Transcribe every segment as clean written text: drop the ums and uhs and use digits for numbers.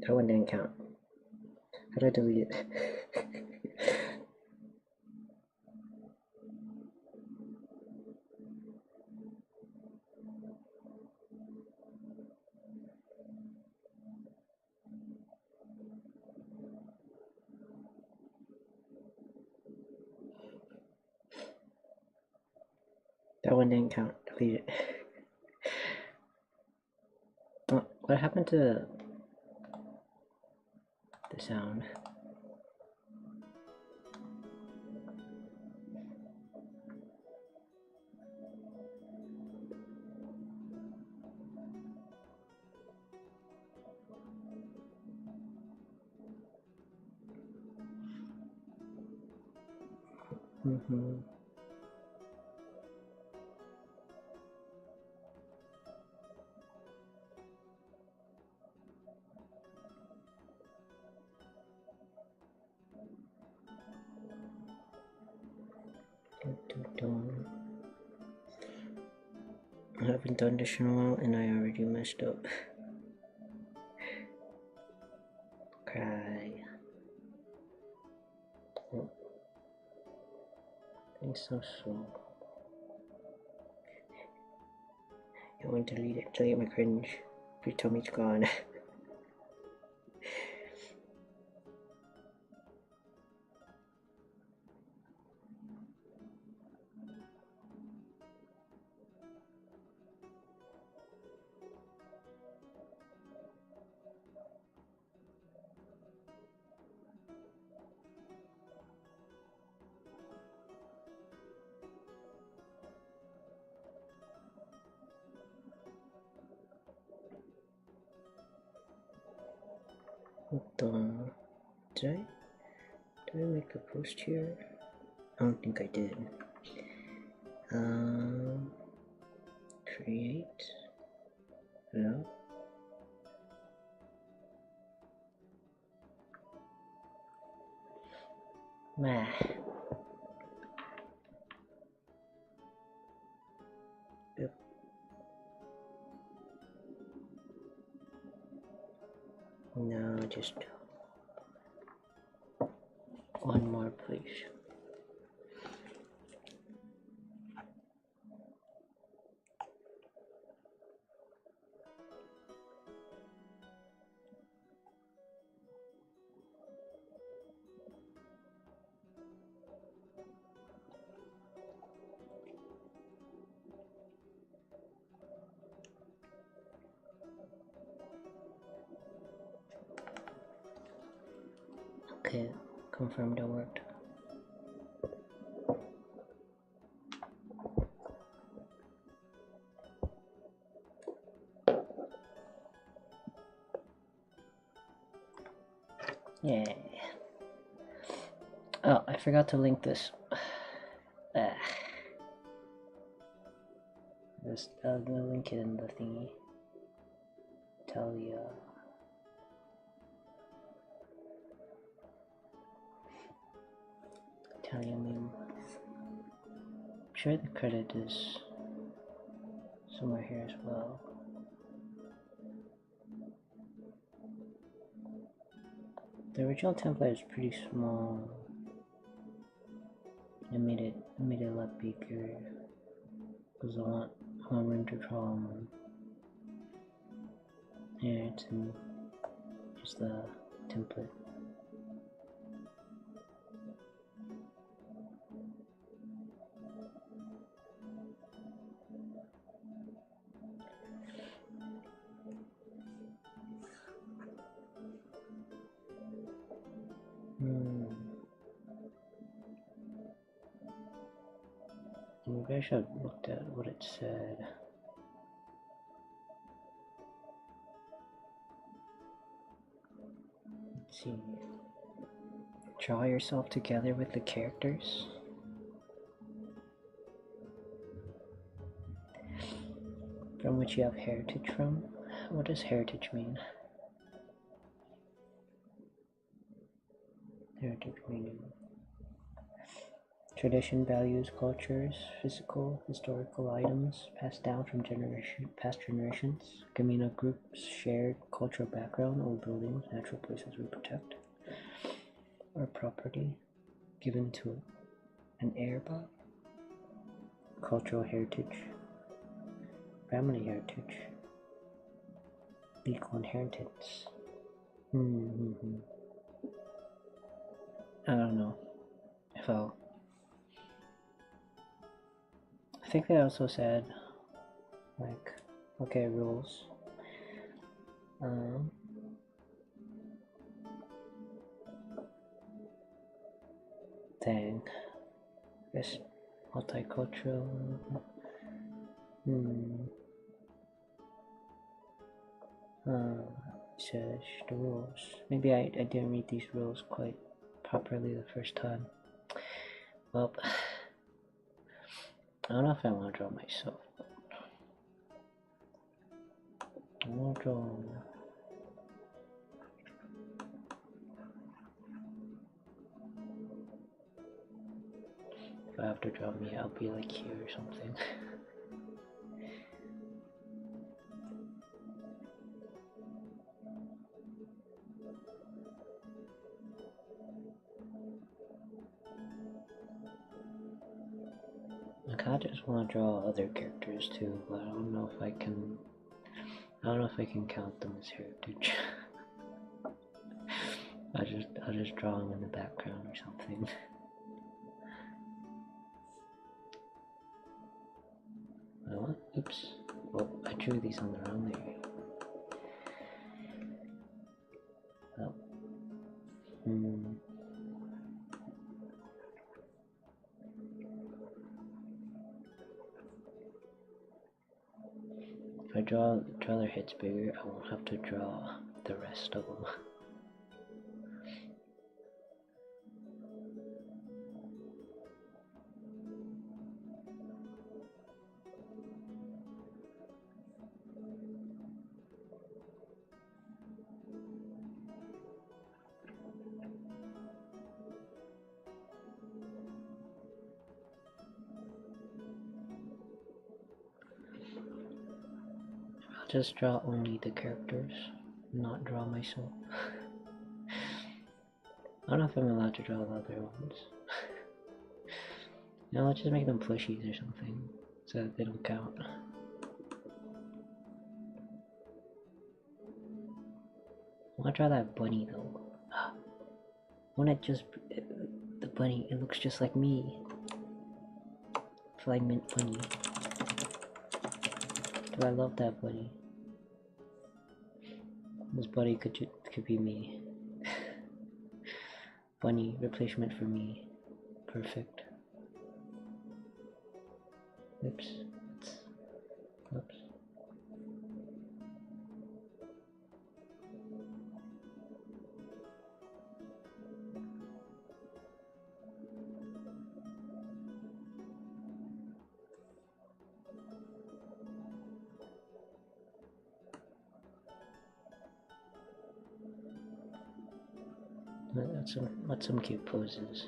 That one didn't count. How do I delete it? That one didn't count. Delete it. Oh, what happened to the sound? I haven't done this in a while and I already messed up. Cry. Oh. It's so slow. I want to delete it. Delete my cringe. Please tell me it's gone. Did I make a post here? I don't think I did. Create. Hello? Meh. Yep. No, just one more, please. Okay, confirmed it worked. Yay. Oh, I forgot to link this. I'm gonna link it in the thingy. Hetalia. Hetalia meme. I'm sure the credit is somewhere here as well. The original template is pretty small. I made it a lot bigger because I want room to draw on. Here it's in just the template. Maybe I should have looked at what it said. Let's see. Draw yourself together with the characters. From which you have heritage from. What does heritage mean? Heritage meaning. Tradition, values, cultures, physical, historical items passed down from past generations. Communal groups, shared cultural background, old buildings, natural places we protect. Or property given to an heir by. Cultural heritage, family heritage, legal inheritance. I don't know if I'll. I think they also said, like, okay, rules. Dang. Guess multicultural. Says the rules. Maybe I didn't read these rules quite properly the first time. Well, I don't know if I want to draw myself. I want to draw. If I have to draw me, I'll be like here or something. I just want to draw other characters too, but I don't know if I can. I don't know if I can count them as heritage. I'll just draw them in the background or something. Oh, oops. Well, I drew these on the wrong area. Oh. If I draw their heads bigger, I won't have to draw the rest of them. Just draw only the characters, not draw myself. I don't know if I'm allowed to draw the other ones. No, let's just make them plushies or something, so that they don't count. I want to draw that bunny though. I want to just... the bunny, it looks just like me. Fly mint bunny. Do I love that bunny? This bunny could be me. Bunny replacement for me. Perfect. Oops. Oops. That's some cute poses.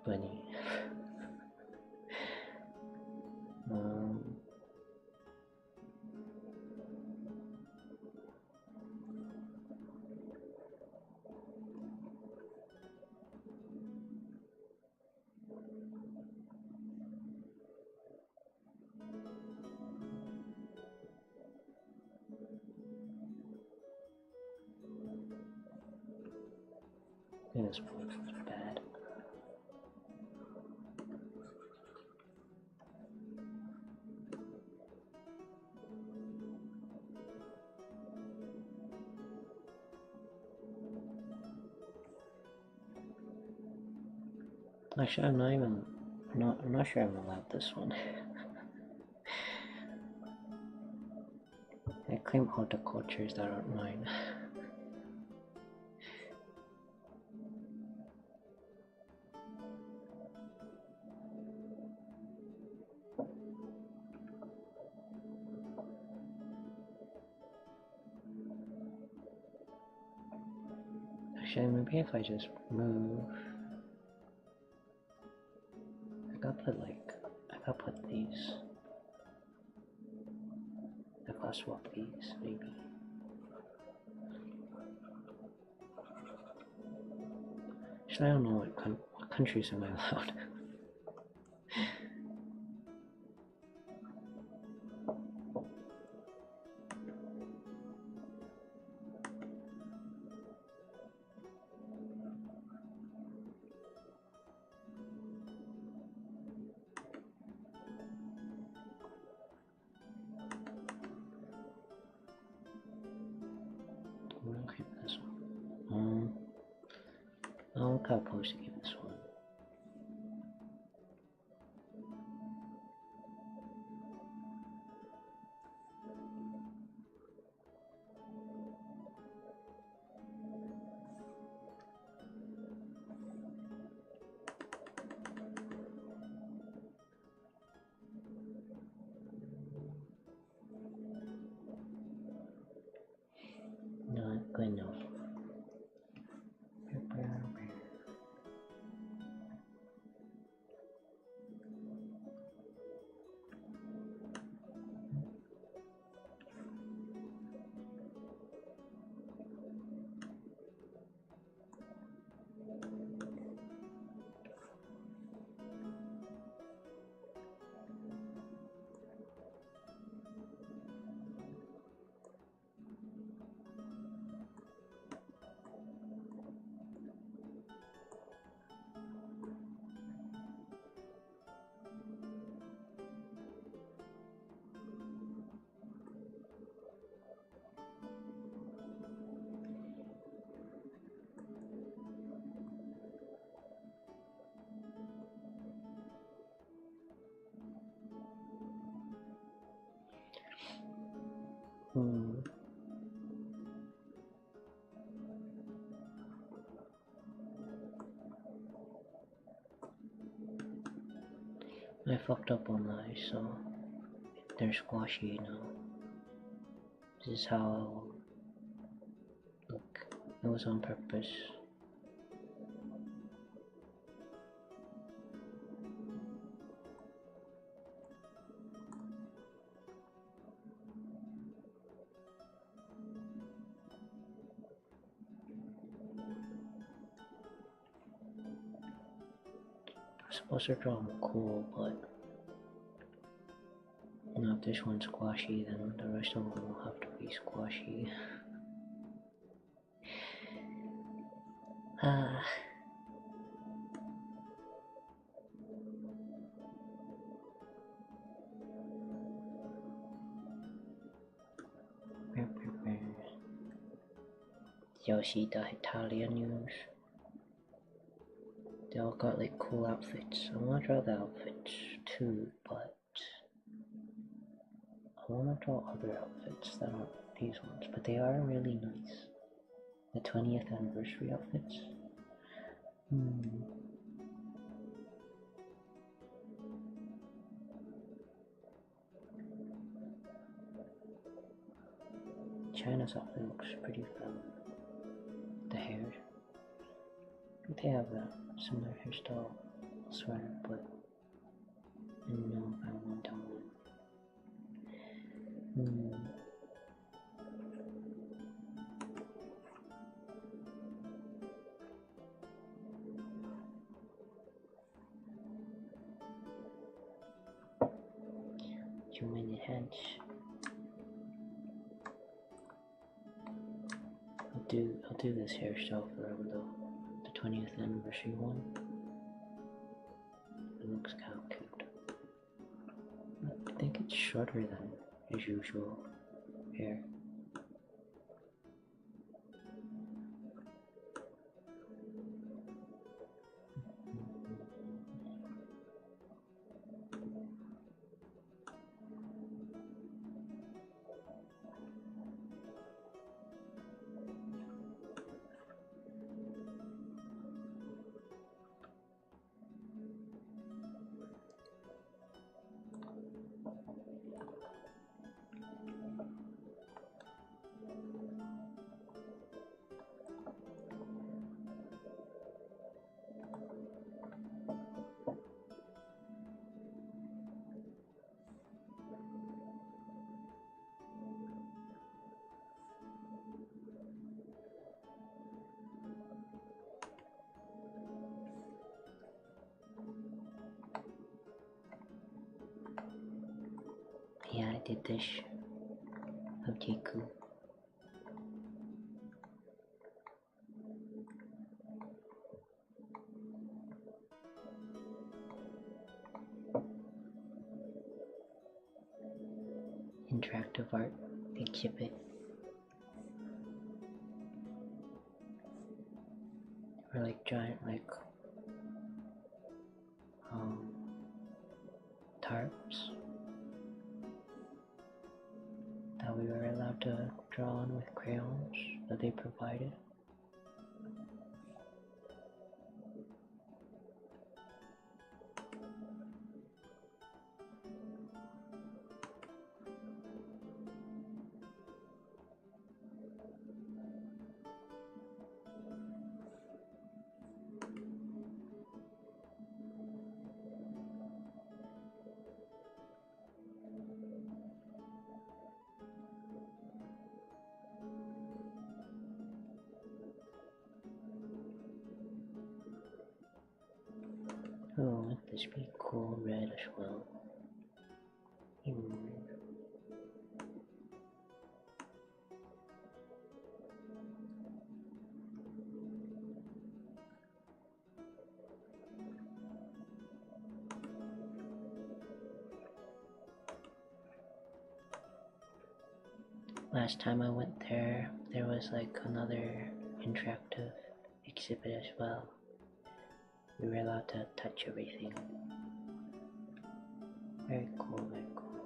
Bunny. This pose is bad. Actually, I'm not sure I'm allowed this one. I claim horticultures that aren't mine. Actually, maybe if I just move, I gotta put these. I gotta swap these, maybe. Actually, I don't know what countries am I allowed. I'll keep this one. I'll kind of post to keep this one. Not good enough. I fucked up on that, so they're squashy now. This is how I'll look. It was on purpose. I'm supposed to draw them cool, but you know, if this one's squashy, then the rest of them will have to be squashy. You'll see the Hetalia news. They all got like cool outfits. I wanna draw the outfits too, but I wanna draw other outfits that aren't these ones, but they are really nice. The 20th anniversary outfits. China's outfit looks pretty fun. The hair. I think they have a similar hairstyle elsewhere, but I don't know if I want that one. Too many heads. I'll do this hairstyle forever though. The 20th anniversary one. It looks kind of cute. I think it's shorter than his usual hair. selected dish of Jiku. Interactive art exhibit. Or like giant tarps that we were allowed to draw on with crayons that they provided. Oh, let this be cool red as well. Last time I went there, there was like another interactive exhibit as well. We were allowed to touch everything. Very cool, very cool.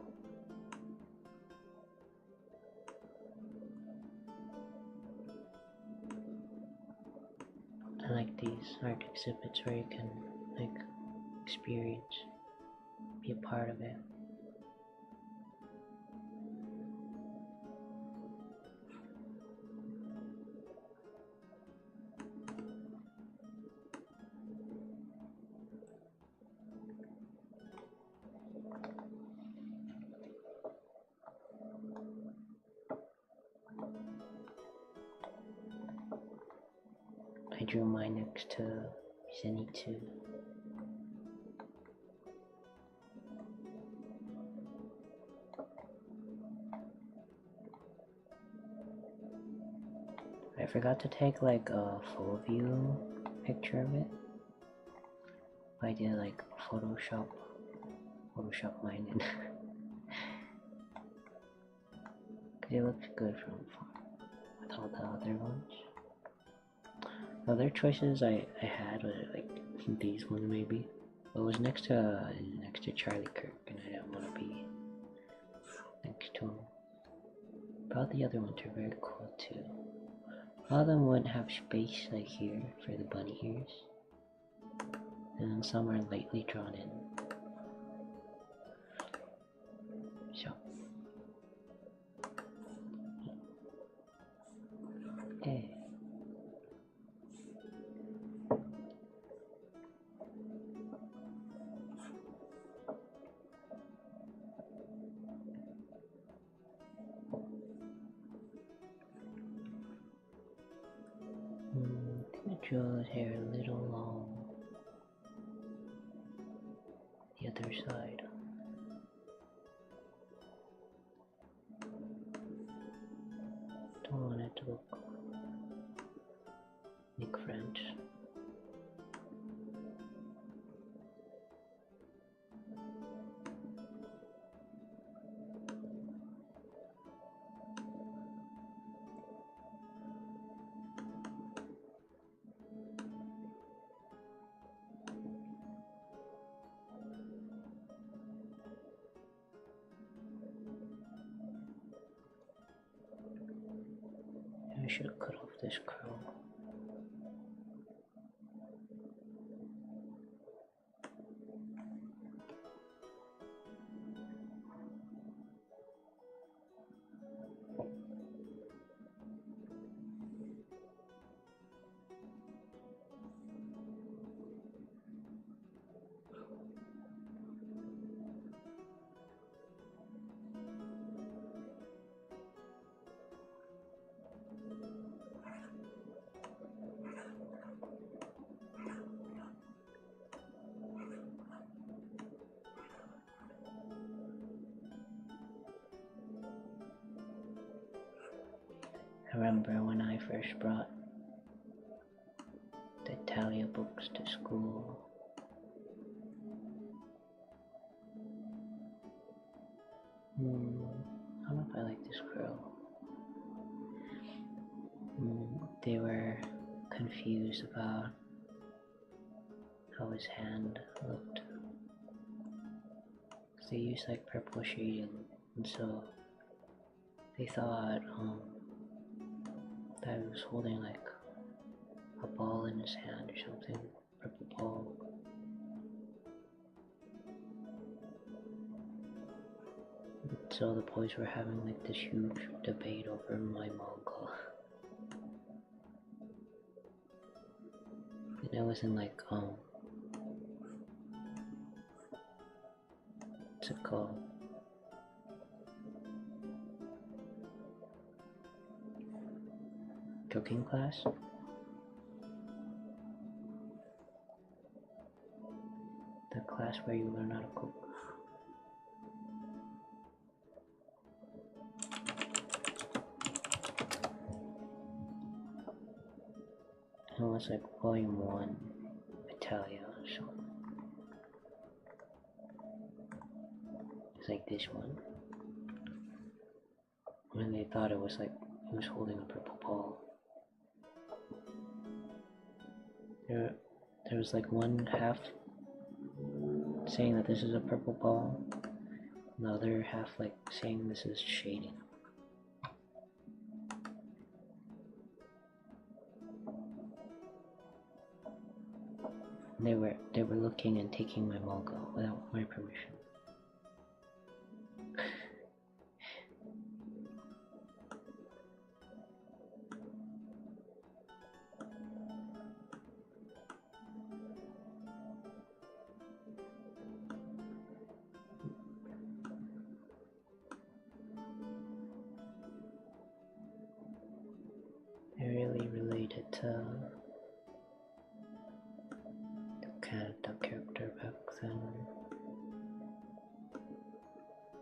I like these art exhibits where you can like experience, be a part of it. I drew mine next to Zenitsu. I forgot to take like a full view picture of it. I did like Photoshop mine in. Cause it looks good from far with all the other ones. The other choices I had were like these ones maybe. But it was next to Charlie Kirk and I didn't want to be next to him. But the other ones are very cool too. A lot of them wouldn't have space like here for the bunny ears. And then some are lightly drawn in. So. Okay. Draw his hair a little long. The other side. Don't want it to look like French. I should cut off this curl. I remember when I first brought the Hetalia books to school. I don't know if I like this girl. They were confused about how his hand looked. They used like purple shading, and so they thought that he was holding like a ball in his hand or something, purple ball. So the boys were having like this huge debate over my manga. And it was in like what's it called? Cooking class? The class where you learn how to cook. It was like volume 1, Hetalia, so it's like this one. And they thought it was like he was holding a purple ball. There was like one half saying that this is a purple ball, and the other half like saying this is shading. They were looking and taking my manga without my permission. I really related to the character back then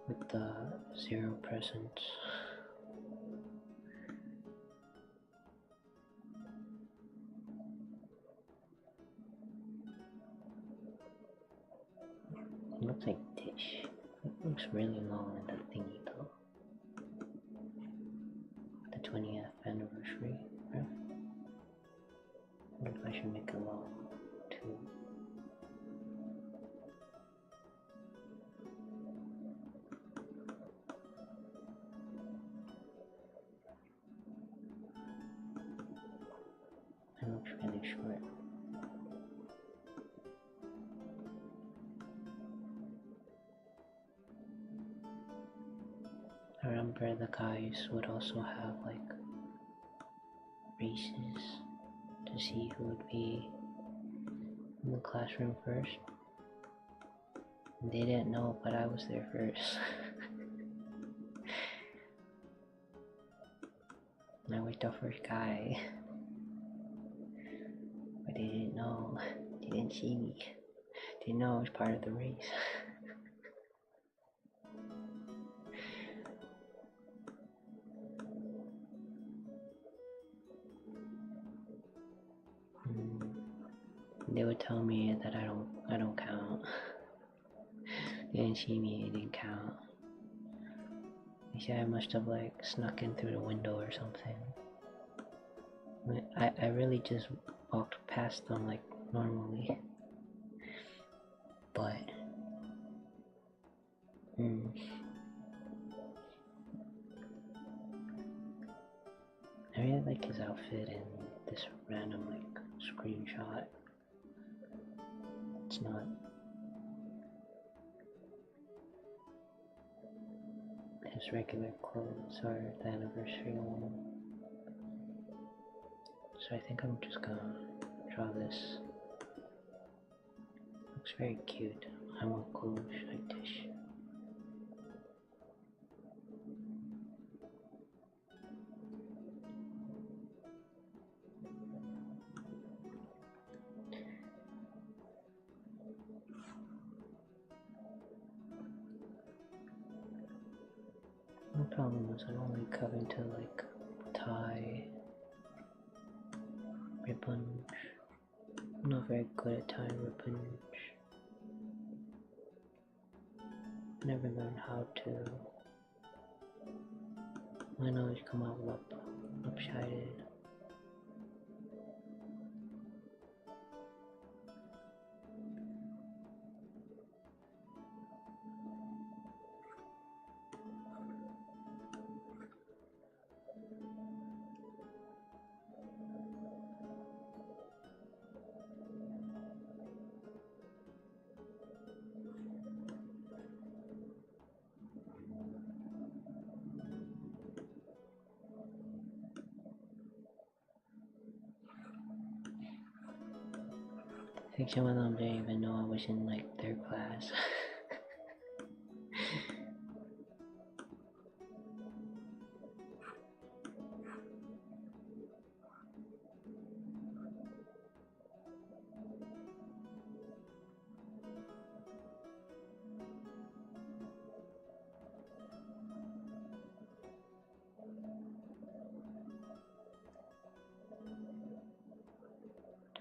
with the 0 presents. It looks like Tish. It looks really long in that thingy though. The 20th anniversary, right? I wonder if I should make it long too. It looks really short. I remember the guys would also have like races to see who would be in the classroom first. And they didn't know, but I was there first. And I was the first guy. But they didn't know. They didn't see me. They didn't know I was part of the race. They would tell me that I don't count. They didn't see me, it didn't count. They said I must have like snuck in through the window or something. I really just walked past them like normally. But I really like his outfit and this random like screenshot. It's not his regular clothes or the anniversary one. So I think I'm just gonna draw this. Looks very cute. I want clothes like this. The problem is I'm only coming to like tie, ribbon. I'm not very good at tying ribbons. Never learned how to. Mine always come out lopsided. I think some of them didn't even know I was in like their class.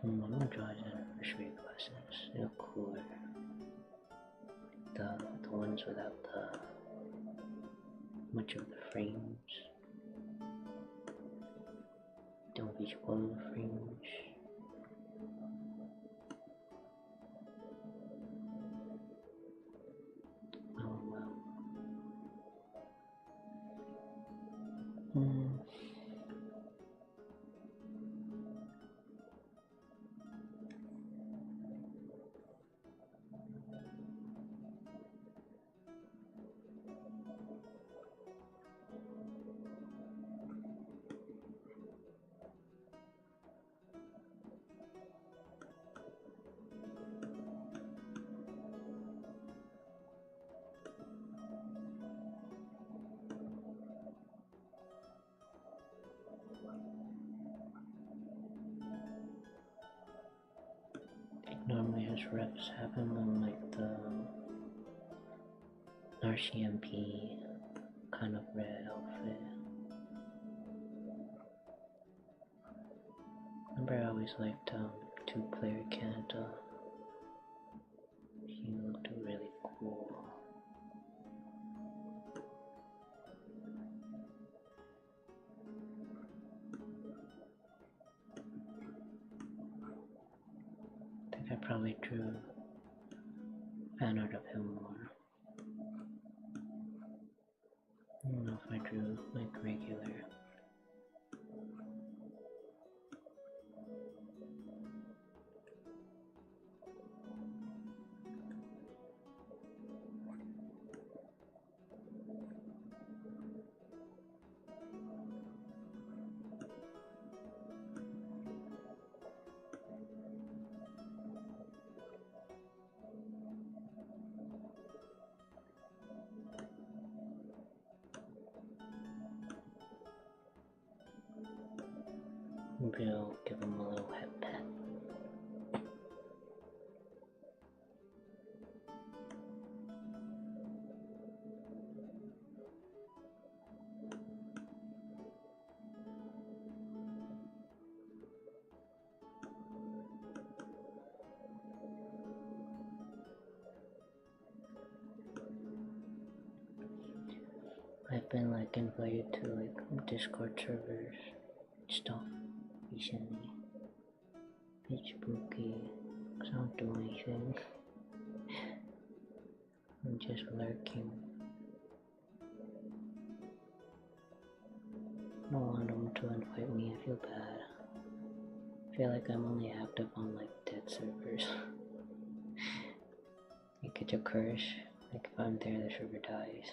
I'm gonna draw it in anniversary glasses. They're cooler. The ones without the much of the frames. Don't be spoiled the frames. Oh well. Normally his reps happen when like the RCMP kind of red outfit. Remember I always liked 2-player Canada. He looked really cool. I think I probably drew fan art of him more. I don't know if I drew like regular. Maybe I'll give him a little head pat. I've been like invited to like Discord servers and stuff recently. It's spooky because I don't do anything. I'm just lurking. I don't want them to invite me, I feel bad. I feel like I'm only active on like dead servers. Like it's a curse. Like if I'm there, the server dies.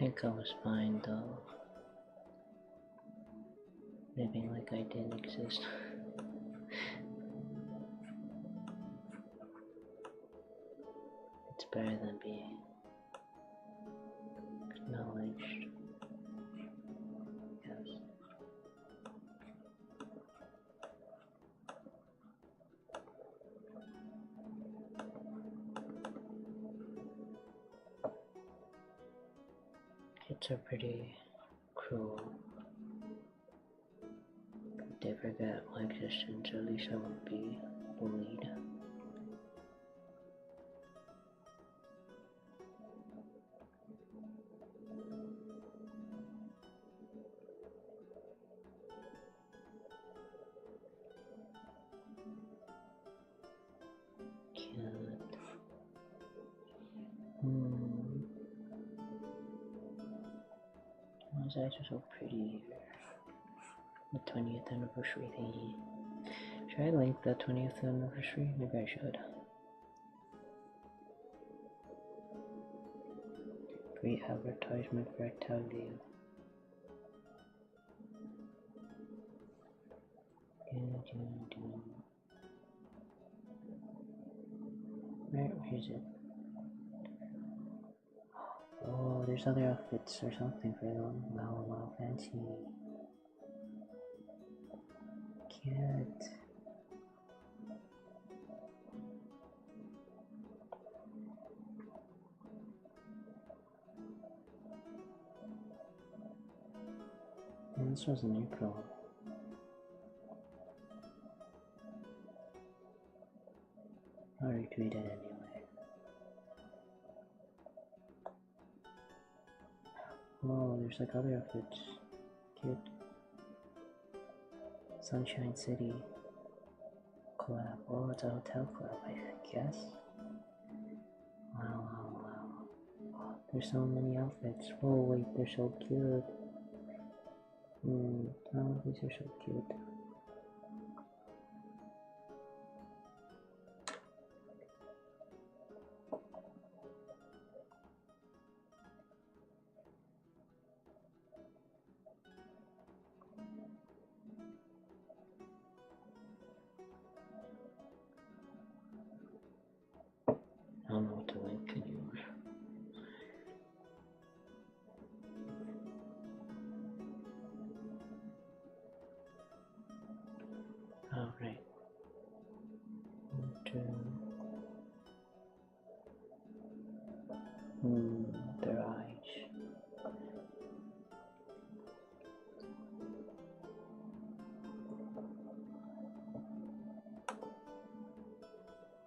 think I was fine though, living like I didn't exist. It's better than being acknowledged. Yes. Kids are pretty cruel. If they forget my existence, at least I won't be bullied. His eyes are so pretty here. The 20th anniversary thingy. Should I link the 20th anniversary? Maybe I should. Free advertisement for Hetalia. Where is it? Oh, there's other outfits or something for them. Wow, wow, fancy. Cute. And this was an April. I'll retweet it anyway. Oh, there's like other outfits. Cute. Sunshine City collab. Oh, it's a hotel collab, I guess. Wow, wow, wow. Oh, there's so many outfits. Oh, wait, they're so cute. Oh, these are so cute. I don't know what to link anymore. Alright. Their eyes.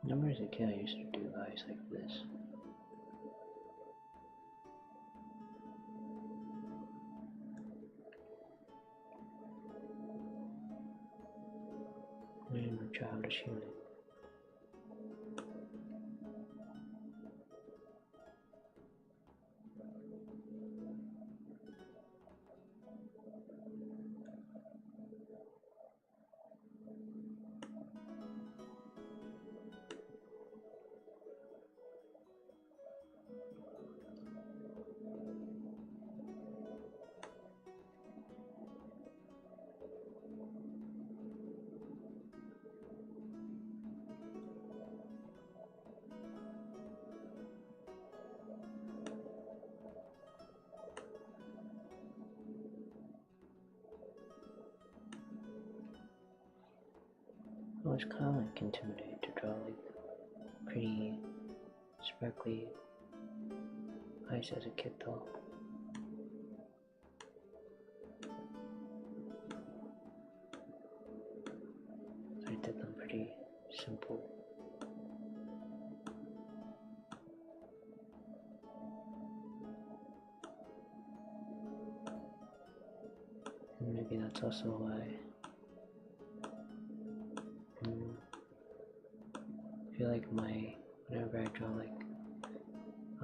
Remember as a kid I used to do eyes like this. Inner childish healing. I was kind of like intimidated to draw like pretty sparkly eyes as a kid though. So I did them pretty simple. And maybe that's also why I feel like whenever I draw like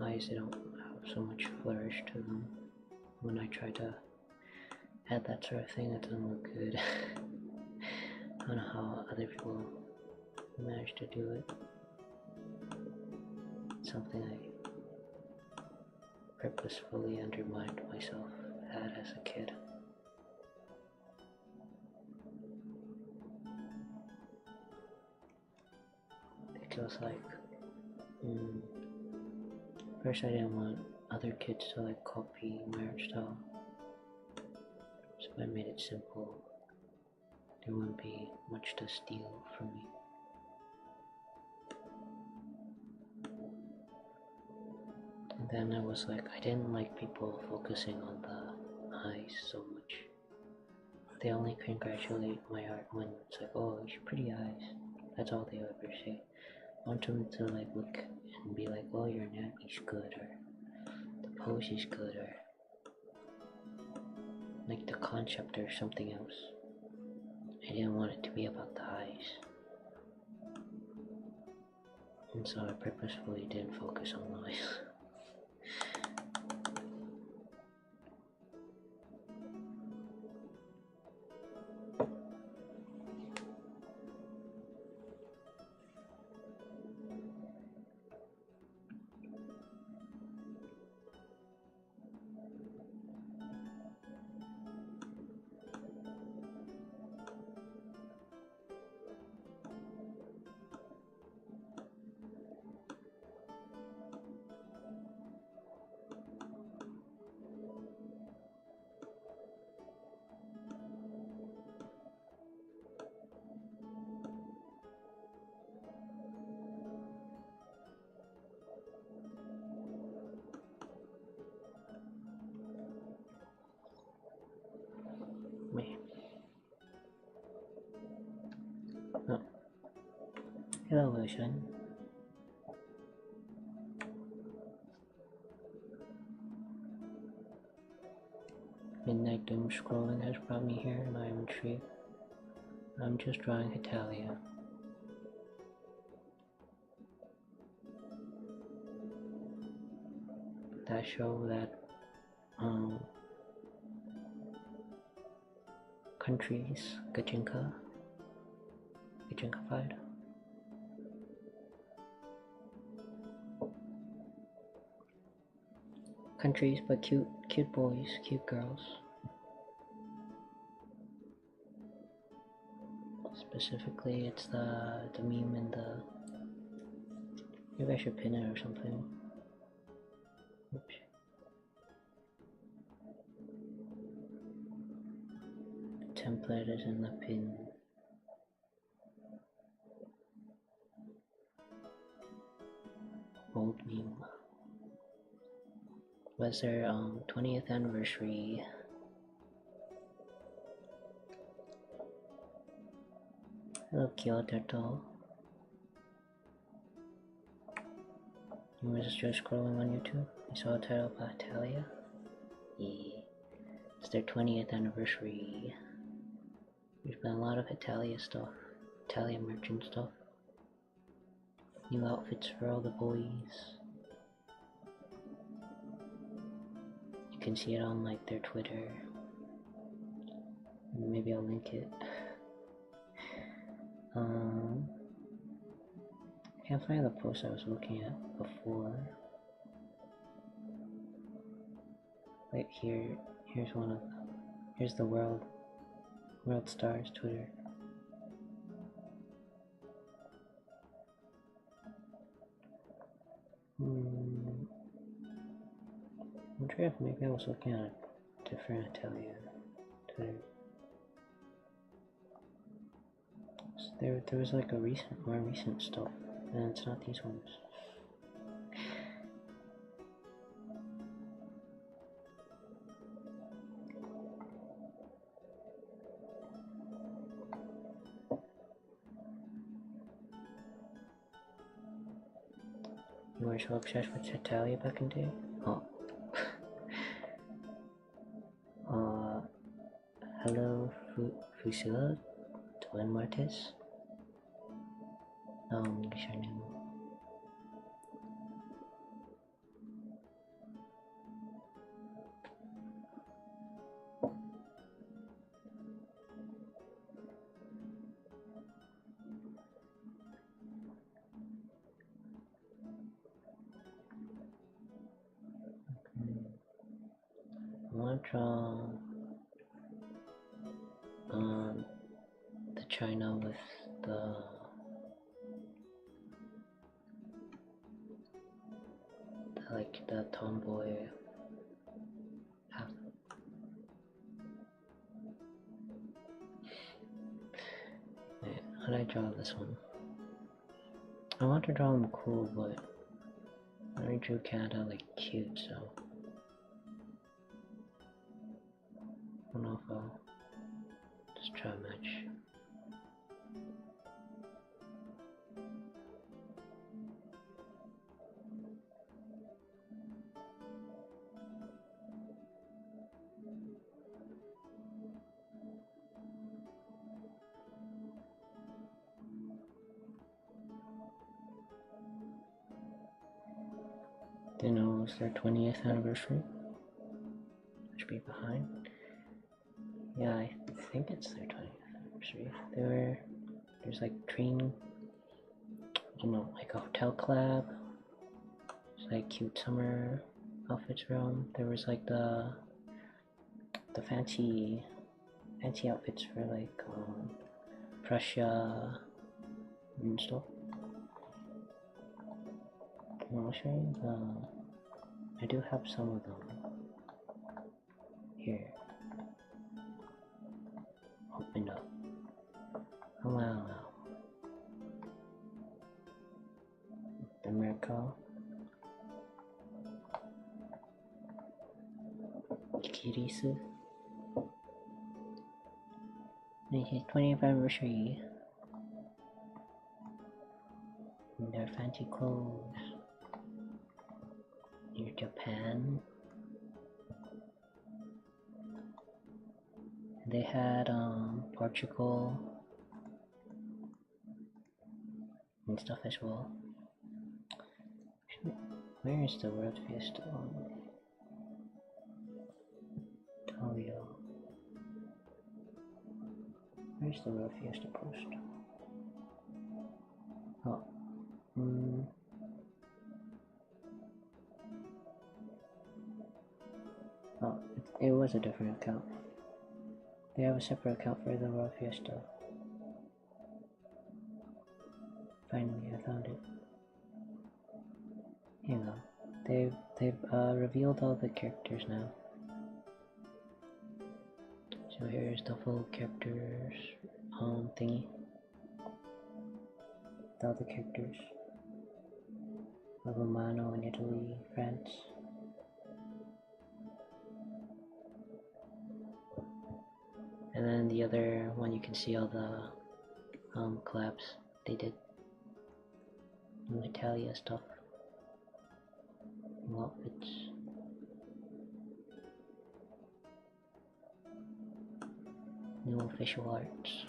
eyes, they don't have so much flourish to them. When I try to add that sort of thing, it doesn't look good. I don't know how other people manage to do it. It's something purposefully undermined myself at as a kid. It was like, first I didn't want other kids to like copy my art style, so I made it simple. There wouldn't be much to steal from me. And then I was like, I didn't like people focusing on the eyes so much. They only congratulate my art when it's like, oh, you have pretty eyes. That's all they ever say. I want them to like look and be like, oh, your anatomy's good, or the pose is good, or like the concept or something else. I didn't want it to be about the eyes. And so I purposefully didn't focus on the eyes. Oh. Hello, Ocean. Midnight doom scrolling has brought me here, and I am intrigued. I'm just drawing Hetalia. That show that countries Gajinkified. Countries, but cute boys, cute girls. Specifically, it's the meme in the. Maybe I should pin it or something. Oops. The template is in the pin. Old meme. Was their 20th anniversary. Hello, Kyoto. You were just scrolling on YouTube. You saw a title about Hetalia? Yeah. It's their 20th anniversary. There's been a lot of Hetalia stuff. Hetalia merchant stuff. New outfits for all the boys. You can see it on like their Twitter. Maybe I'll link it. I can't find the post I was looking at before. Wait, here's one of them. Here's the World Stars Twitter. I wonder if maybe I was looking at a different Italian Twitter. So there was like more recent stuff, and it's not these ones. You were so obsessed with Hetalia back in the day? Oh. Hello, Fusila, Twin Martis. English your name. draw the China with the like the tomboy half. Wait, how did I draw this one? I want to draw him cool, but I already drew kinda like cute, so I don't know if I'll just try to match. They know it's their 20th anniversary. Should be behind. Yeah, I think it's their 20th anniversary. There's like training, I don't know, like a hotel collab. It's like cute summer outfits for them. There was like the fancy outfits for like Prussia and stuff. I'll show you I do have some of them here. Open up. Oh wow. America. Ikirisu. It's his 20th anniversary. And their fancy clothes. Near Japan. They had Portugal and stuff as well. Where is the World Fiesta on? Hetalia. Where's the World Fiesta post? Oh. Oh, it was a different account. They have a separate account for the World Fiesta. Finally, I found it. Hang on. They've revealed all the characters now. So here's the full characters thingy. All the characters. Romano in Italy, France. And then the other one, you can see all the collabs they did. New Hetalia stuff. New outfits. New official arts.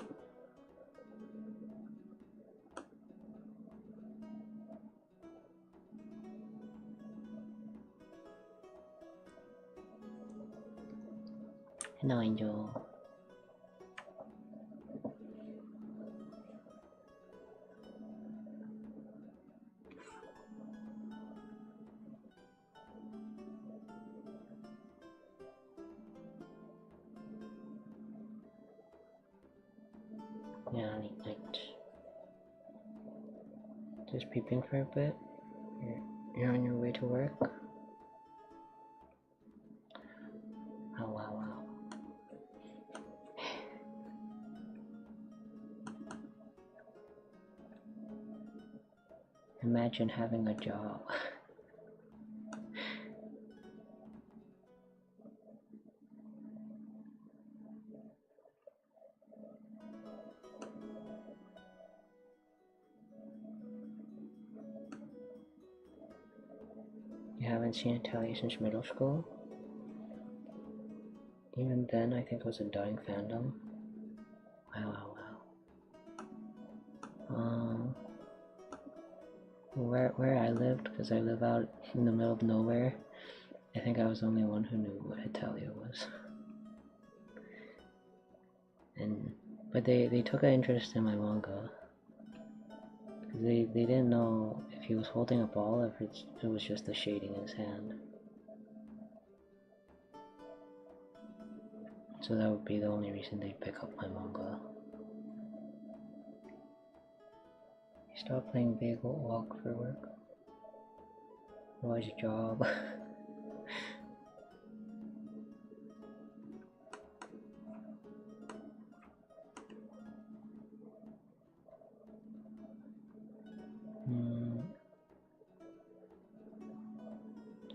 And now enjoy. Yeah, late night. Just peeping for a bit. You're on your way to work. Oh wow. Imagine having a job. You haven't seen Hetalia since middle school? Even then, I think it was a dying fandom. Wow. Where I lived, because I live out in the middle of nowhere, I think I was the only one who knew what Hetalia was. But they took an interest in my manga. They didn't know if he was holding a ball or if it was just the shading in his hand. So that would be the only reason they'd pick up my manga. You stop playing bagel walk for work. What's your job?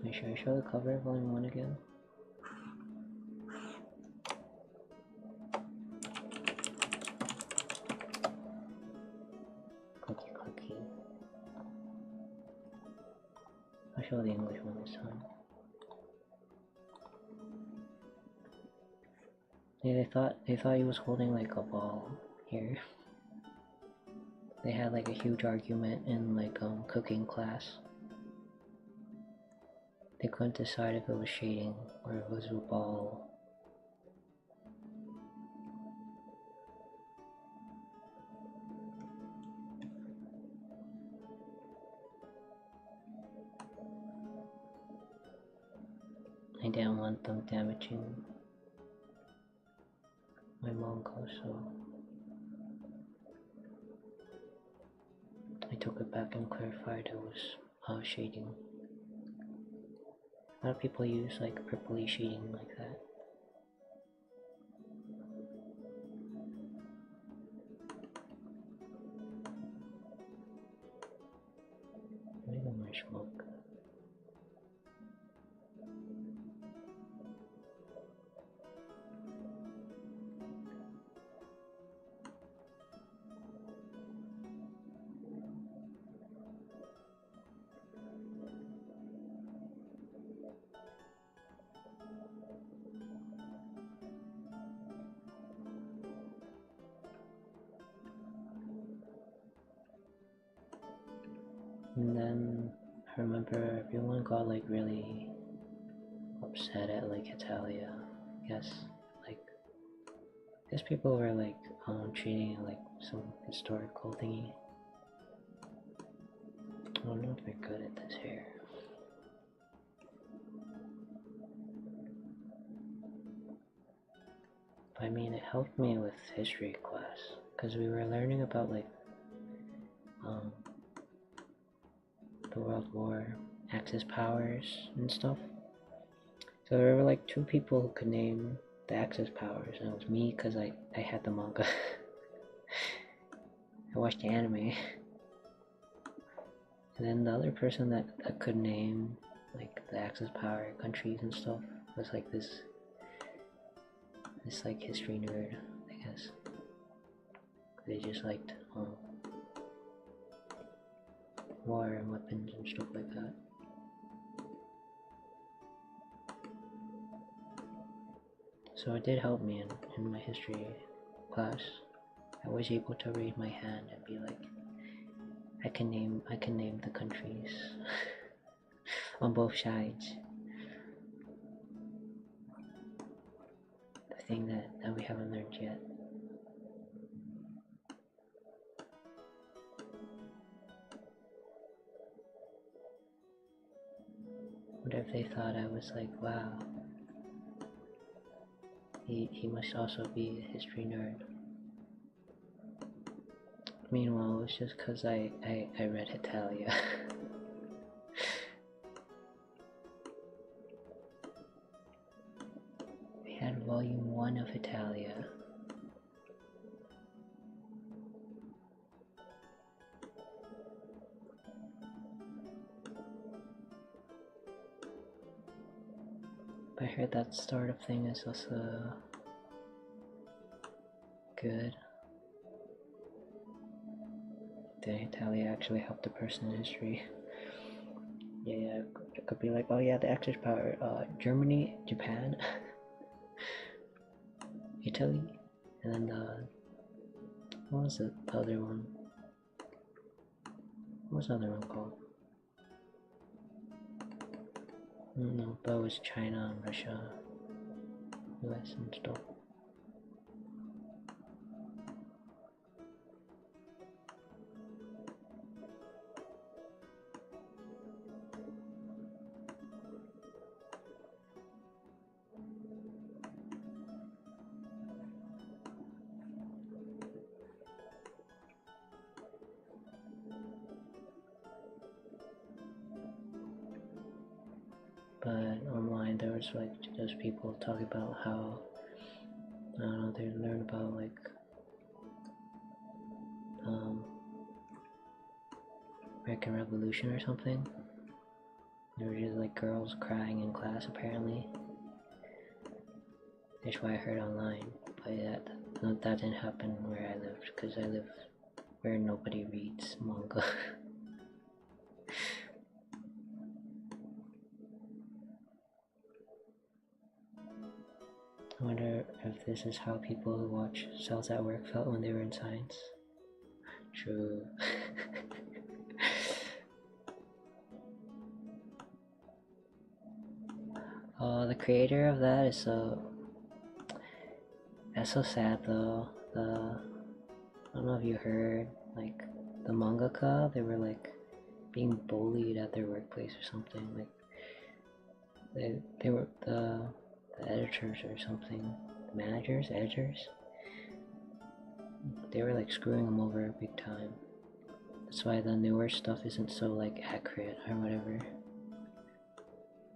Wait, should I show the cover of volume 1 again? Clicky. I'll show the English one this time. Yeah, they thought he was holding like a ball here. They had like a huge argument in like cooking class. They couldn't decide if it was shading or if it was a ball. I didn't want them damaging my manga, so I took it back and clarified it was shading. A lot of people use like purpley shading like that. Maybe more smoke. And then I remember everyone got like really upset at like Hetalia. I guess people were like treating it like some historical thingy. I don't know if they're good at this here. But I mean, it helped me with history class because we were learning about like the World War, Axis powers and stuff. So there were like 2 people who could name the Axis powers, and it was me because I had the manga. I watched the anime. And then the other person that could name like the Axis power countries and stuff was like this like history nerd, I guess. They just liked war and weapons and stuff like that. So it did help me in my history class. I was able to raise my hand and be like, I can name the countries on both sides. The thing that we haven't learned yet. What if they thought I was like, wow, he must also be a history nerd. Meanwhile, it's just because I read Hetalia. We had volume 1 of Hetalia. I heard that startup thing is also good. Did Hetalia actually help the person in history? Yeah, it could be like, oh yeah, the Axis power, Germany, Japan, Italy, and then what was the other one? What was the other one called? No, but it was China and Russia, US and stuff. But online there was like just people talking about how, I don't know, they learn about like American Revolution or something. There were just like girls crying in class apparently. That's why I heard online. But that didn't happen where I lived, because I live where nobody reads manga. I wonder if this is how people who watch Cells at Work felt when they were in science. True. Oh, the creator of that is that's so sad though. I don't know if you heard, like, the mangaka, they were like being bullied at their workplace or something. Like they were the editors or something, the managers, editors. They were like screwing them over big time. That's why the newer stuff isn't so like accurate or whatever,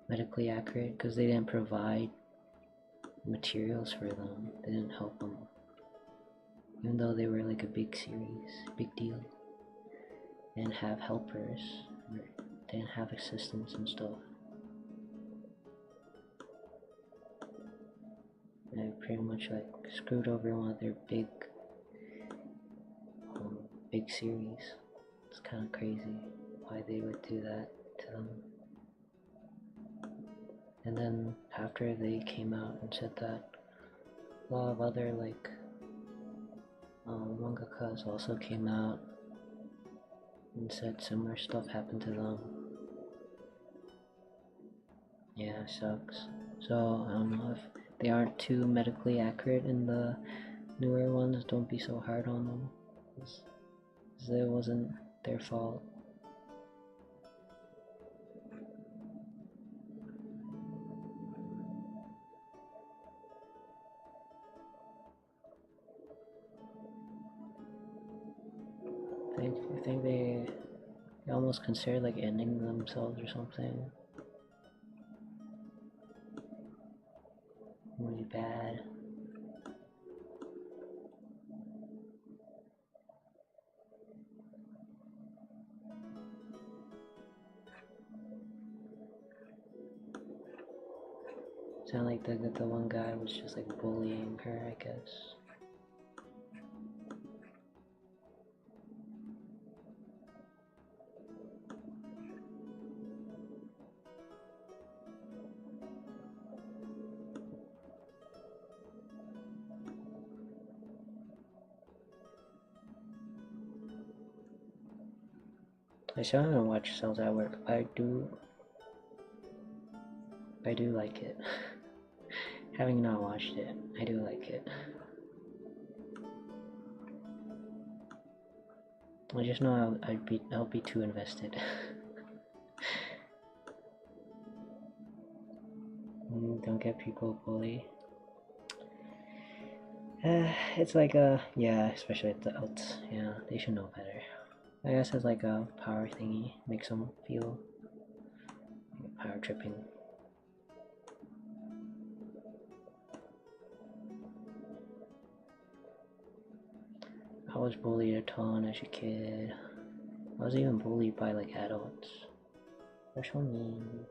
medically accurate, because they didn't provide materials for them. They didn't help them, even though they were like a big series, big deal. They didn't have helpers, they didn't have assistants and stuff. They pretty much like screwed over one of their big series. It's kind of crazy why they would do that to them. And then after they came out and said that, a lot of other like mangakas also came out and said similar stuff happened to them. Yeah, it sucks. So I don't know if they aren't too medically accurate in the newer ones. Don't be so hard on them, because it wasn't their fault. I think they almost considered like ending themselves or something. Really bad. Sound like the one guy was just like bullying her, I guess. I still haven't watched Cells at Work, but I do like it. Having not watched it, I do like it. I just know I'll be too invested. Don't get people bully. It's like yeah, especially adults. Yeah, they should know better. I guess it's like a power thingy, makes them feel like power tripping. I was bullied a ton as a kid. I was even bullied by like adults. They're so mean.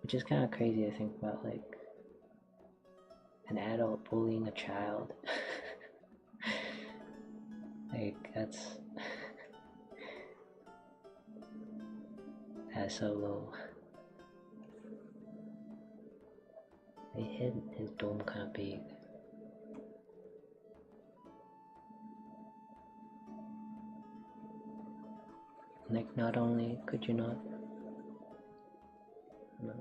Which is kind of crazy to think about, like an adult bullying a child. Like that's so low. They hit his dome kind of big. Like, not only could you not, no,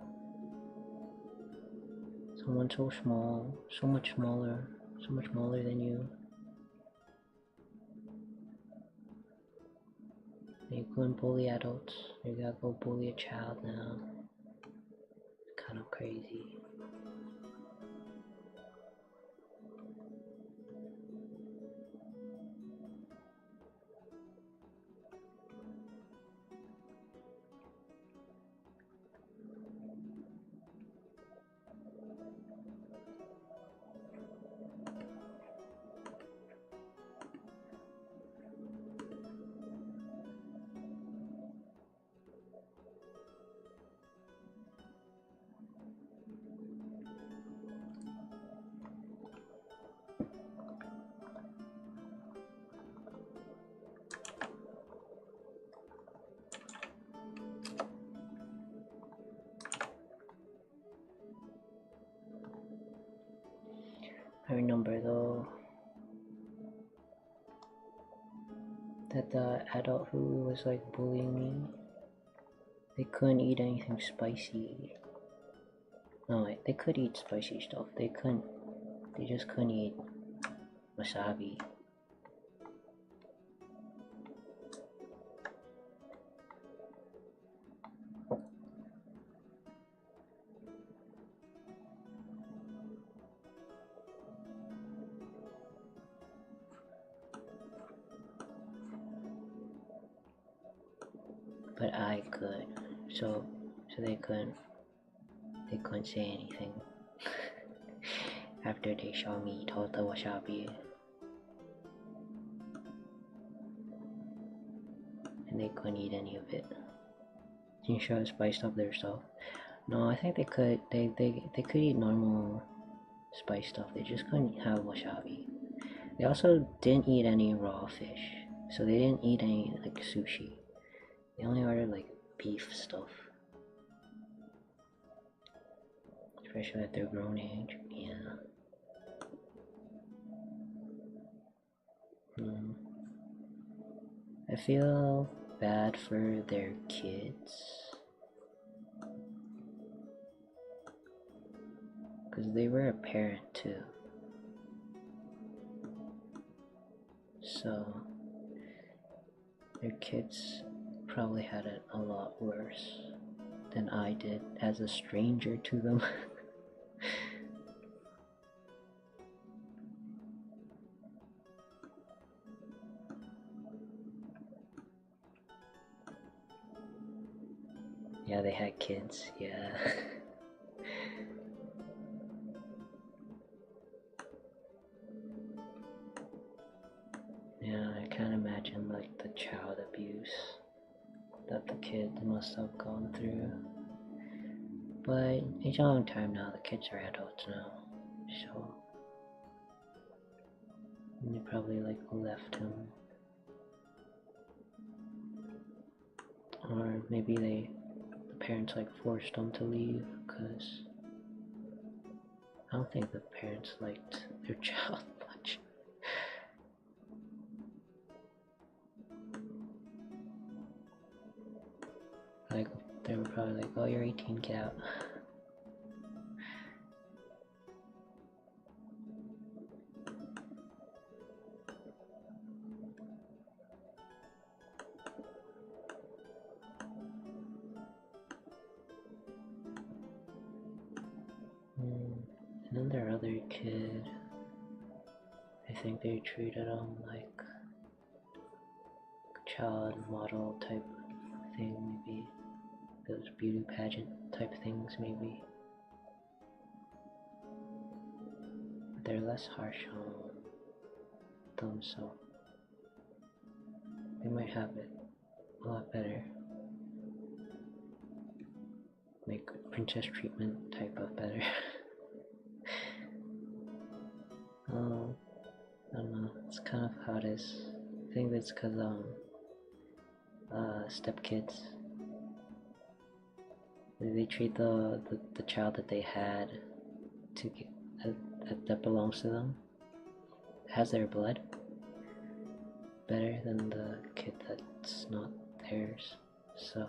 someone so small, so much smaller than you, you couldn't bully adults, you gotta go bully a child now. It's kind of crazy. I remember though that the adult who was like bullying me, they couldn't eat anything spicy. No, wait, they could eat spicy stuff. They just couldn't eat wasabi. But I could, so they couldn't say anything after they saw me eat all the wasabi, and they couldn't eat any of it. You should have spiced up their stuff. No, I think they could. They could eat normal spice stuff. They just couldn't have wasabi. They also didn't eat any raw fish, so they didn't eat any like sushi. They only ordered like beef stuff. Especially at their grown age, yeah. I feel bad for their kids. Because they were a parent too. So, their kids probably had it a lot worse than I did as a stranger to them. Yeah, they had kids, yeah. Yeah, I can't imagine like the child abuse that the kid must have gone through. But it's a long time now, the kids are adults now, so they probably like left him. Or maybe the parents like forced them to leave, because I don't think the parents liked their child much. Like, they were probably like, oh, you're 18, get out. And then their other kid, I think they treated him like a child model type thing, maybe. Those beauty pageant type things, maybe. But they're less harsh on them, so they might have it a lot better. Like princess treatment type of better. I don't know, it's kind of how it is. I think that's because stepkids, they treat the child that they had to that belongs to them, has their blood, better than the kid that's not theirs. So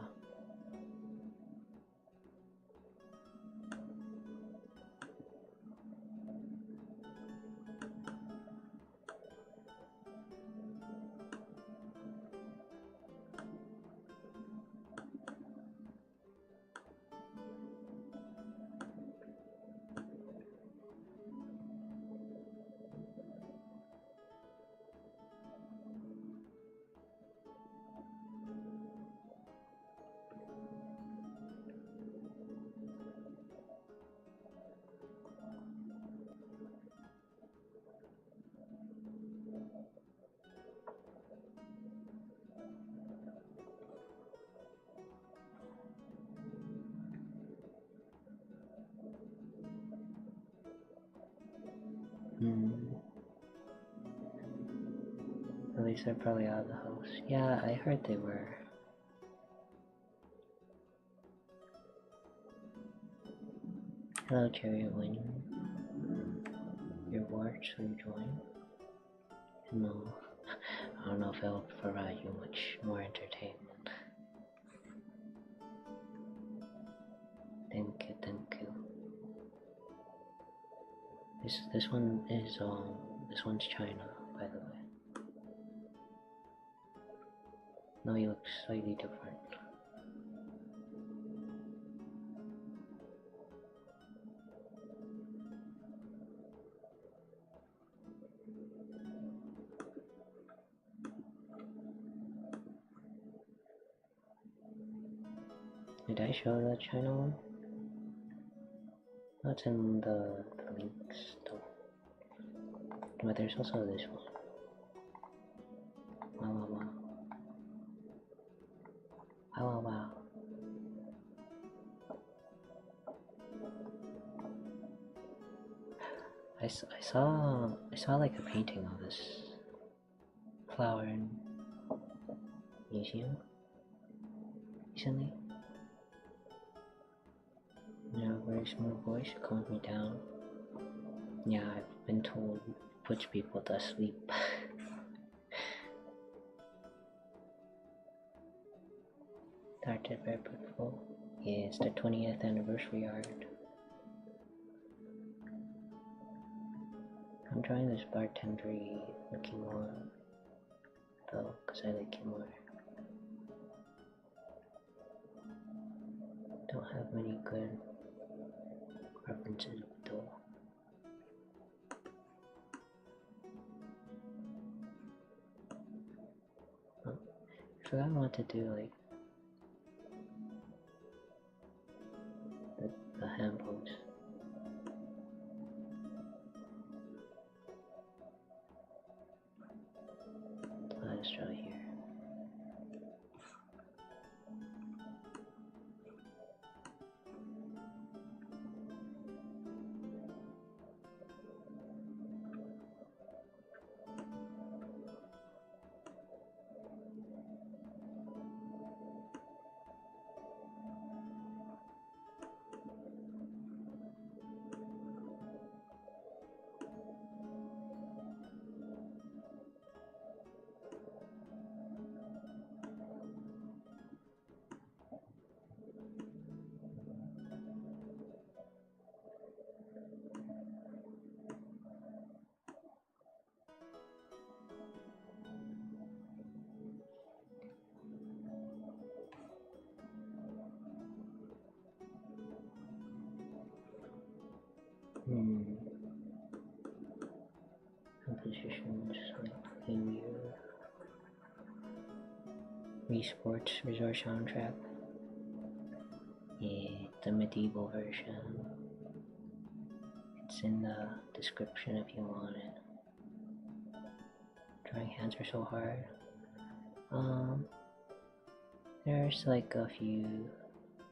at least they're probably out of the house. Yeah, I heard they were. Hello, Chariot Wind. your watch so you join. No, I don't know if it'll provide you much more entertainment. Thank you, thank you. This one is this one's China, by the way. No, he looks slightly different. Did I show the China one? That's in the links though. But there's also this one. Wow, wow, wow. Wow, wow, wow. I saw like a painting of this flower in museum recently. Yeah, very smooth voice, calms me down. Yeah, I've been told it puts people to sleep. Started very beautiful. Yeah, it's the 20th anniversary art. I'm trying this bartendery looking one though, because I like it more. Don't have many good references though. Oh, I forgot what to do, like the hand pose. Let's try here. Compositions like in your Wii Sports Resort soundtrack. Yeah, the medieval version. It's in the description if you want it. Drawing hands are so hard. There's like a few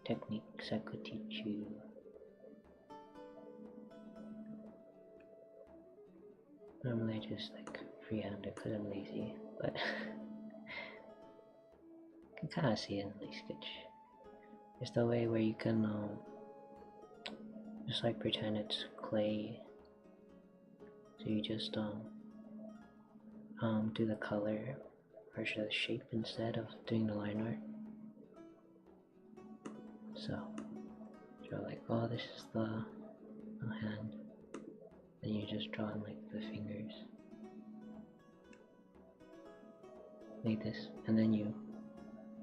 techniques I could teach you. Normally I just like freehand it because I'm lazy, but you can kind of see it in the sketch. It's the way where you can just like pretend it's clay. So you just do the color versus the shape instead of doing the line art. So you're like, oh, this is the hand. Then you just draw in like the fingers. Like this. And then you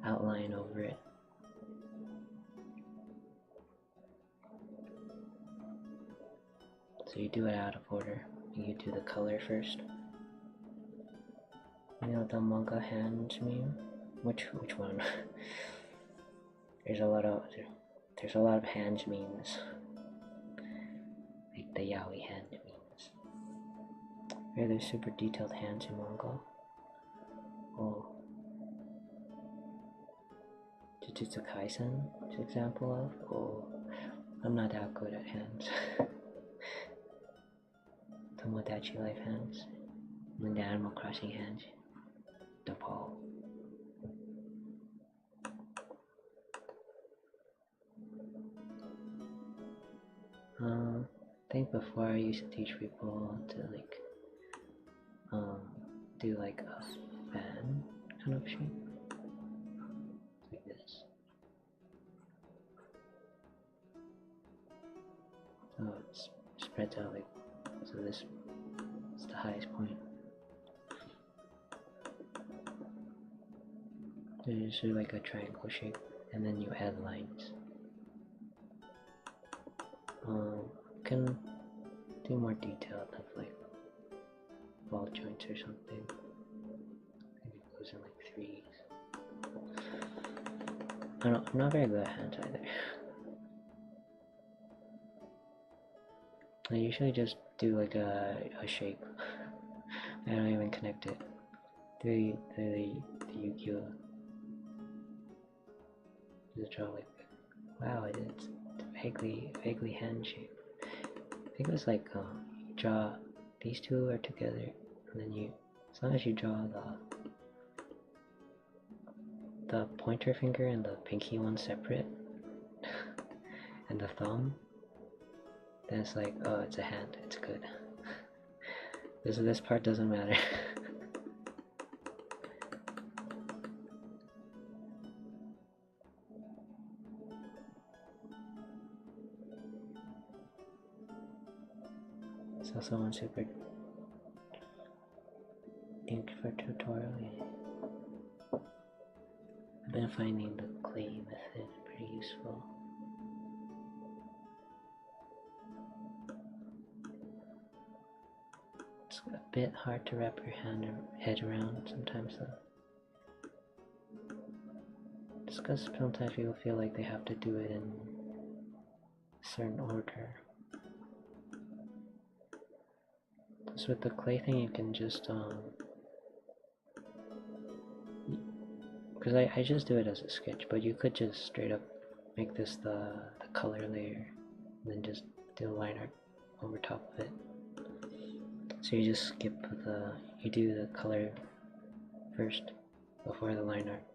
outline over it. So you do it out of order. You do the color first. You know the manga hands meme? Which one? There's a lot of hands memes. Like the yaoi hand memes. Where there's super detailed hands in manga. Oh. Jujutsu Kaisen is an example of. Oh, I'm not that good at hands. Tomodachi Life hands. And the Animal Crossing hands. The ball. I think before I used to teach people to like do like a fan kind of shape, like this. So it spreads out like so. This is the highest point. So you just do like a triangle shape, and then you add lines. Can do more detailed of like ball joints or something. Maybe it goes in like threes. I'm not very good at hands either. I usually just do like a shape. I don't even connect it. The Yu-Gi-Oh! Just draw like, wow, it's vaguely hand shape. I think it was like you draw these two are together, and then you, as long as you draw the pointer finger and the pinky one separate, and the thumb, then it's like, oh, it's a hand, it's good. This part doesn't matter. It's also one super ink for tutorial. Yeah. I've been finding the clay method pretty useful. It's a bit hard to wrap your head around sometimes though. Just because sometimes people feel like they have to do it in a certain order. So with the clay thing you can just because I just do it as a sketch, but you could just straight up make this the color layer and then just do a line art over top of it. So you just skip you do the color first before the line art.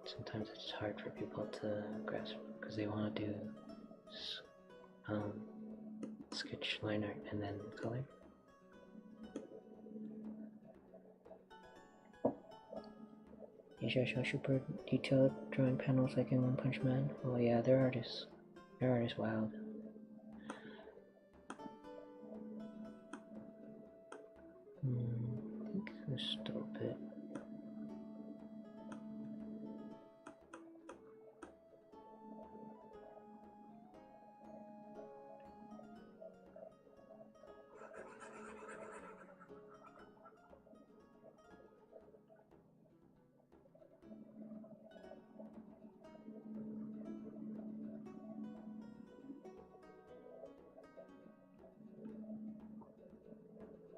Sometimes it's hard for people to grasp because they want to do sketch, line art, and then color. You should show super detailed drawing panels like in One Punch Man. Oh yeah, their art is wild. I think there's still a bit.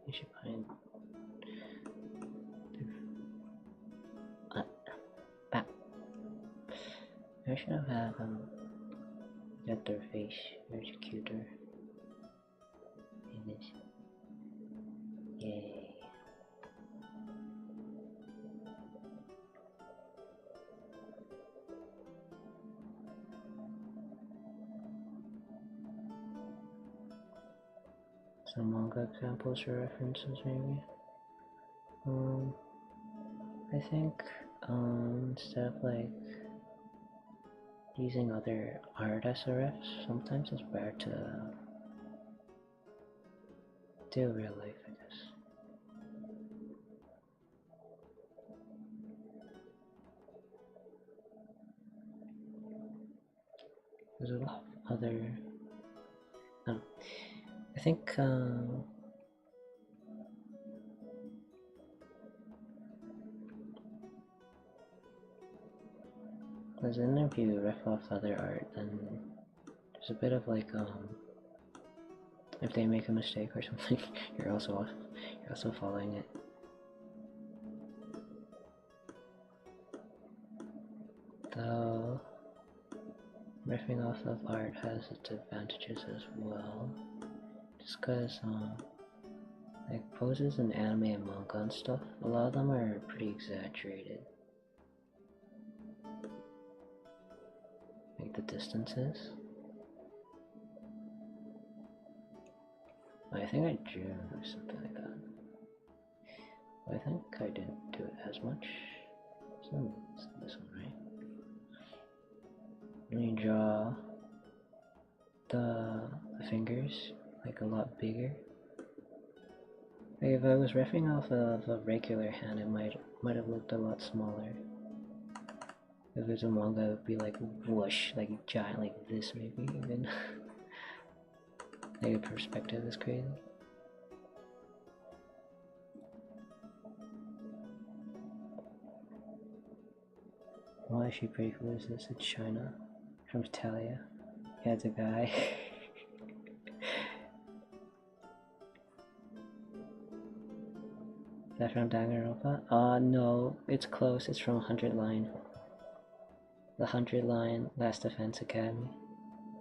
You should find I should have had got their face much cuter in this. Yay. Some manga examples or references maybe. I think instead of like using other art SRFs, sometimes it's better to do real life, I guess. There's a lot of other. I think as an interview riff off other art, then there's a bit of like if they make a mistake or something, you're also following it. Though riffing off of art has its advantages as well, just because like poses in anime and manga and stuff, a lot of them are pretty exaggerated. Like the distances. I think I drew or something like that. But I think I didn't do it as much. So it's this one, right? Let me draw the fingers like a lot bigger. Like if I was riffing off of a regular hand, it might have looked a lot smaller. If it's a manga, it would be like whoosh, like giant, like this maybe even. Like the perspective is crazy. Why is she pretty? Who is this? It's China. From Hetalia. Yeah, it's a guy. Is that from Danganronpa? No, it's close. It's from 100 Line. The 100 Line Last Defense Academy.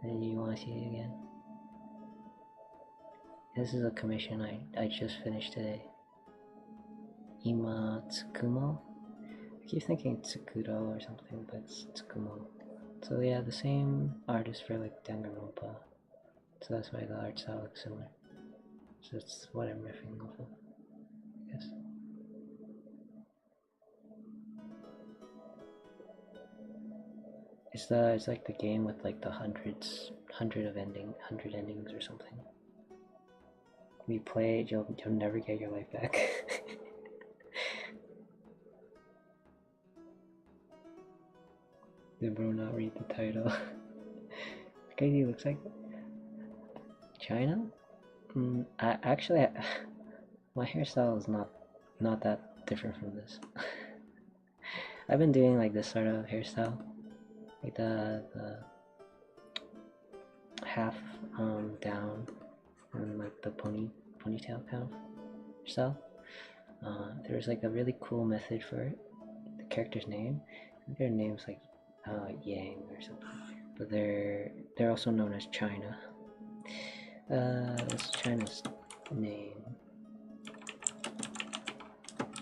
And you want to see it again? This is a commission I just finished today. Ima Tsukumo? I keep thinking Tsukudo or something, but it's Tsukumo. So yeah, the same artist for like Danganronpa. So that's why the art style looks similar. So that's what I'm riffing off of, I guess. It's like the game with like the hundred endings or something. If you play it, you'll never get your life back. Did bro not read the title? Crazy looks like China? Actually, my hairstyle is not that different from this. I've been doing like this sort of hairstyle, like the half down and like the ponytail kind of style. There's like a really cool method for it. The character's name, I think their name's like Yang or something, but they're also known as China. What's China's name?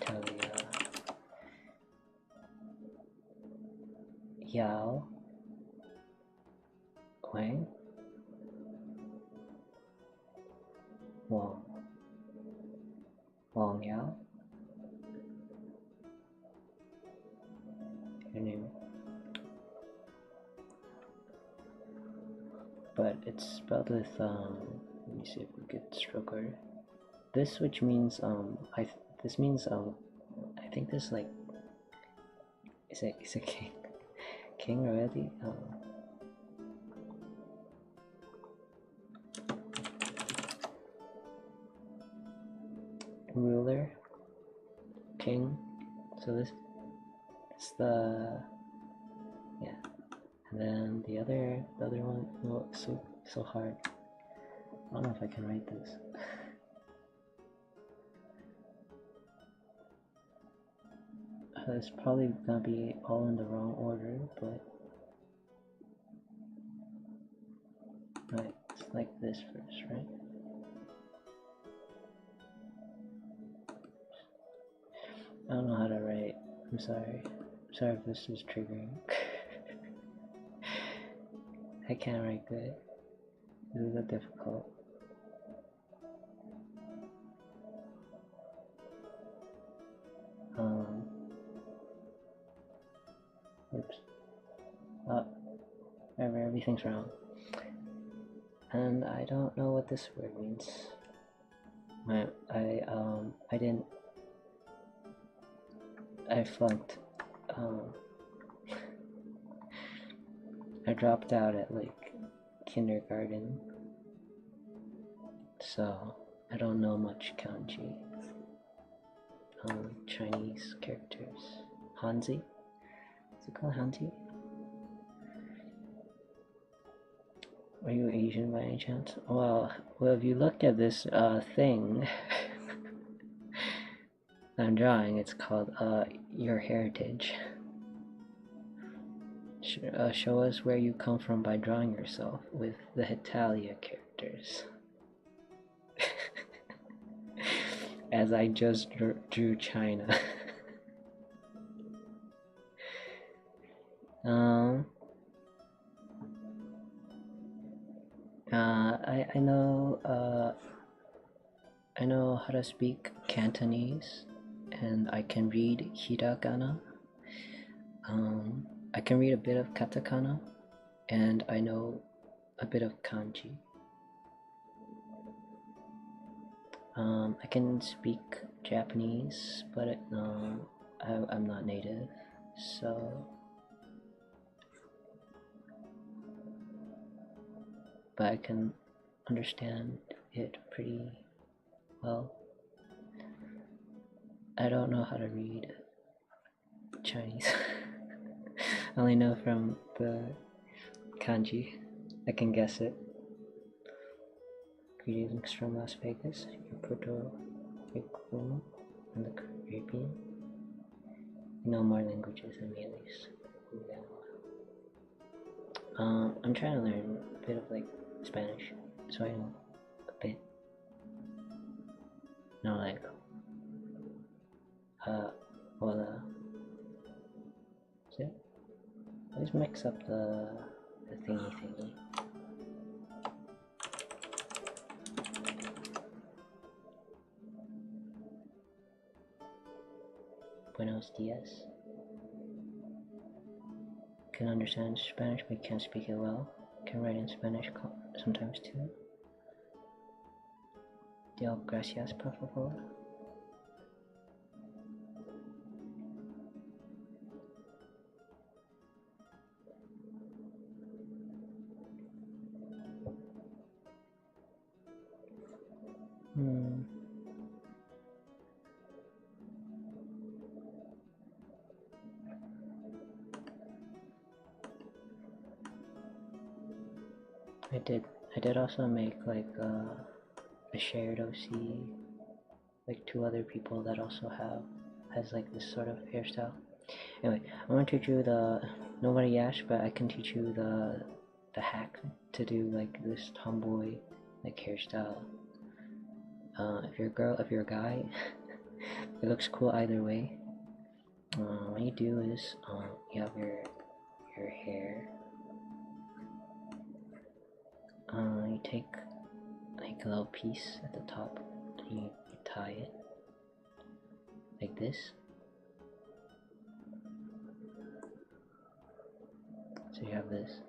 Hetalia. Yao Wang Wang Yao. Your name, but it's spelled with let me see if we get stroke order. This, which means this means I think this like is a king royalty. Ruler, king. So this is the, yeah, and then the other one. Oh, so hard. I don't know if I can write this. It's probably gonna be all in the wrong order, but right, it's like this first, right? I don't know how to write. I'm sorry. I'm sorry if this is triggering. I can't write good. This is a difficult. Oops. Everything's wrong. And I don't know what this word means. I flunked. I dropped out at like kindergarten, so I don't know much kanji. Chinese characters. Hanzi? Is it called Hanzi? Are you Asian by any chance? Well, if you look at this thing I'm drawing, it's called Your Heritage. Show us where you come from by drawing yourself with the Hetalia characters. As I just drew China. I know I know how to speak Cantonese, and I can read hiragana. I can read a bit of katakana, and I know a bit of kanji. I can speak Japanese, but I'm not native, so. But I can understand it pretty well. I don't know how to read Chinese. I only know from the kanji. I can guess it. Greetings from Las Vegas, your Puerto Rico, and the Caribbean. You know more languages than me, at least. I'm trying to learn a bit of like Spanish, so I know a bit. No, like, hola. Is it? I always mix up the thingy. Buenos dias. Can understand Spanish but can't speak it well. Can write in Spanish sometimes too. Dios gracias, por favor. I did also make like a shared OC, like 2 other people that also has like this sort of hairstyle. Anyway, I want to teach you the nobody Yash, but I can teach you the hack to do like this tomboy like hairstyle. If you're a girl, if you're a guy, it looks cool either way. What you do is you have your hair. You take like a little piece at the top and you tie it like this. So you have this.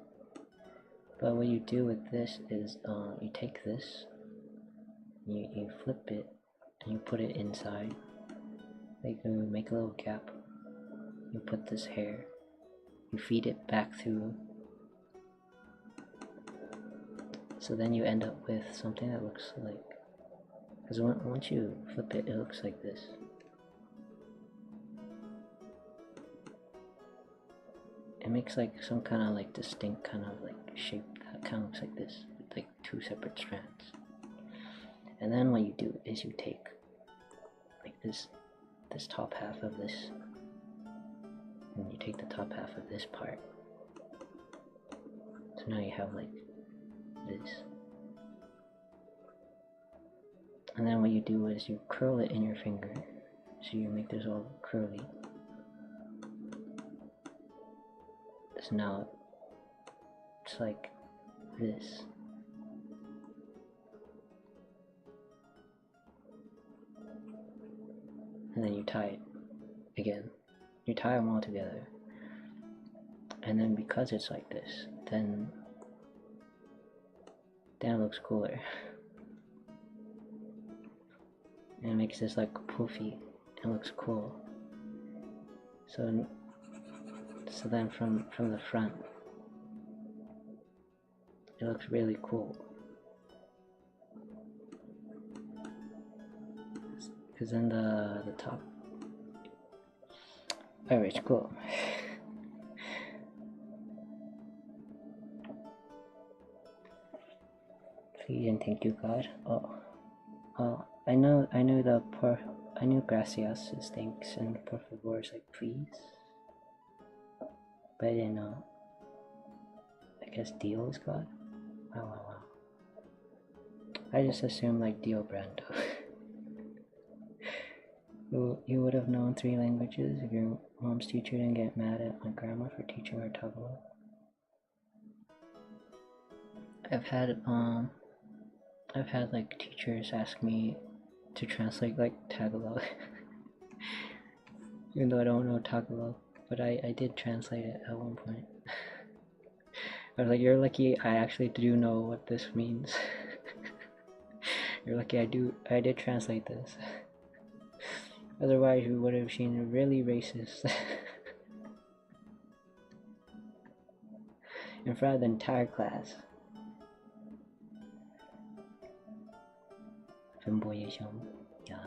But what you do with this is you take this, you flip it, and you put it inside. Like you make a little gap. You put this hair. You feed it back through. So then you end up with something that looks like, because once you flip it, it looks like this. It makes like some kind of like distinct kind of like shape that kind of looks like this, with like 2 separate strands. And then what you do is you take like this top half of this, and you take the top half of this part. So now you have like this. And then what you do is you curl it in your finger, so you make this all curly. So now it's like this. And then you tie it again. You tie them all together. And then because it's like this, then it looks cooler. And it makes this like poofy. It looks cool. So then from the front, it looks really cool. Because then the top. Alright, it's cool. Please and thank you, God. Oh, I knew gracias is thanks and por favor is like please. But I didn't know. I guess Dio is God? Wow. I just assumed like Dio Brando. You would have known 3 languages if your mom's teacher didn't get mad at my grandma for teaching her Tagalog. I've had like teachers ask me to translate like Tagalog. Even though I don't know Tagalog, but I did translate it at one point. I was like, you're lucky I actually do know what this means. You're lucky I did translate this. Otherwise we would have seen really racist in front of the entire class. Yeah.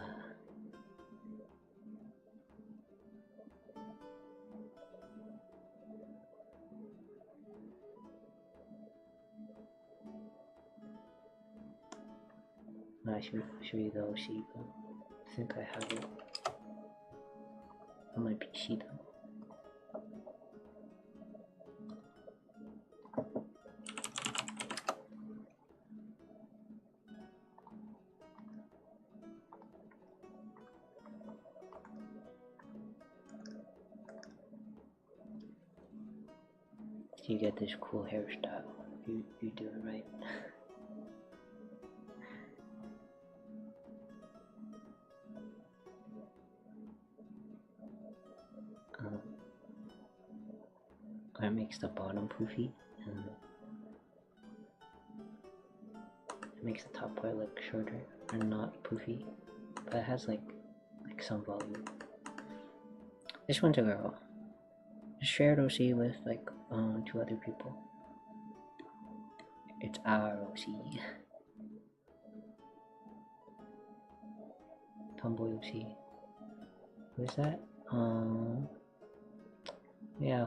I should show you the OC though. I think I have it on my PC though. You get this cool hairstyle. You do it right. That makes the bottom poofy, and it makes the top part look shorter and not poofy, but it has like some volume. This one's a girl. Shared OC with like 2 other people. It's our OC. Tomboy OC. Who is that? Yeah,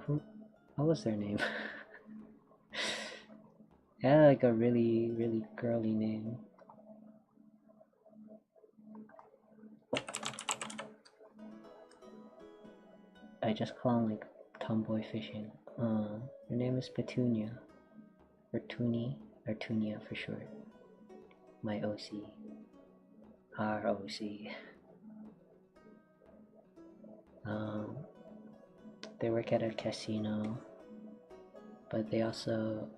what was their name? They had like a really girly name. I just call them like Tomboy Fishing. Her name is Petunia. Or Toonie, or Tunia for short. My OC. Our OC. They work at a casino, but they also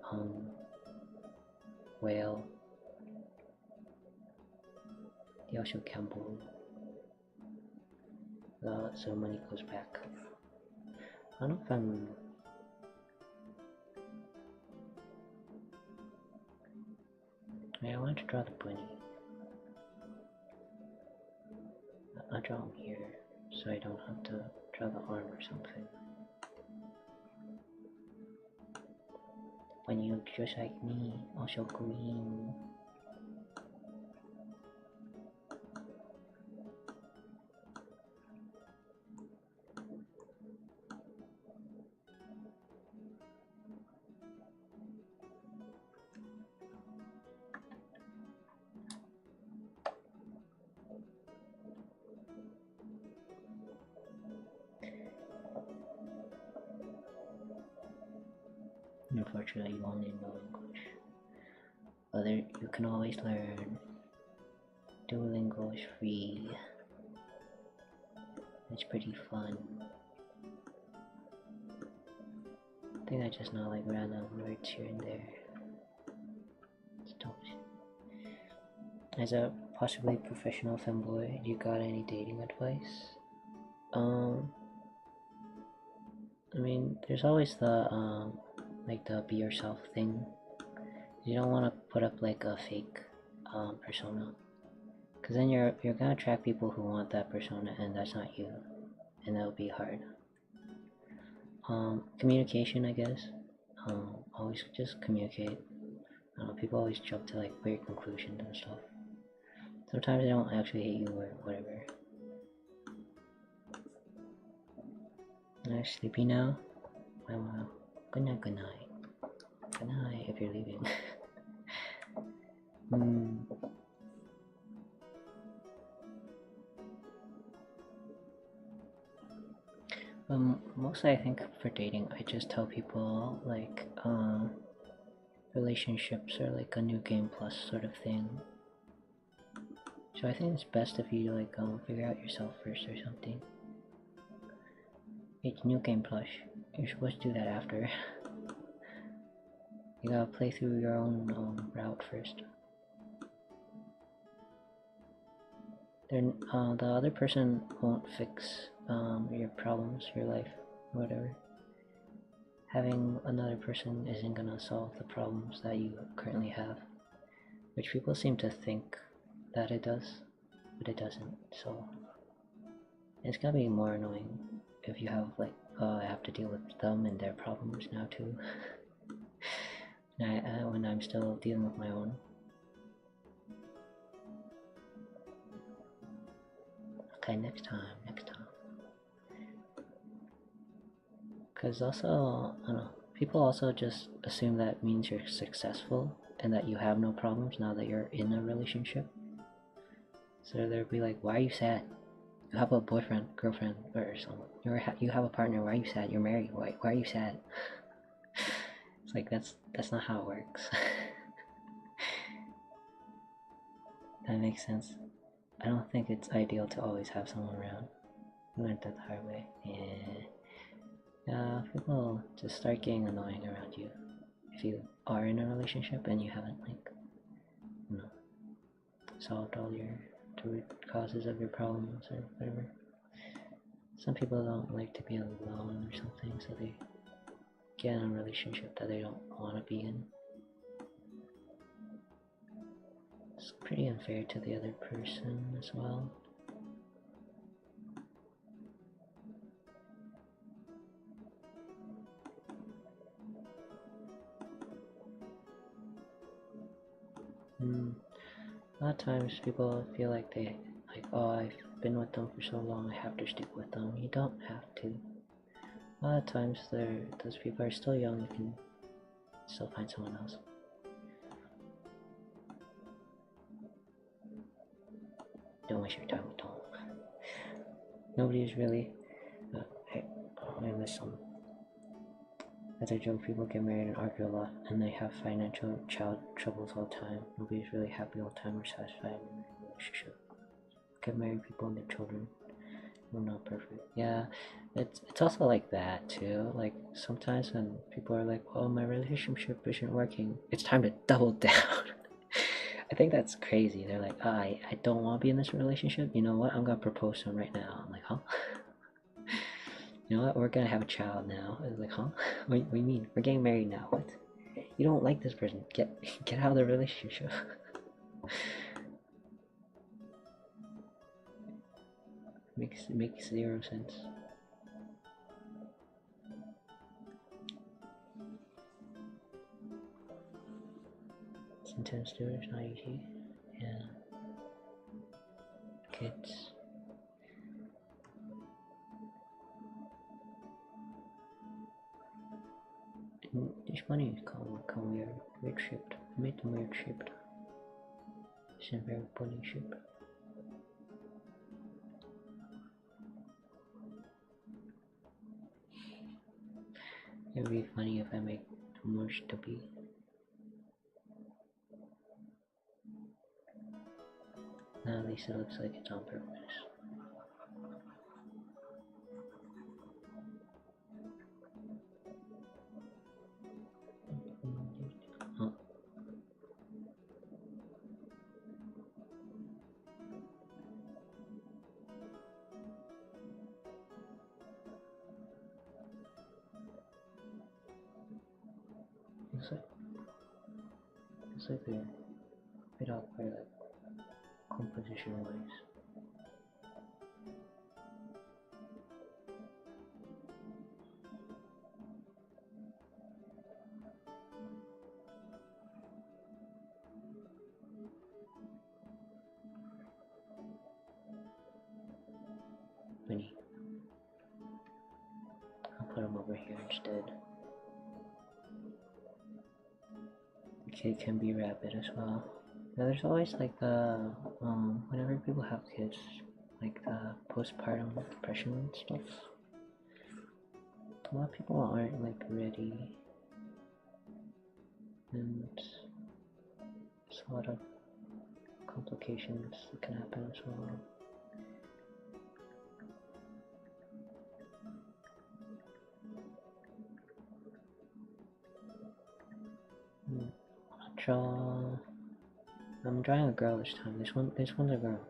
whale. They also gamble. So money goes back. I don't know if I'm... I want to draw the bunny. I'll draw him here, so I don't have to draw the arm or something. Bunny looks just like me, also green. Unfortunately, you only know English. But you can always learn. Duolingo is free. It's pretty fun. I think I just know like random words here and there. As a possibly professional femboy, you got any dating advice? I mean, there's always the like the be yourself thing. You don't want to put up like a fake persona, because then you're gonna attract people who want that persona and that's not you, and that'll be hard. Communication, I guess. Always just communicate. I don't know, people always jump to like weird conclusions and stuff. Sometimes they don't actually hate you or whatever. Are you sleepy now? Wow. Good night, good night. Good night if you're leaving. Mostly I think for dating, I just tell people like relationships are like a new game plus sort of thing. So I think it's best if you like figure out yourself first or something. It's new game plus. You're supposed to do that after. You gotta play through your own route first. the other person won't fix your problems, your life, whatever. Having another person isn't gonna solve the problems that you currently have, which people seem to think that it does, but it doesn't. So it's gonna be more annoying if you have like, I have to deal with them and their problems now too. When I'm still dealing with my own. Okay, next time. Because also, I don't know, people also just assume that means you're successful and that you have no problems now that you're in a relationship. So they'll be like, why are you sad? You have a boyfriend, girlfriend, or something. You have a partner, why are you sad? You're married, why are you sad? It's like, that's not how it works. That makes sense. I don't think it's ideal to always have someone around. I learned that the hard way. Yeah, people just start getting annoying around you if you are in a relationship and you haven't, like, you know, solved all the root causes of your problems or whatever. Some people don't like to be alone or something, so they get in a relationship that they don't want to be in. It's pretty unfair to the other person as well. A lot of times people feel like oh, I've been with them for so long, I have to stick with them. You don't have to. A lot of times those people are still young, you can still find someone else. Don't waste your time with them. Nobody's really, unless as a joke, people get married and argue a lot, and they have financial troubles all the time. Nobody's really happy all the time or satisfied in a relationship. Get married people and their children. We're not perfect. Yeah, it's also like that too. Like sometimes when people are like, "Oh, my relationship isn't working," it's time to double down. I think that's crazy. They're like, oh, I don't want to be in this relationship. You know what? I'm gonna propose to him right now. I'm like, huh? You know what? We're gonna have a child now. I was like, huh? What do you mean? We're getting married now. What? You don't like this person. Get out of the relationship. Makes zero sense. Sometimes it's not easy. Yeah. Kids. This money come weird shaped. Made them weird shaped. It's a very funny shape. It would be funny if I make more stubby. Now at least it looks like it's on purpose. Oh. Looks like they're a bit awkward, like composition wise. Funny. I'll put them over here instead. The kid can be rapid as well. Now there's always like the whenever people have kids, like the postpartum depression stuff. A lot of people aren't like ready, and there's a lot of complications that can happen as well. I'm drawing a girl this time. This one's a girl.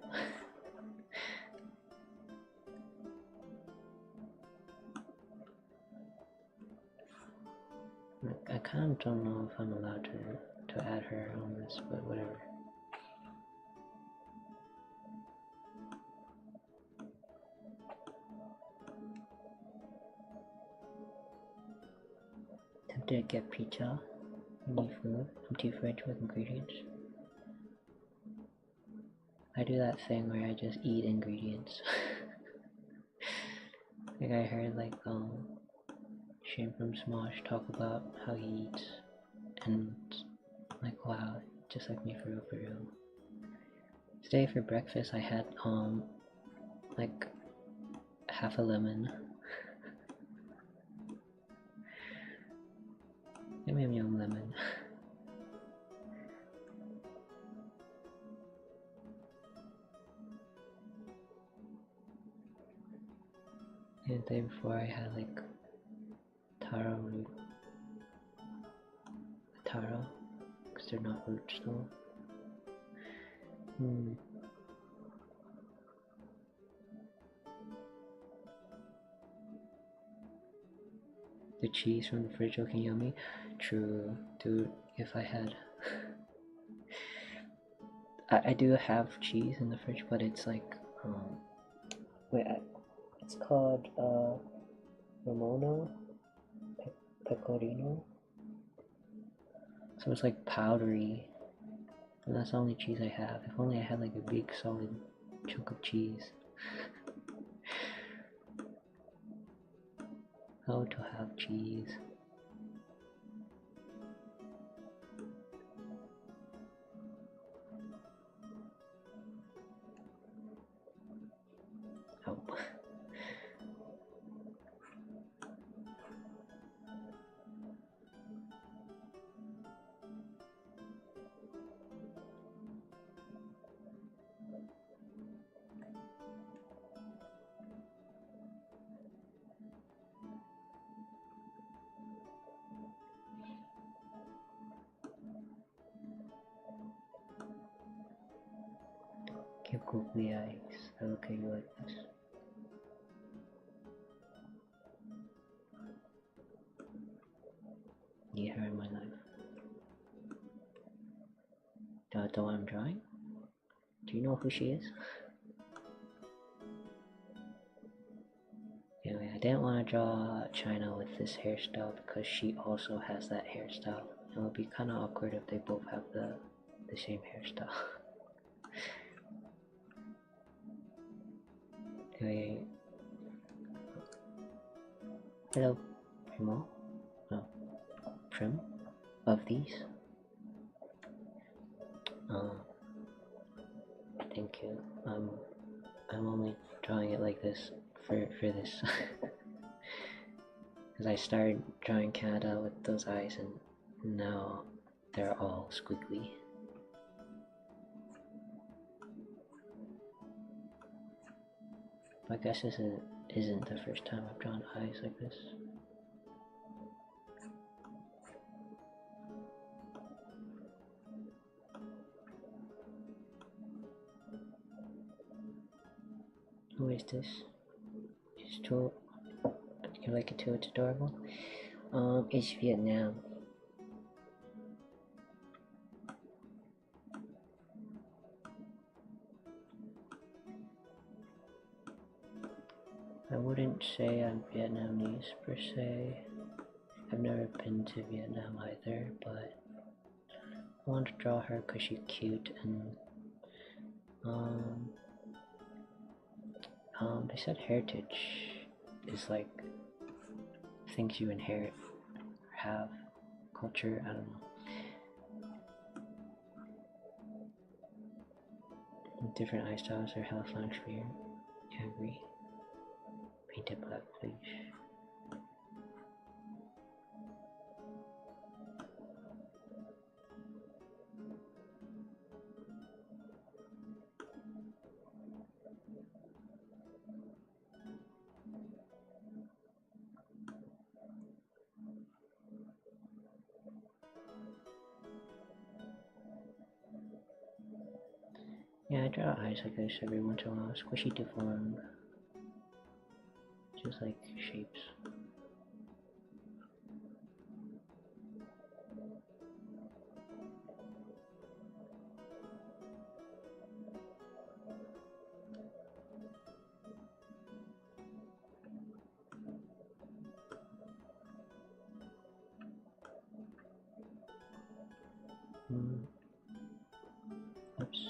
I kind of don't know if I'm allowed to add her on this, but whatever. Tempted to get pizza. You need food. Empty fridge with ingredients. I do that thing where I just eat ingredients. Like I heard like Shane from Smosh talk about how he eats, and like wow, just like me for real, for real. Today for breakfast I had like half a lemon. Yum yum yum lemon. And the day before I had like taro root. Taro, because they're not roots though. The cheese from the fridge looking yummy. True, dude. If I had, I do have cheese in the fridge, but it's like it's called Ramona Pecorino. So it's like powdery, and that's the only cheese I have. If only I had like a big solid chunk of cheese. How to have cheese. Oh. Keep googly eyes. I look at you like this. Need her in my life. The one I'm drawing? Do you know who she is? Anyway, I didn't want to draw China with this hairstyle because she also has that hairstyle. It would be kind of awkward if they both have the same hairstyle. Anyway, hello, Primo. No, Prim of these. Thank you. I'm only drawing it like this for this, because I started drawing Canada with those eyes, and now they're all squiggly. I guess this isn't the first time I've drawn eyes like this. Who is this? It's too. You like it too? It's adorable. It's Vietnam. I wouldn't say I'm Vietnamese per se. I've never been to Vietnam either, but I want to draw her because she's cute, and they said heritage is like things you inherit or have, culture, I don't know. Different eye styles are hella fun for you. Yeah, I agree. Paint it black, please. Yeah, I draw eyes like this every once in a while. Squishy deformed. Just like shapes. Oops.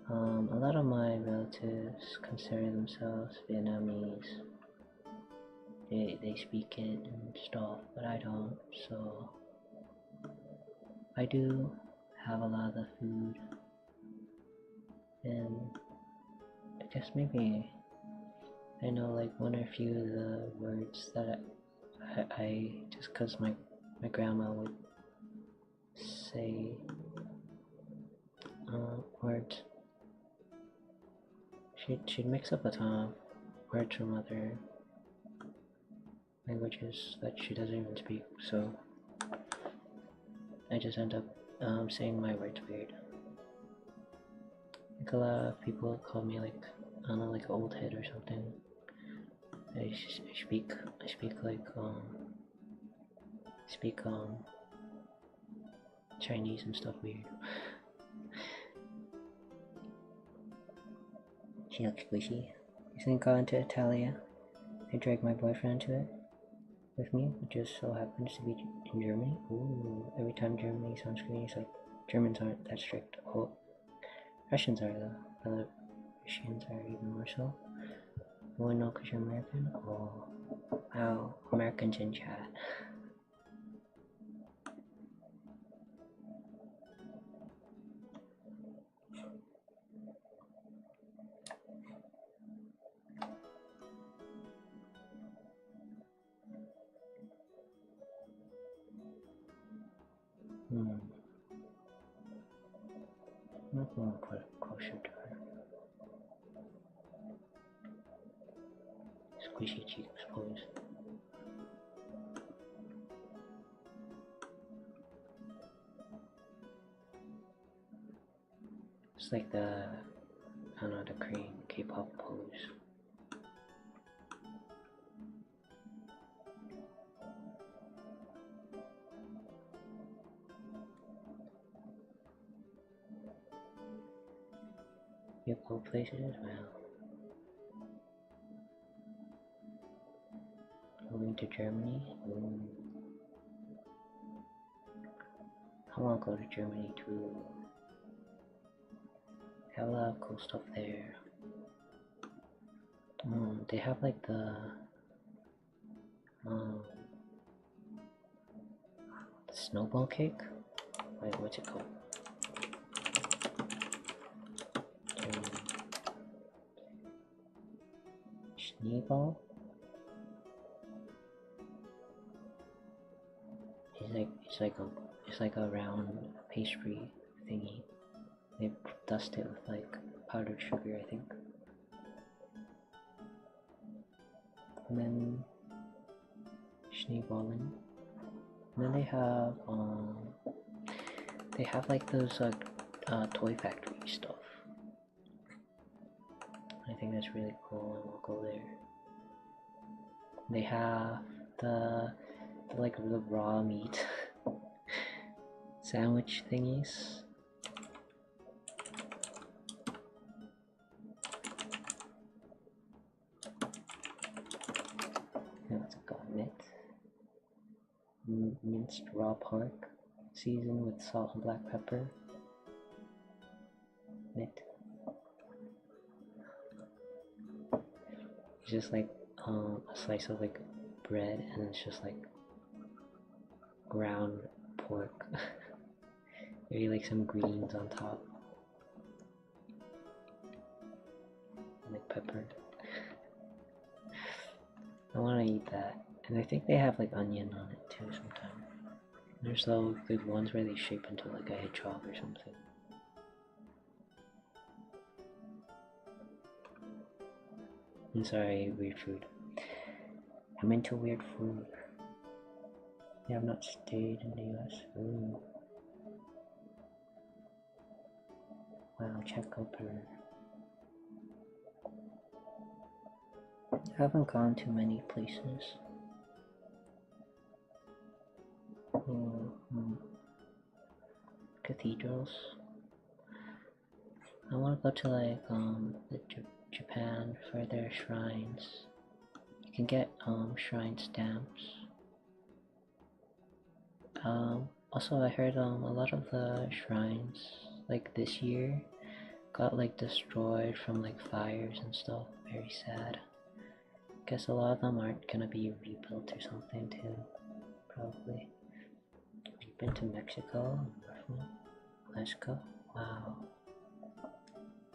A lot of my relatives consider themselves Vietnamese. They speak it and stuff, but I don't, so I do have a lot of the food, and I guess maybe I know like one or few of the words that I just cause my grandma would say words. She'd mix up a ton of words from other languages that she doesn't even speak, so I just end up saying my words weird. Like a lot of people call me like, I don't know, like an old head or something. I speak Chinese and stuff weird. She looks squishy. Recently got into Hetalia. I dragged my boyfriend into it with me, which just so happens to be in Germany. Ooh, every time Germany's on screen, it's like, Germans aren't that strict. Oh, Russians are though. Other Russians are even more so. You wanna know because you're American? Oh, wow, Americans in chat. Nothing closer to her. Squishy cheeks, please. It's like the, I don't know, the Korean K-pop pose. You go places as well. Moving to Germany. I want to go to Germany too. They have a lot of cool stuff there. They have like the snowball cake. Wait, what's it called? Schneeball? It's like a round pastry thingy. They dust it with like powdered sugar, I think. And then Schneeballen. And then they have like those toy factory stuff. I think that's really cool, and we'll go there. They have the like the raw meat sandwich thingies. That's a garnet. Minced raw pork, seasoned with salt and black pepper. Mit. It's just like a slice of like bread, and it's just like ground pork. Maybe like some greens on top, like pepper. I want to eat that, and I think they have like onion on it too sometimes. There's those good ones where they shape into like a hedgehog or something. I'm sorry, weird food. I'm into weird food. Yeah, I've not stayed in the US. Ooh. Wow, check out her. I haven't gone to many places. Cathedrals. I want to go to like Japan for their shrines. You can get shrine stamps. Also, I heard a lot of the shrines like this year got like destroyed from like fires and stuff. Very sad. Guess a lot of them aren't gonna be rebuilt or something too. Probably. You've been to Mexico, Alaska. Wow.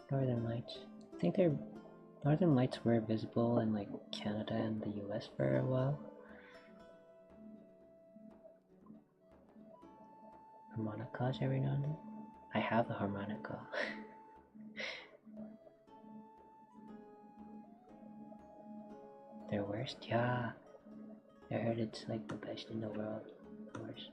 Northern Lights. I think their Northern Lights were visible in like Canada and the US for a while. Harmonicas every now and then. I have a harmonica. Their worst? Yeah. I heard it's like the best in the world. The worst.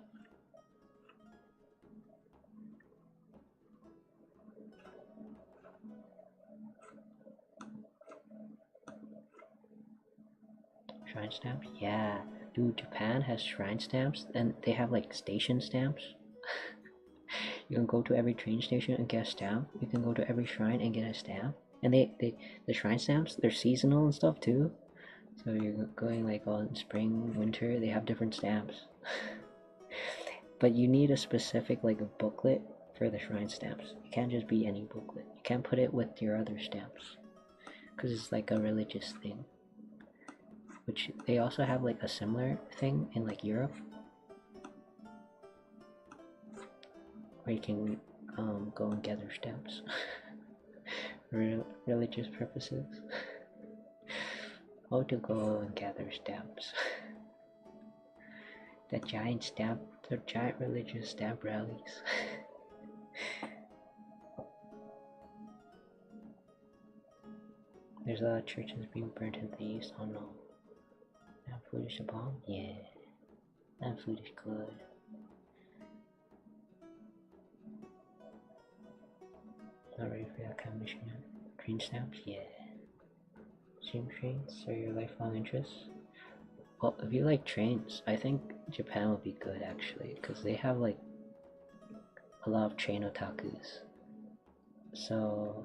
Shrine stamps? Yeah. Dude, Japan has shrine stamps and they have like station stamps. You can go to every train station and get a stamp. You can go to every shrine and get a stamp. And the shrine stamps, they're seasonal and stuff too. So you're going like on spring, winter, they have different stamps. But you need a specific like a booklet for the shrine stamps. It can't just be any booklet. You can't put it with your other stamps. Because it's like a religious thing. Which they also have like a similar thing in like Europe. Where you can go and gather stamps. For religious purposes. How to go and gather stamps. The giant religious stamp rallies. There's a lot of churches being burnt in the east. Oh no. That food is a bomb? Yeah. That food is good. Not ready for that kind of mission yet. Train stamps? Yeah. Steam trains are your lifelong interests? Well, if you like trains, I think Japan would be good actually, because they have like a lot of train otakus. So,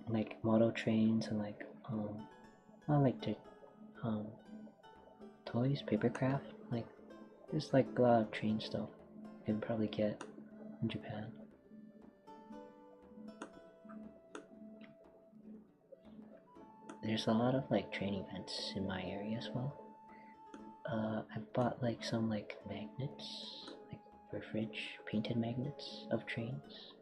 like model trains and like, not like the, toys, papercraft, like, there's like a lot of train stuff you can probably get in Japan. There's a lot of like train events in my area as well. I bought like some like magnets, like for fridge, painted magnets of trains.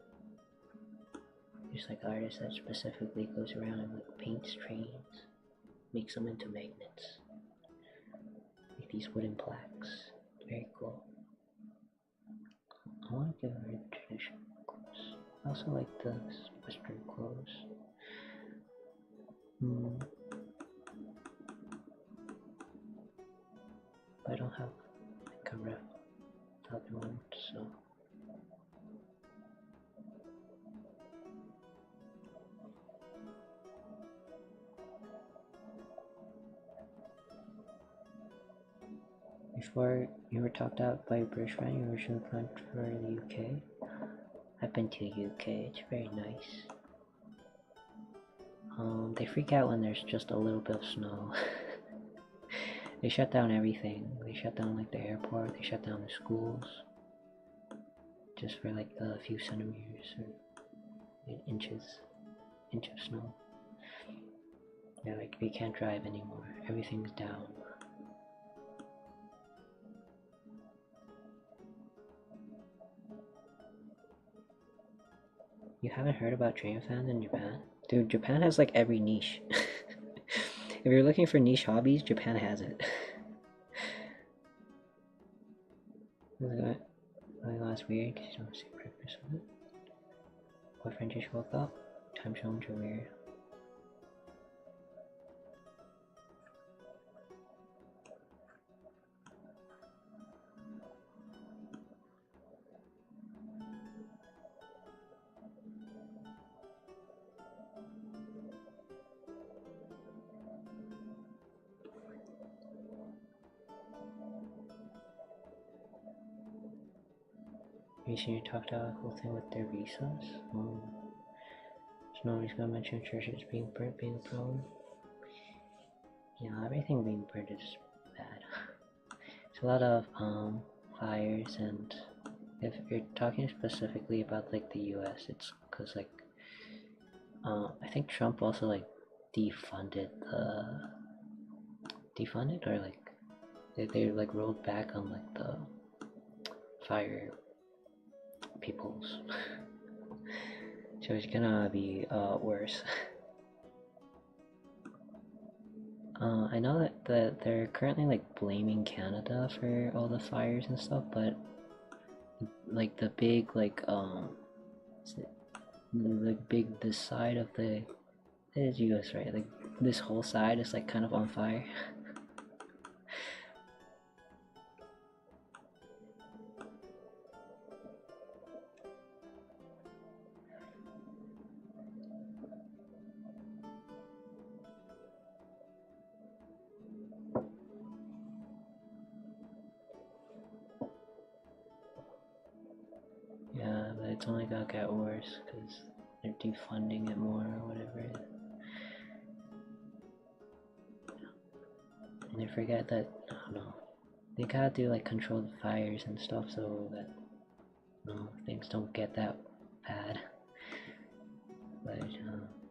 There's like artists that specifically goes around and like paints trains, makes them into magnets. Like these wooden plaques. Very cool. I want to give her traditional clothes. I also like the Western clothes. But I don't have like a ref without the one, so. Before you were talked out by your British friend, you originally planned for the UK. I've been to UK, it's very nice. They freak out when there's just a little bit of snow. They shut down everything. They shut down like the airport, they shut down the schools. Just for like a few centimeters or inches of snow. Yeah, like they can't drive anymore. Everything's down. You haven't heard about train fans in Japan? Dude, Japan has like every niche. If you're looking for niche hobbies, Japan has it. That's weird because you don't see breakfast of it. Boyfriend just woke up. Time zones are weird. Recently talked about a whole thing with their visas. So nobody's gonna mention churches being burnt being a problem. You know, everything being burnt is bad. It's a lot of fires, and if you're talking specifically about like the US, it's because like I think Trump also like defunded or like they like rolled back on like the fire peoples. So it's gonna be worse. I know that they're currently like blaming Canada for all the fires and stuff, but like the big like this side of the, it is US, right? Like this whole side is like kind of on fire. Yeah, but it's only gonna get worse because they're defunding it more or whatever. And they forget that, I don't know, they gotta do like control the fires and stuff so that things don't get that bad. But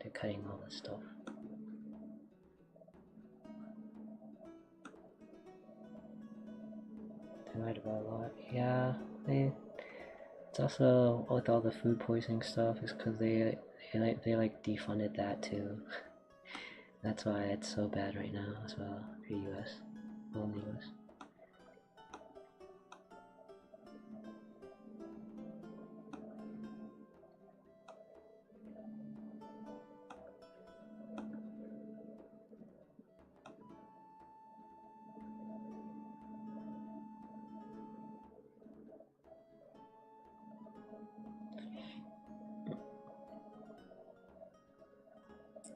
they're cutting all this stuff. They lied about a lot. Yeah, it's also with all the food poisoning stuff is because they like defunded that too. That's why it's so bad right now as well for US. Well, in the US.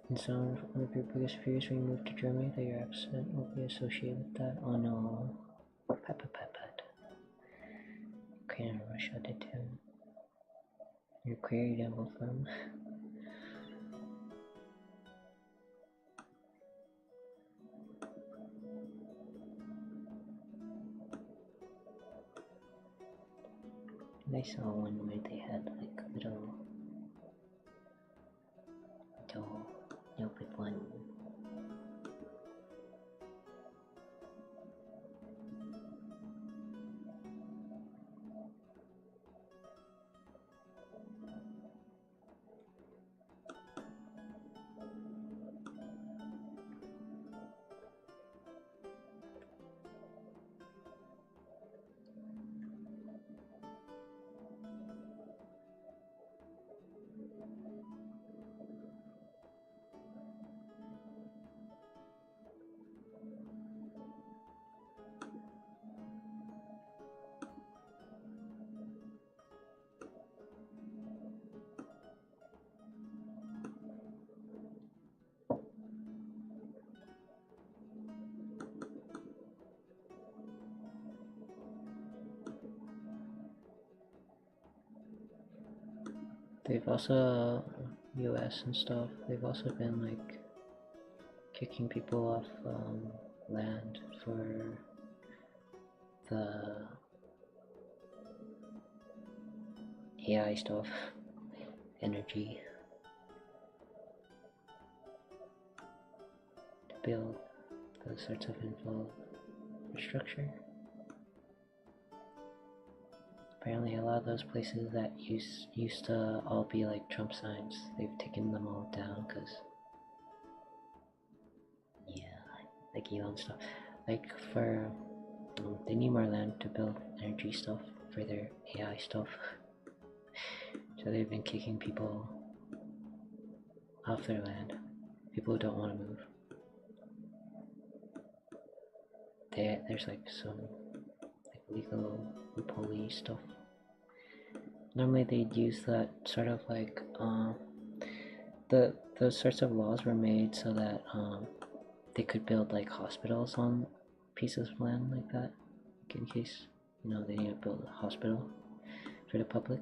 And so, one of your biggest fears when you move to Germany that your accent will be associated with that? Oh no. Peppa. Ukraine and Russia did too. Your query devil firm. I saw one where they had like little big one. They've also, US and stuff, they've also been like kicking people off land for the AI stuff, energy, to build those sorts of infrastructure. Apparently a lot of those places that used to all be like Trump signs, they've taken them all down because, yeah, like Elon stuff. Like for, they need more land to build energy stuff for their AI stuff. So they've been kicking people off their land. People who don't want to move. There's like some like legal loophole stuff. Normally they'd use that sort of like those sorts of laws were made so that they could build like hospitals on pieces of land like that, like in case they need to build a hospital for the public.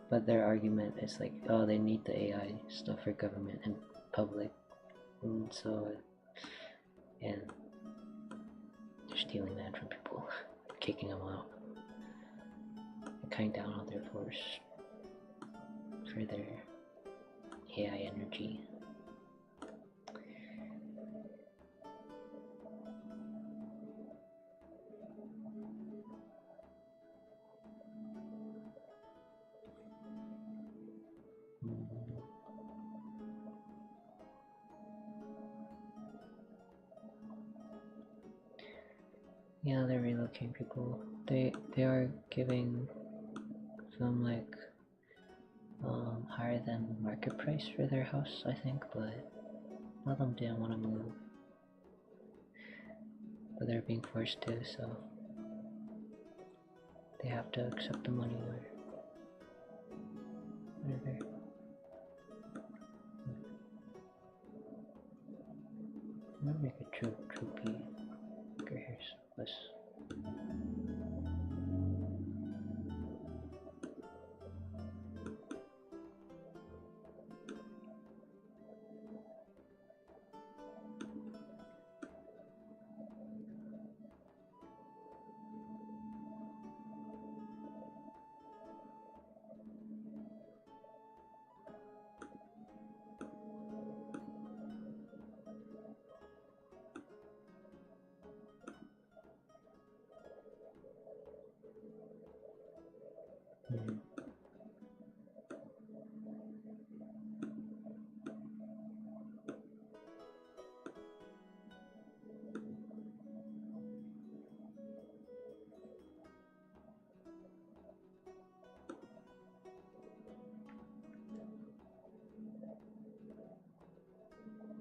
But their argument is like, oh, they need the AI stuff for government and public, and so yeah, they're stealing land from people, kicking them out. cutting down on their force for their AI energy. Yeah, they're relocating people. They are giving some like higher than market price for their house, I think, but a lot of them didn't want to move. But they're being forced to, so they have to accept the money or whatever. I'm gonna make a troopy. Okay, here's this.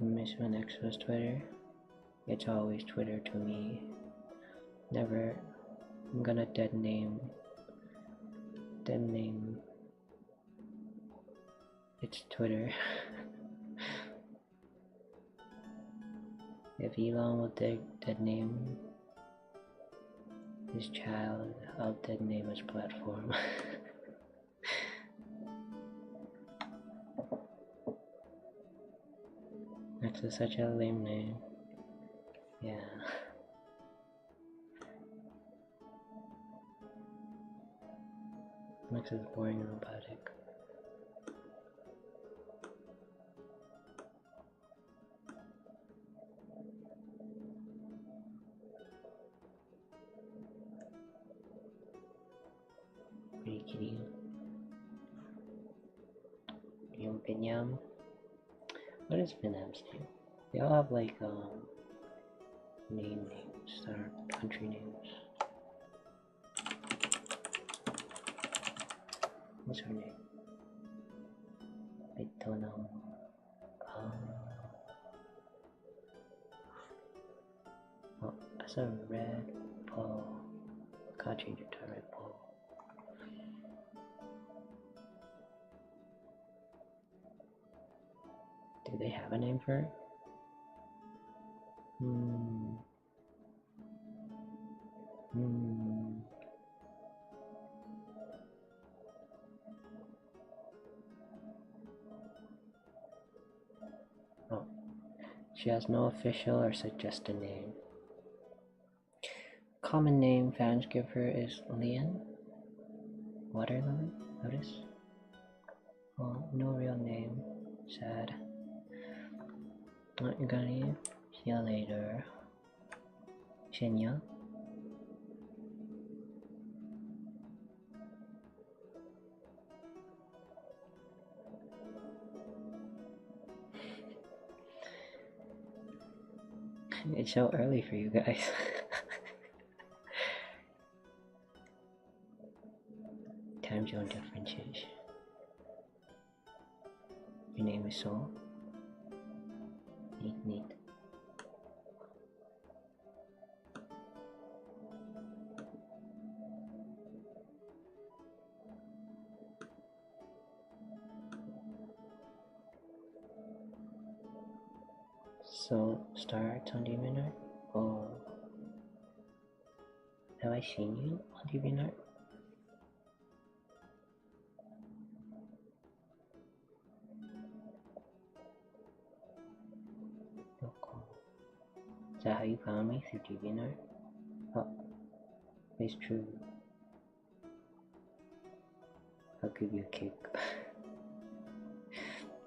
Miss when X was Twitter. It's always Twitter to me. Never. I'm gonna dead name. It's Twitter. If Elon will dead name his child, I'll dead name his platform. That's such a lame name. Yeah. Max is boring and robotic. Pretty kitty. Young Pinyam. What is Pinyam's name? They all have like names that are country names. What's her name? I don't know. Oh, that's a red ball. Can't change it to a red ball. Do they have a name for it? Oh, she has no official or suggested name. Common name fans give her is Lian. Water lily? Notice? Oh, no real name. Sad. What you gonna need? See you later. Shenya. It's so early for you guys. Time zone differences. Your name is Soul? Neat. So, start on DeviantArt? Or have I seen you on DeviantArt? Oh, cool. Is that how you found me, through DeviantArt? Oh, it's true. I'll give you a cake.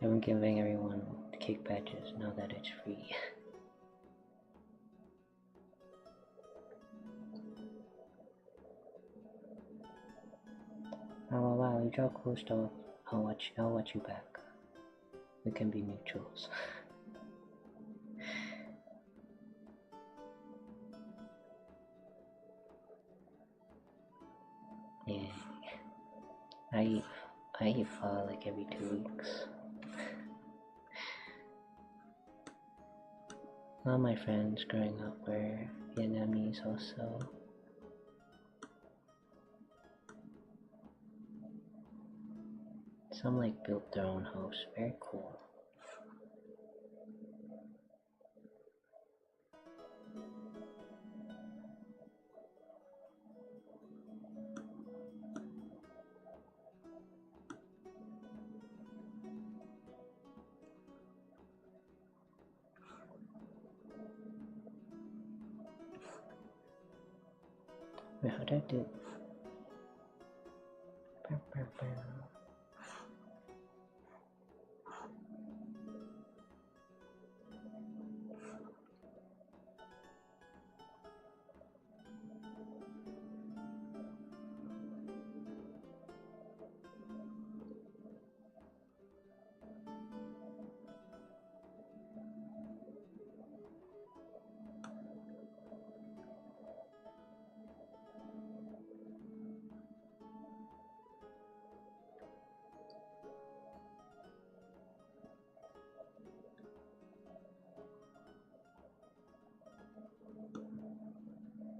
I'm giving everyone cake badges now that it's free. Oh wow, you draw cool stuff. I'll watch you back. We can be mutuals. Yeah. I eat pho like every 2 weeks. All my friends growing up were Vietnamese also. Some like built their own house. Very cool. Wait, how did I do?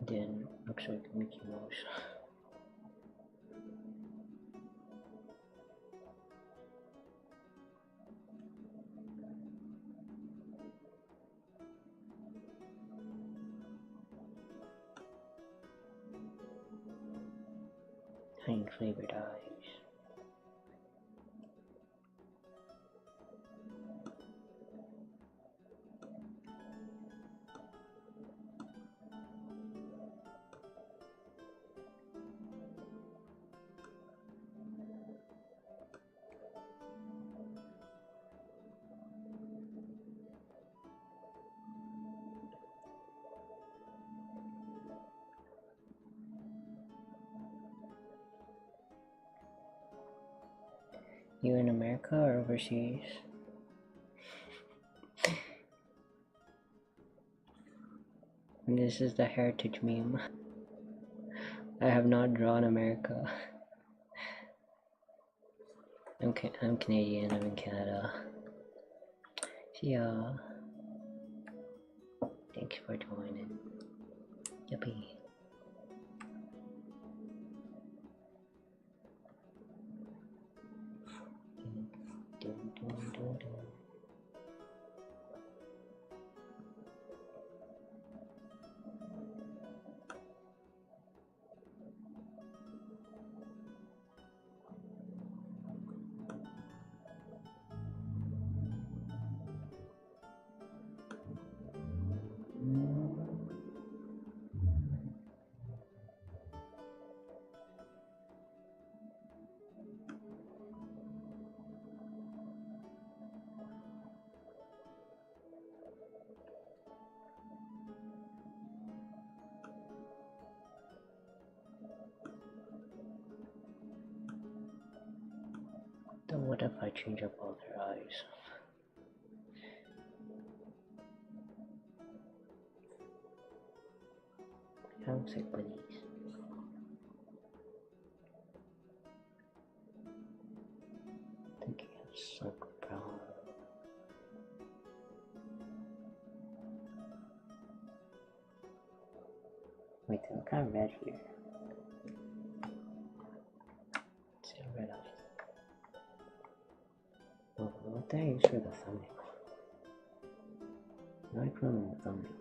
Then looks like Mickey Mouse. Honey flavored eyes. You in America or overseas? This is the heritage meme. I have not drawn America. I'm Canadian, I'm in Canada. See ya. Thanks for joining. Yippee. Then what if I change up all their eyes? That looks like bunnies. Thinking of silk brown. Wait, they look kind of red here. Let's see, red eyes. Oh, what did I use for the thumbnail? Now I put them in the thumbnail.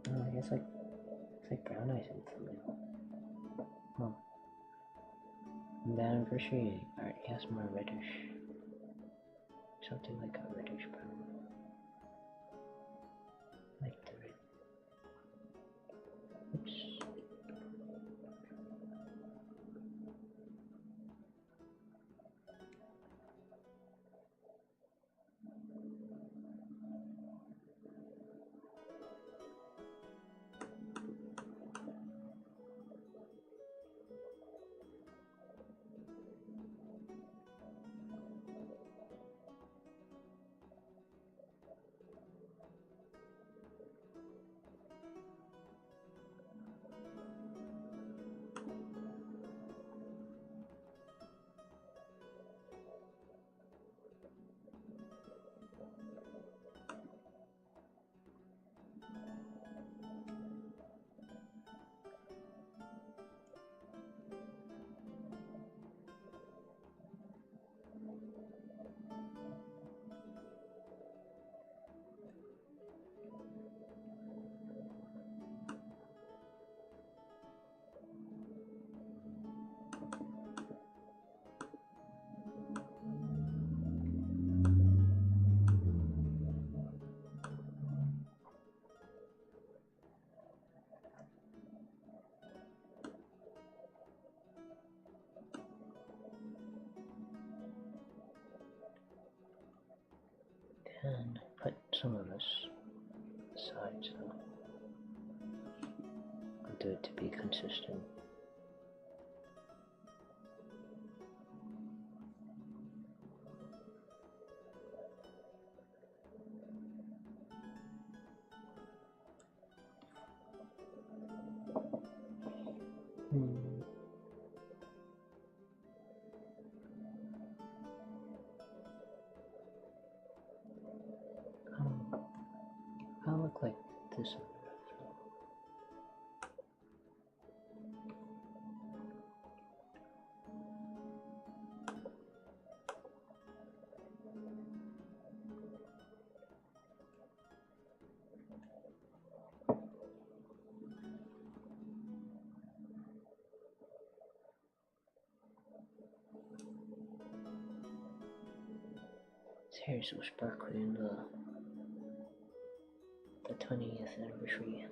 Oh, I guess it's like brown eyes in the thumbnail. Huh. And the anniversary already has more reddish. Something like a reddish brown. Like the red. Oops. And put some of this aside, so I'll do it to be consistent. I'll look like this one. His hair is so sparkly in the 20th anniversary.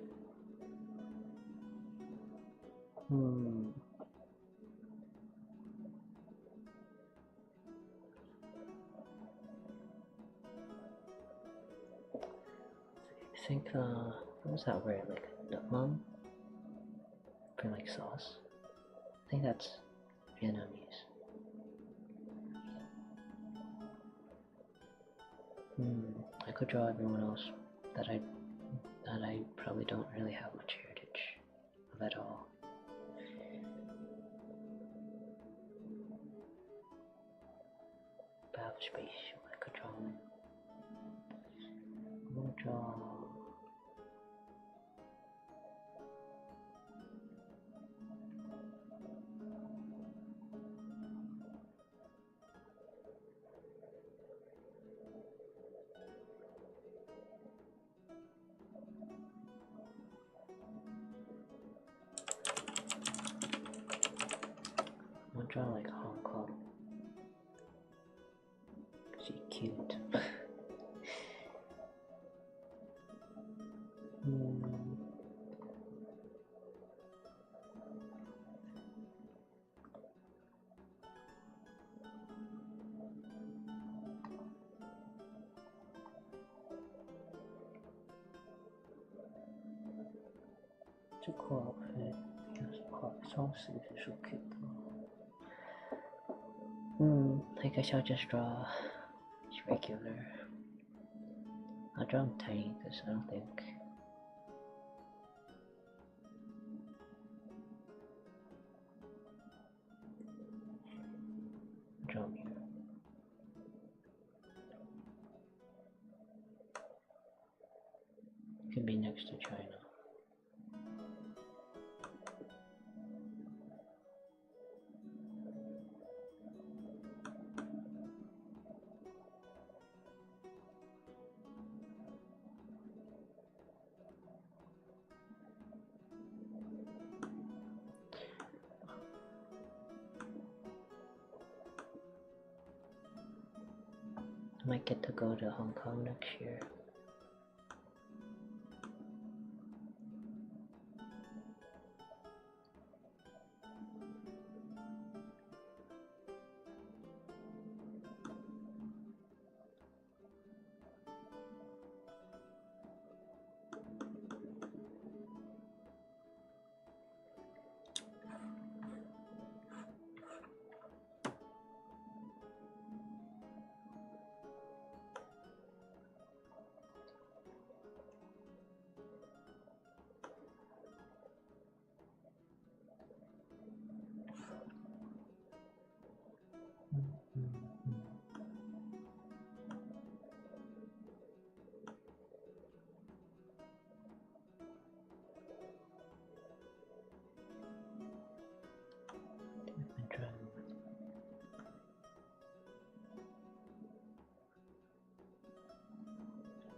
I think, what was that word? Like nutmum? For like sauce? I think that's Vietnamese. I could draw everyone else that I probably don't really have much heritage of at all. But I have space, so I could draw them. I'm gonna draw. I'm gonna draw like Hong Kong. She's cute. It's a cool outfit. Yes, his whole sleeve is so cute though. I guess I'll just draw just regular. I'll draw him tiny because I don't think draw him here. Could be next to China. I might get to go to Hong Kong next year.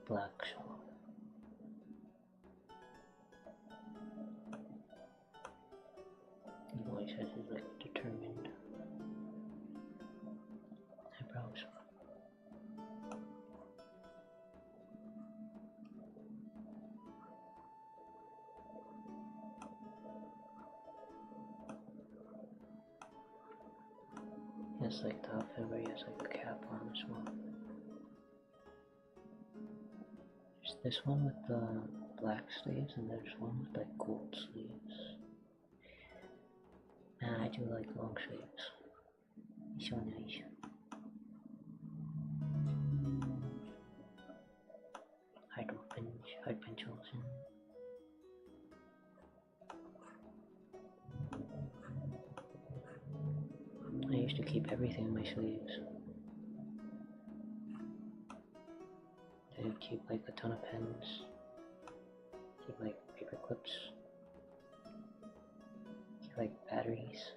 Black song. He always has his like determined eyebrows. He has like the outfit where he has like a cap on as well. There's one with the black sleeves and there's one with like gold sleeves. Nah, I do like long sleeves. It's so nice. Hide pencils and I used to keep everything in my sleeves. I would keep like a ton of pens, keep like paper clips, keep like batteries.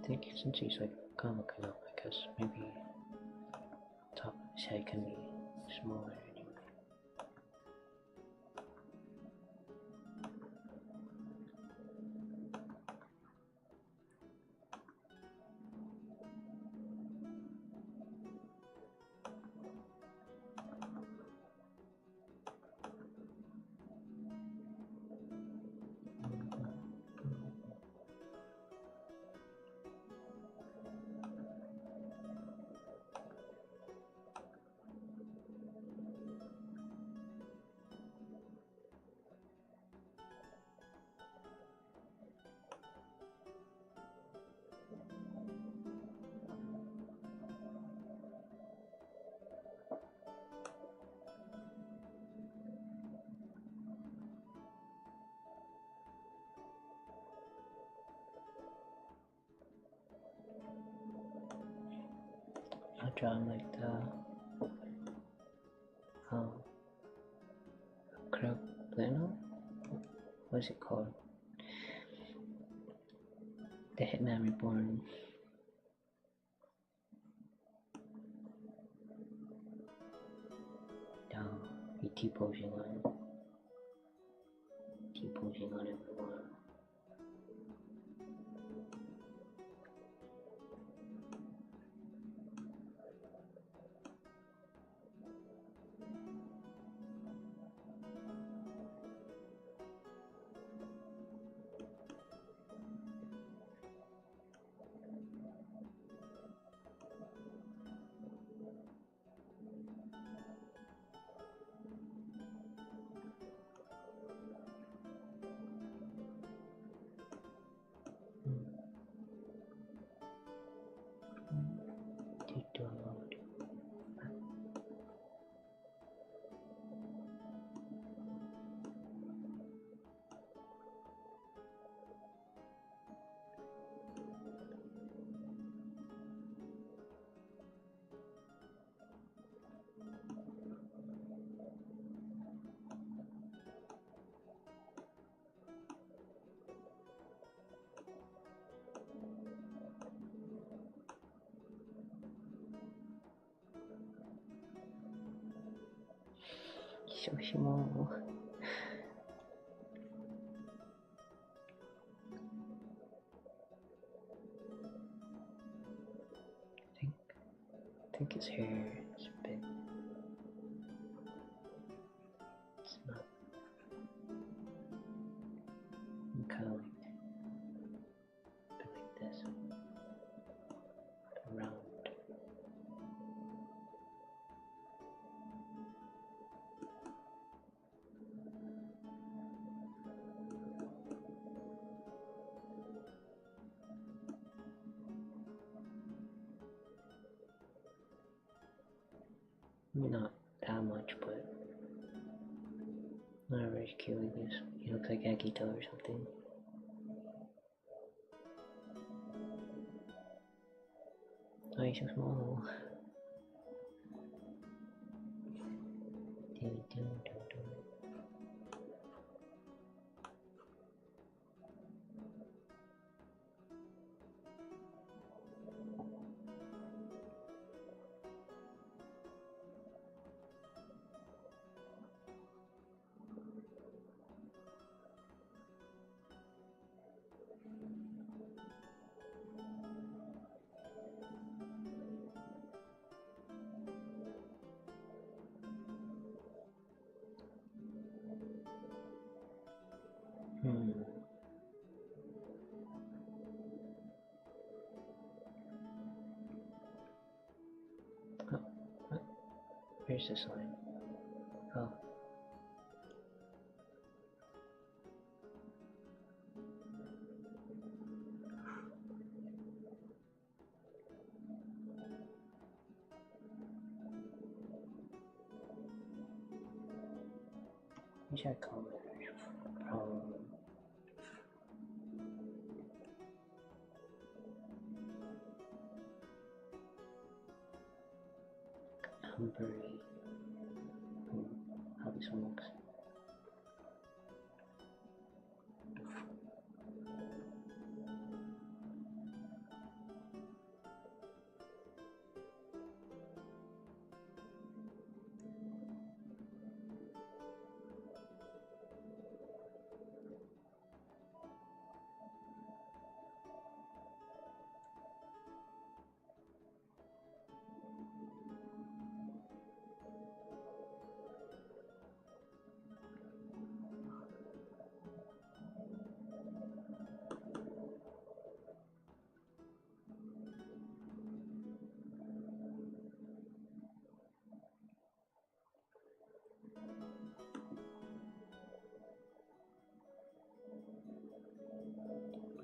I think since he's like kind of looking up, I guess maybe top of his head can be smaller anyway. I'll draw him like the crab plano? What is it called? The Hitman Reborn. No, he T-posing on everyone. So small. I think his hair is big. It's not. I'm kind of like this, around. Not that much, but not very cute, I guess. He looks like Akito or something. Oh, he's so small. Where's this line? Oh. You should call it from Humbury. How this one looks.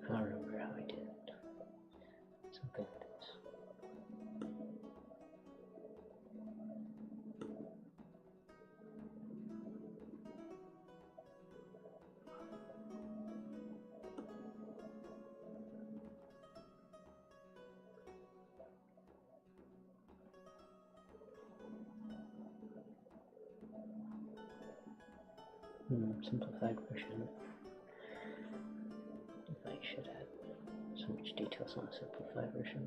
I don't remember how I did it. Something like this. Simplified version. I should add so much details on a simplified version.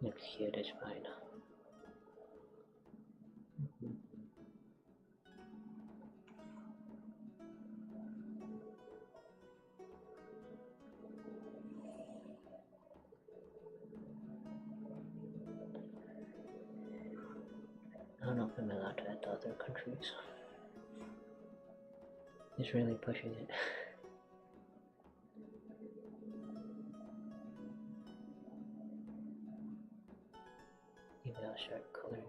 Looks cute, it's fine. I don't know if I'm allowed to add to other countries. It's really pushing it. Maybe I'll start coloring.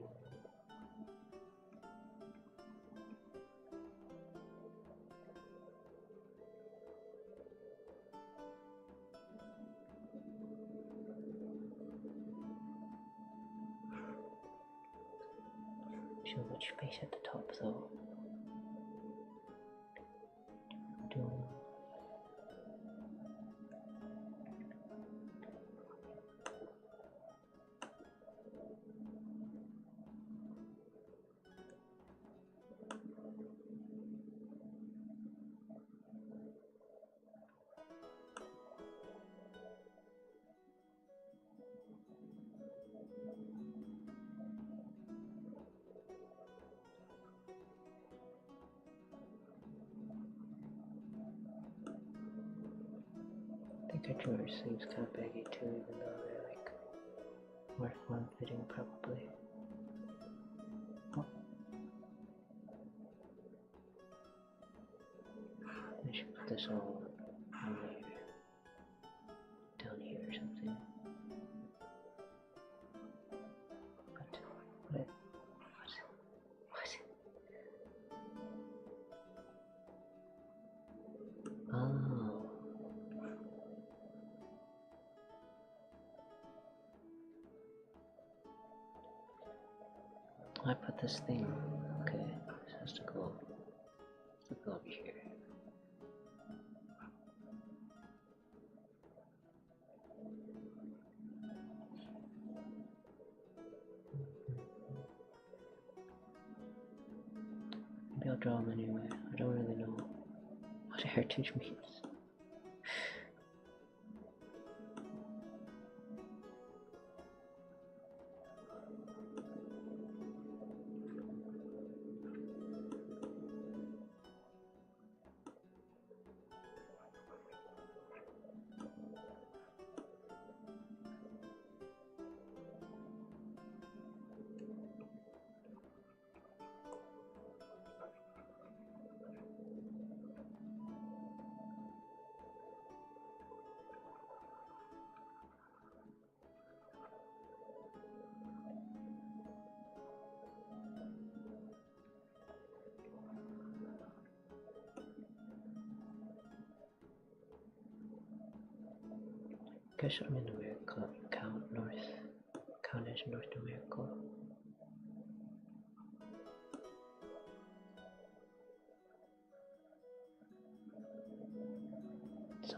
Too much space at the top though. I think I drew her sleeves kind of baggy too, even though they're like more form-fitting probably. Oh. I should put this all on here, down here or something. What's it? Oh. I put this thing, okay, this has to go over here. Maybe I'll draw them anyway, I don't really know what heritage means. guess I'm in America. Count as North America. So.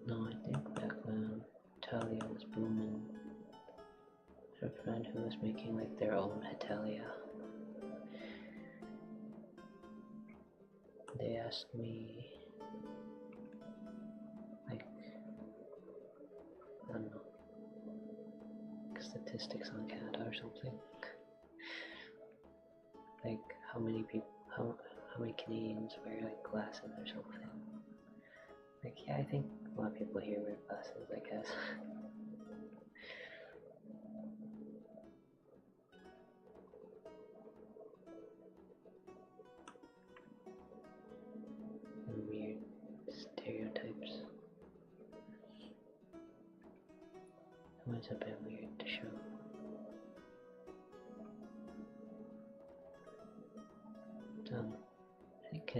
No, I think back when Hetalia was booming, I had a friend who was making like their own Hetalia. They asked me, like, I don't know, statistics on Canada or something. Like how many Canadians wear like glasses or something. Like, yeah, I think a lot of people here wear glasses, I guess. And weird stereotypes. Always a bit weird to show. I think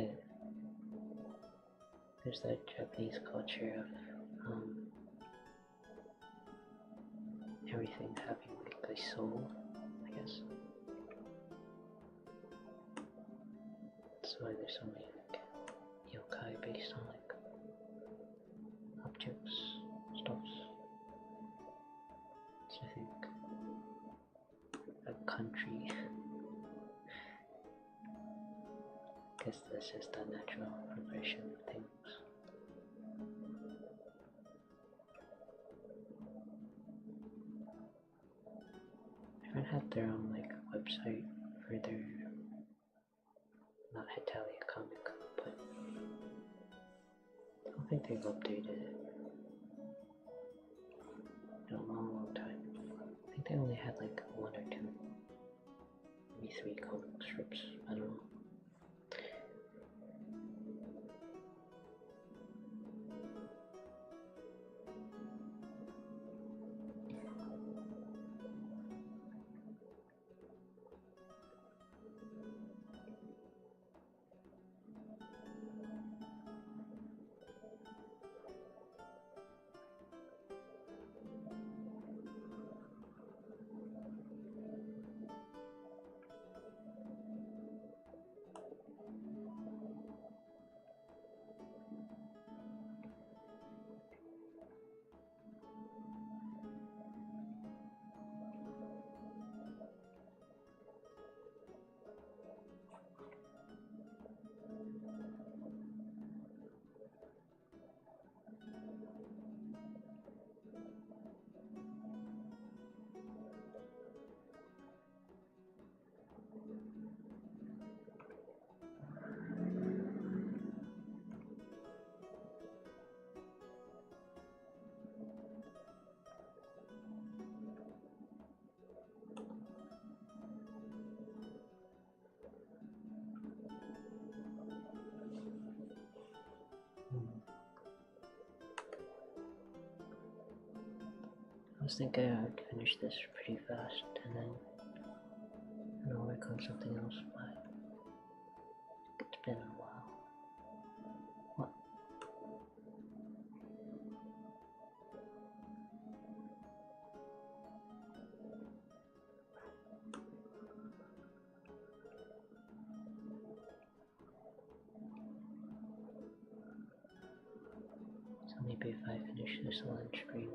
there's that Japanese culture of everything having like a soul, I guess. That's why there's so many like yokai based on like objects, stuffs. So I think a country, I guess that's just a natural progression of things. Everyone had their own like website for their, not Hetalia comic, but I don't think they've updated it in a long time. I think they only had like 1 or 2, maybe 3 comic strips, I don't know. I was thinking I would finish this pretty fast and then I'll work on something else, but it's been a while. What? So maybe if I finish this lunch stream,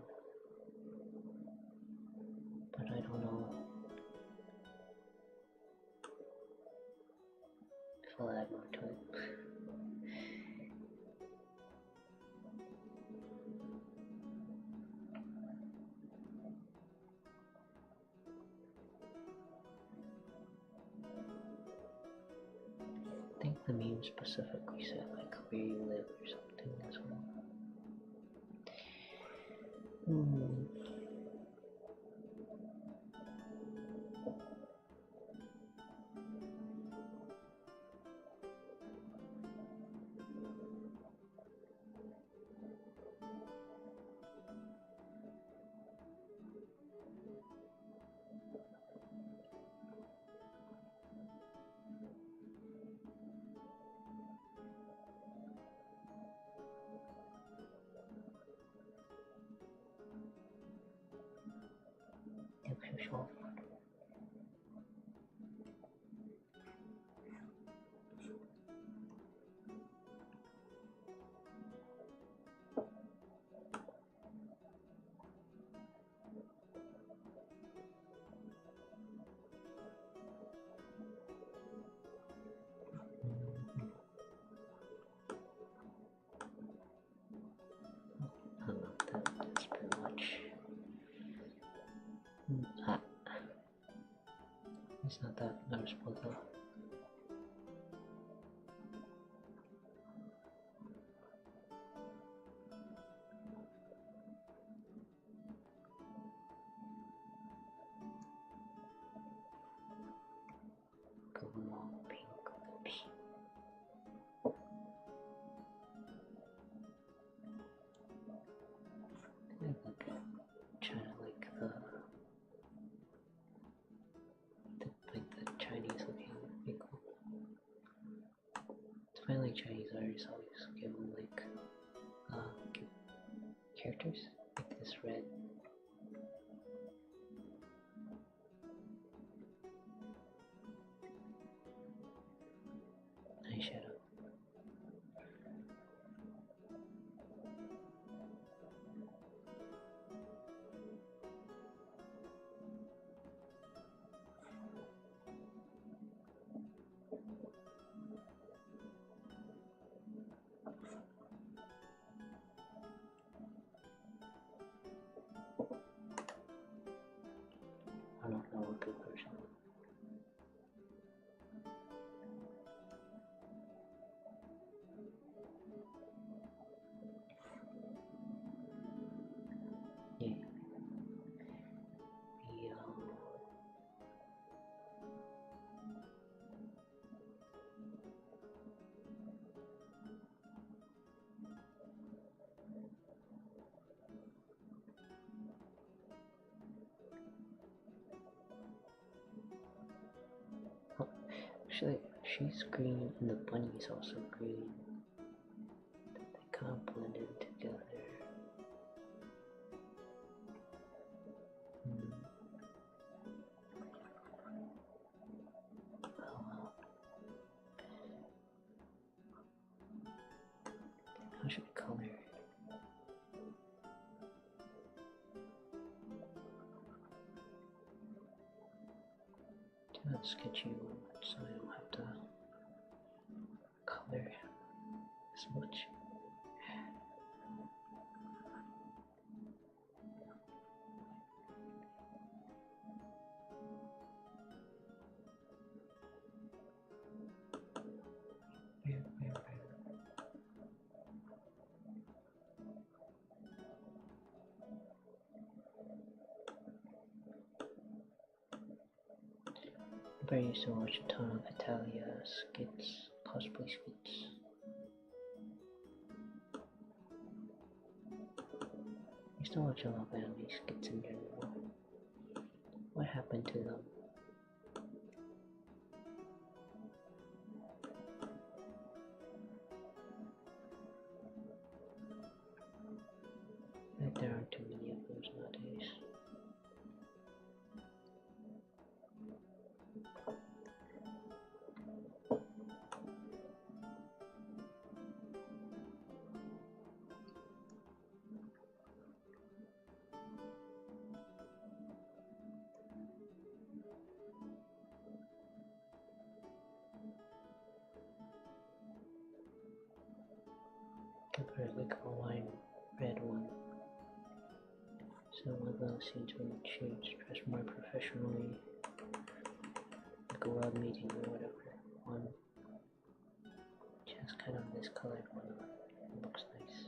but I don't know if I'll add more to it. I think the meme specifically said like where you live or something as well. It's not that noticeable though. Going all pink lips. I look at China like the Chinese looking people. It's funny, like Chinese artists always give them like characters like this red. Eyeshadow. I don't know what good version. Yeah. Actually, she's green and the bunny is also green. They kind of blended together. Oh well. How should I color? Do a sketchy one so I don't have to color as much. I used to watch a ton of Hetalia skits, cosplay skits. I used to watch a lot of anime skits in general. What happened to them? Like there aren't too many of those nowadays. Compared like a wine red one. So one of those scenes when she's dressed more professionally, like a world meeting or whatever. One just kind of this colored one. It looks nice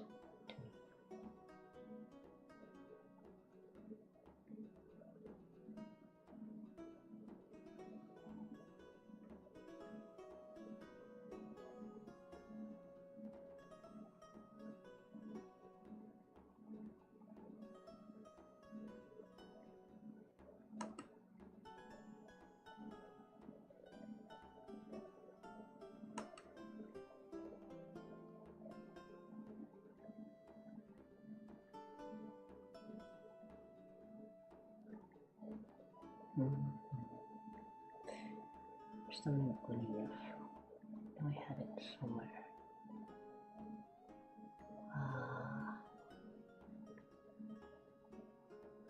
to me. Still in the bunny rough. I know I had it somewhere.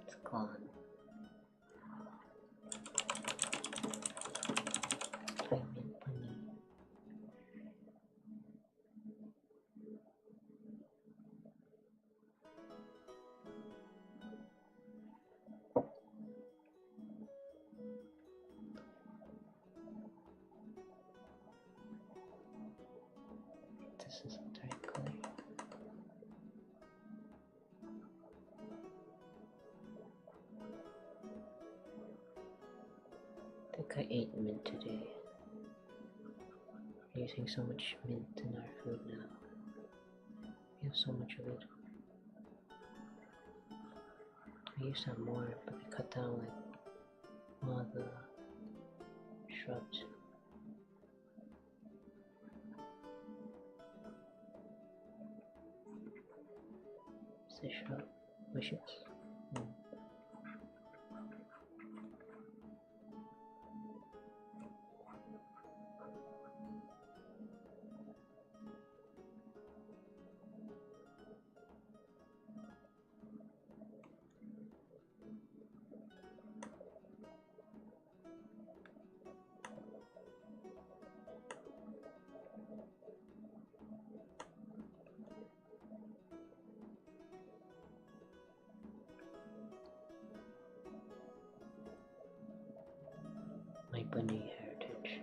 It's gone. Diamond bunny. this isn't the right color. I think I ate mint today. We're using so much mint in our food now. We have so much of it. We used to have more, but they cut down like all the shrubs. Is this shrub? Wishes? My bunny heritage.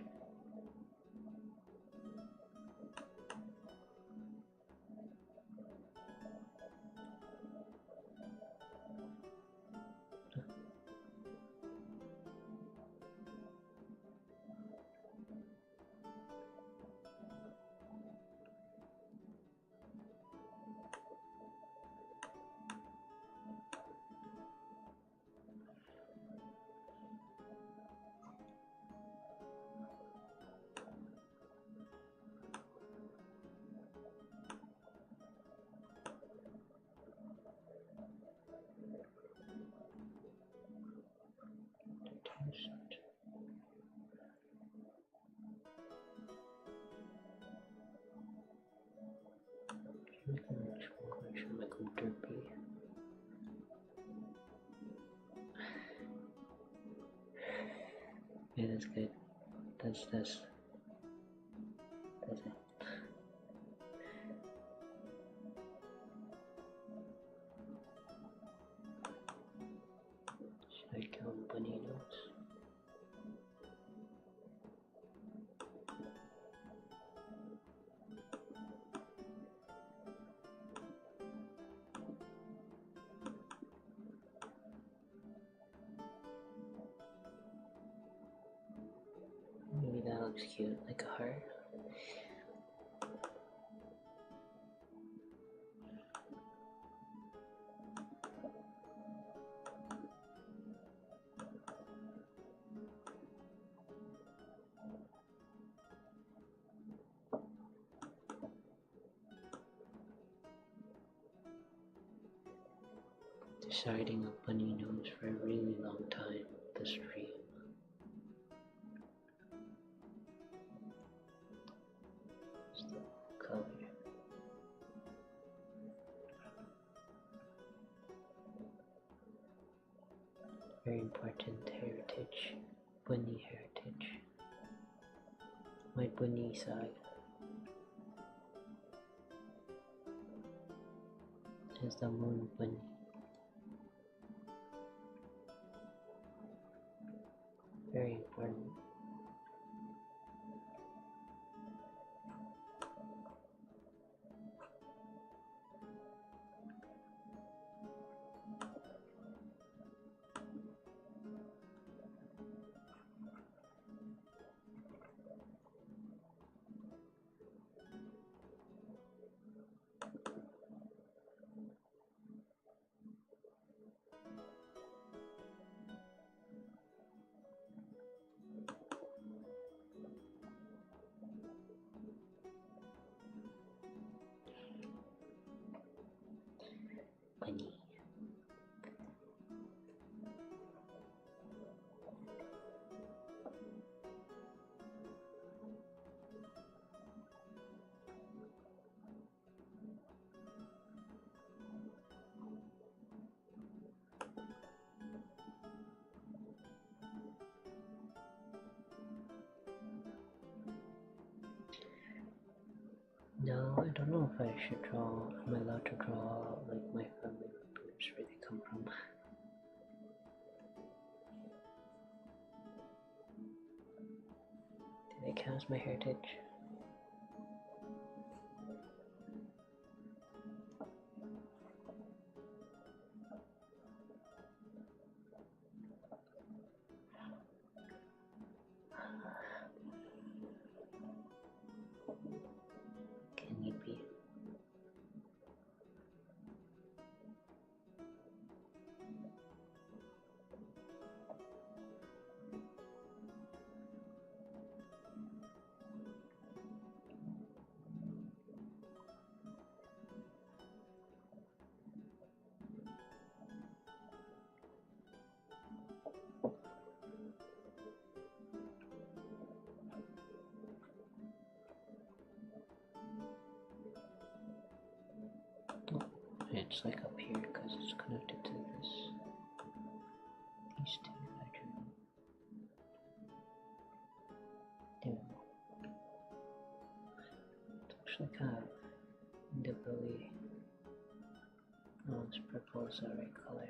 Should make them derpy. Yeah, that's good. That's it. Should I count bunny notes? Maybe that looks cute, like a heart. Deciding a bunny nose for a really long time, the stream. Just the color. Very important heritage, bunny heritage. My bunny side is the moon bunny. Very important. Bunny. No, I don't know if I should draw. Am I allowed to draw like my family members, where they come from? Do they count as my heritage? it's like up here because it's connected to this. These two I drew. It's actually kind of individually. Oh, this purple is the right color.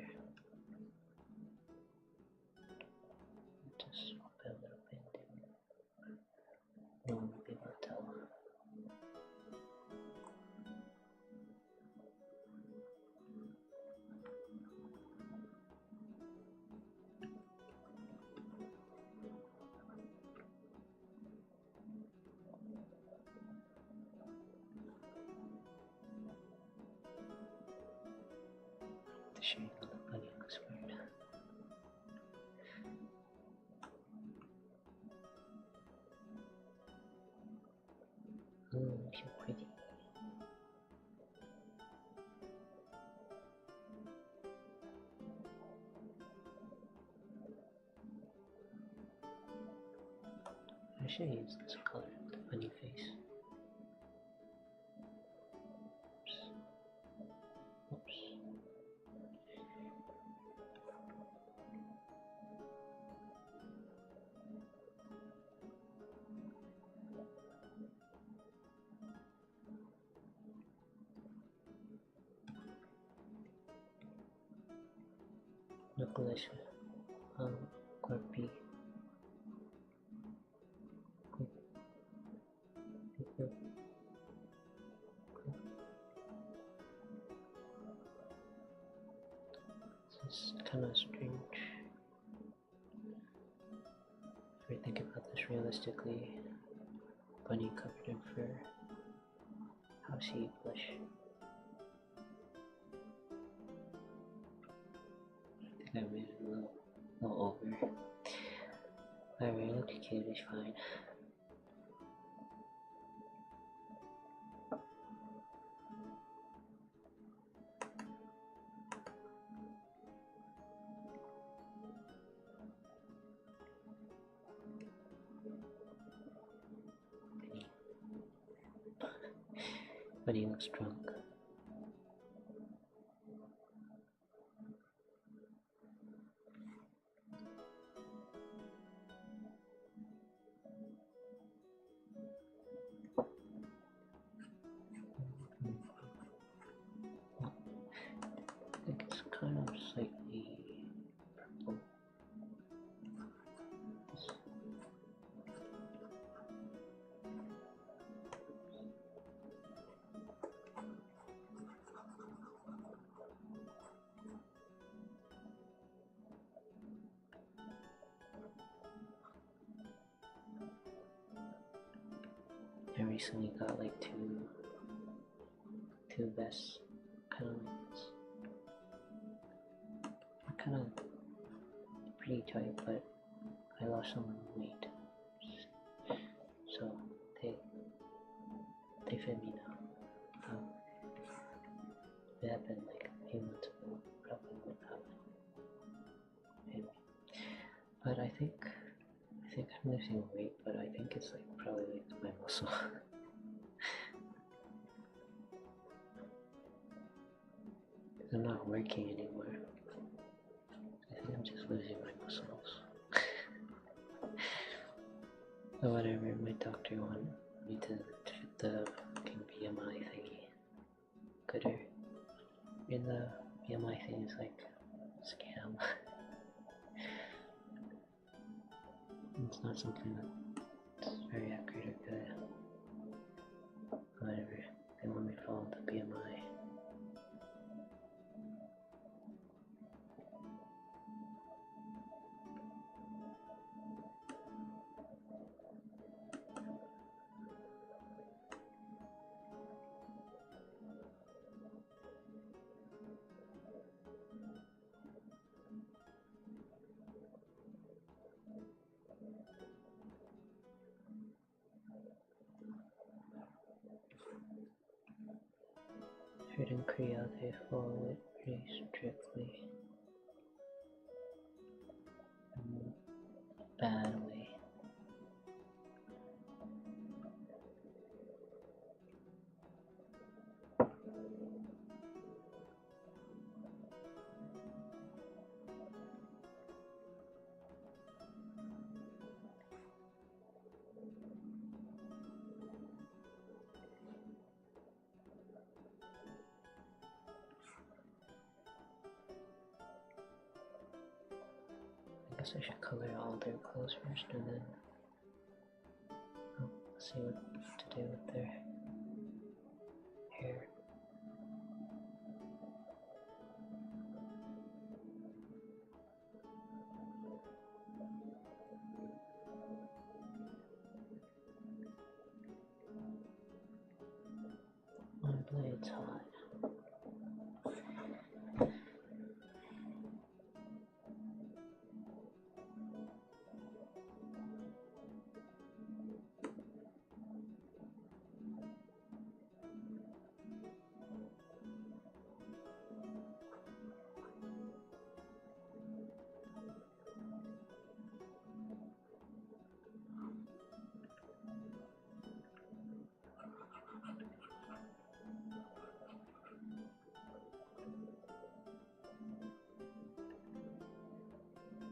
Just swap it a little bit. No one will be able to tell. The shade on the bunny looks weird. Oh, so pretty. I should use this color, the bunny face. Oops. Nicholas, Corby. This is kind of strange. If we think about this realistically, bunny covered in fur. How's he blush? I think I made it a little over. Whatever, look cute is fine. But he looks drunk. I think it's kind of slightly purple. I recently got like two vests, kind of like this. They're kind of pretty tight, but I lost some weight, so they fit me now. If it happened like a few months ago, probably wouldn't have. Anyway, but I think I'm losing weight, but I think it's like probably like my muscle. I'm not working anymore. I think I'm just losing my muscles. But whatever, my doctor wanted me to fit the fucking BMI thingy. Gooder. And the BMI thing is like a scam. It's not something that's very accurate or good. Whatever, they want me to follow the BMI. Heard in Korea they follow it pretty strictly. In a bad way. guess I should color all their clothes first and then see what to do with their hair. My blade's hot.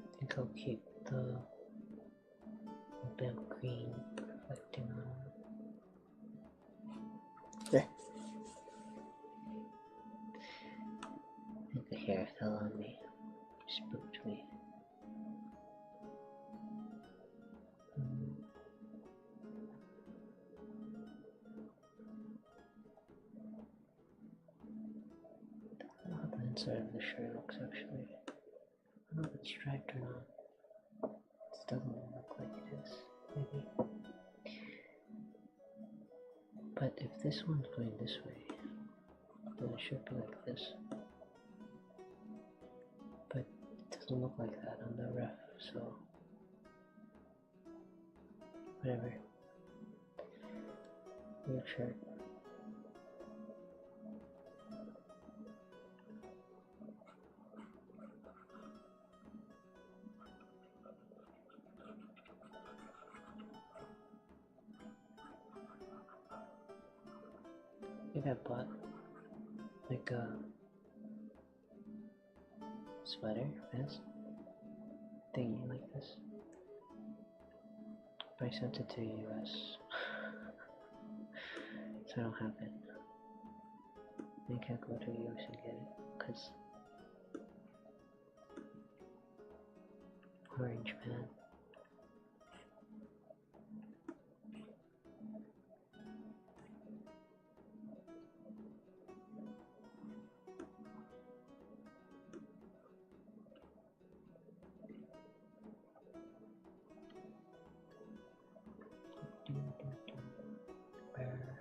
I think I'll keep the bit of green reflecting on them. There. I think the hair fell on me. Spooked me. I don't know how the inside of the shirt looks actually. I don't know if it's striped or not. It doesn't look like it is, maybe. But if this one's going this way, then it should be like this. But it doesn't look like that on the ref, so whatever. Weird shirt. I think I bought like a sweater, vest thingy like this. But I sent it to US, so I don't have it. I can't go to US and get it, because orange man. Where?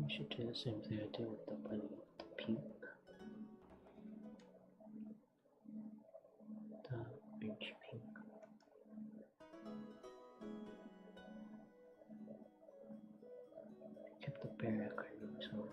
We should do the same thing I did with the bunny, the pink, the orange pink. I kept the bear acronym, so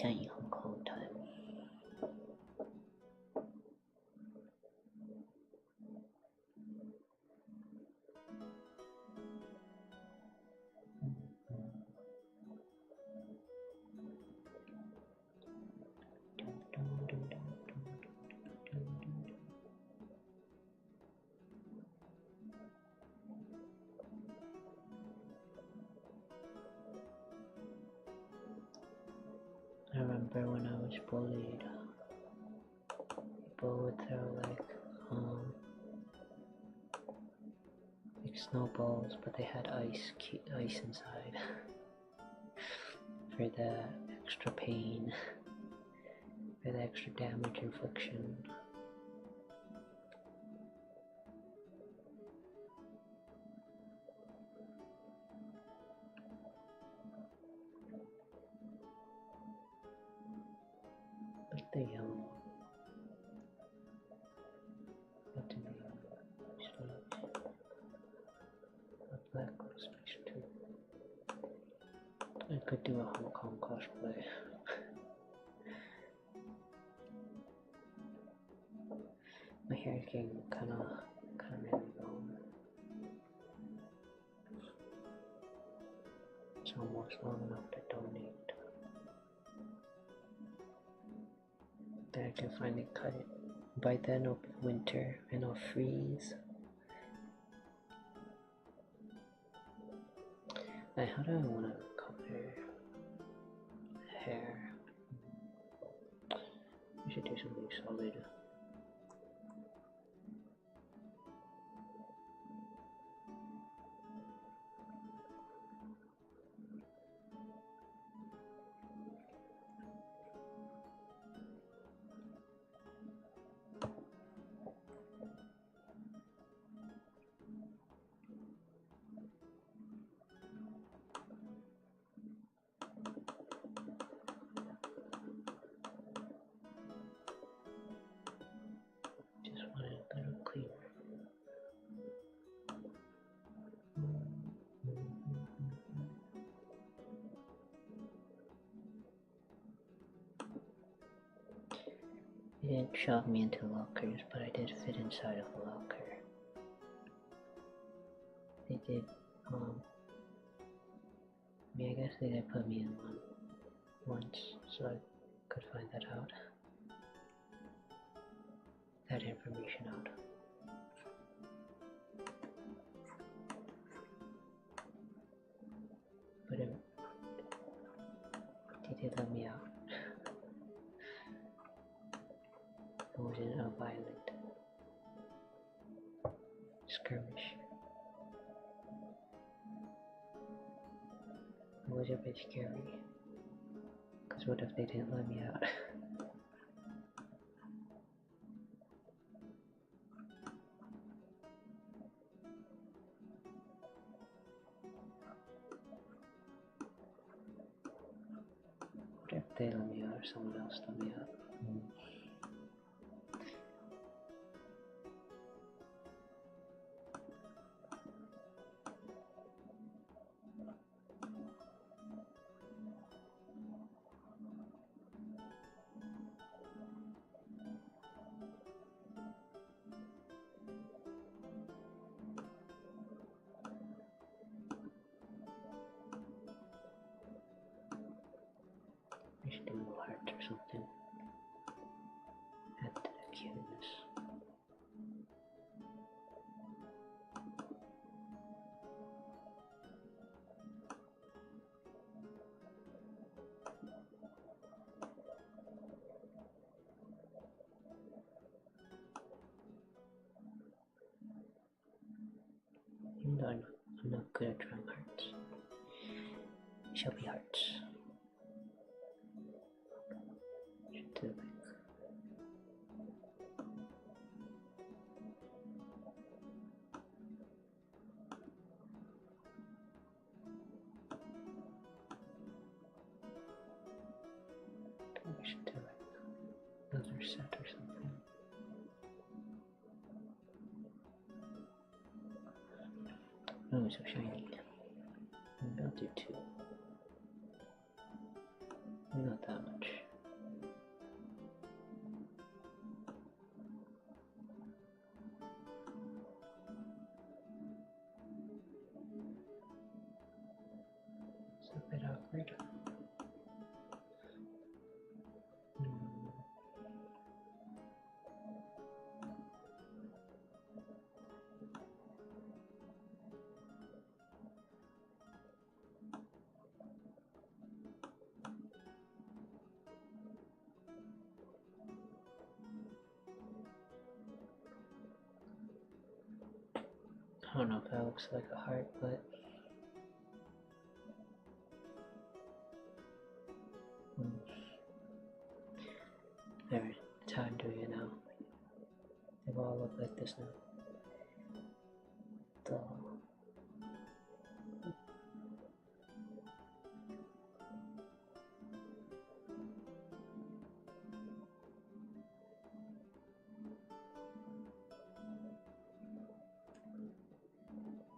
Tiny Hong Kong time. I remember when I was bullied, people would throw like snowballs, but they had ice inside for the extra pain, for the extra damage infliction. But the yellow, but to me, a black looks nice too. I could do a Hong Kong cosplay. My hair is getting kind of really long. It's almost long enough to donate. Then I can finally cut it. By then it'll be winter and I'll freeze. How do I want to color hair? I should do something solid. They didn't shove me into lockers, but I did fit inside of a locker. They did, I guess they did put me in one once, so I could find that out. That information out. But they did let me out. It wasn't a violent skirmish. It was a bit scary. Because what if they didn't let me out? What if they let me out or someone else let me out? I should do little hearts or something. Add to the cuteness. Even though I'm not good at drawing hearts, it shall be hearts. Should do like I should do like another set or something. Oh, it's so shiny. Maybe I'll do two. Not that much. It's a bit awkward. I don't know if that looks like a heart, but every time doing it now. They all look like this now.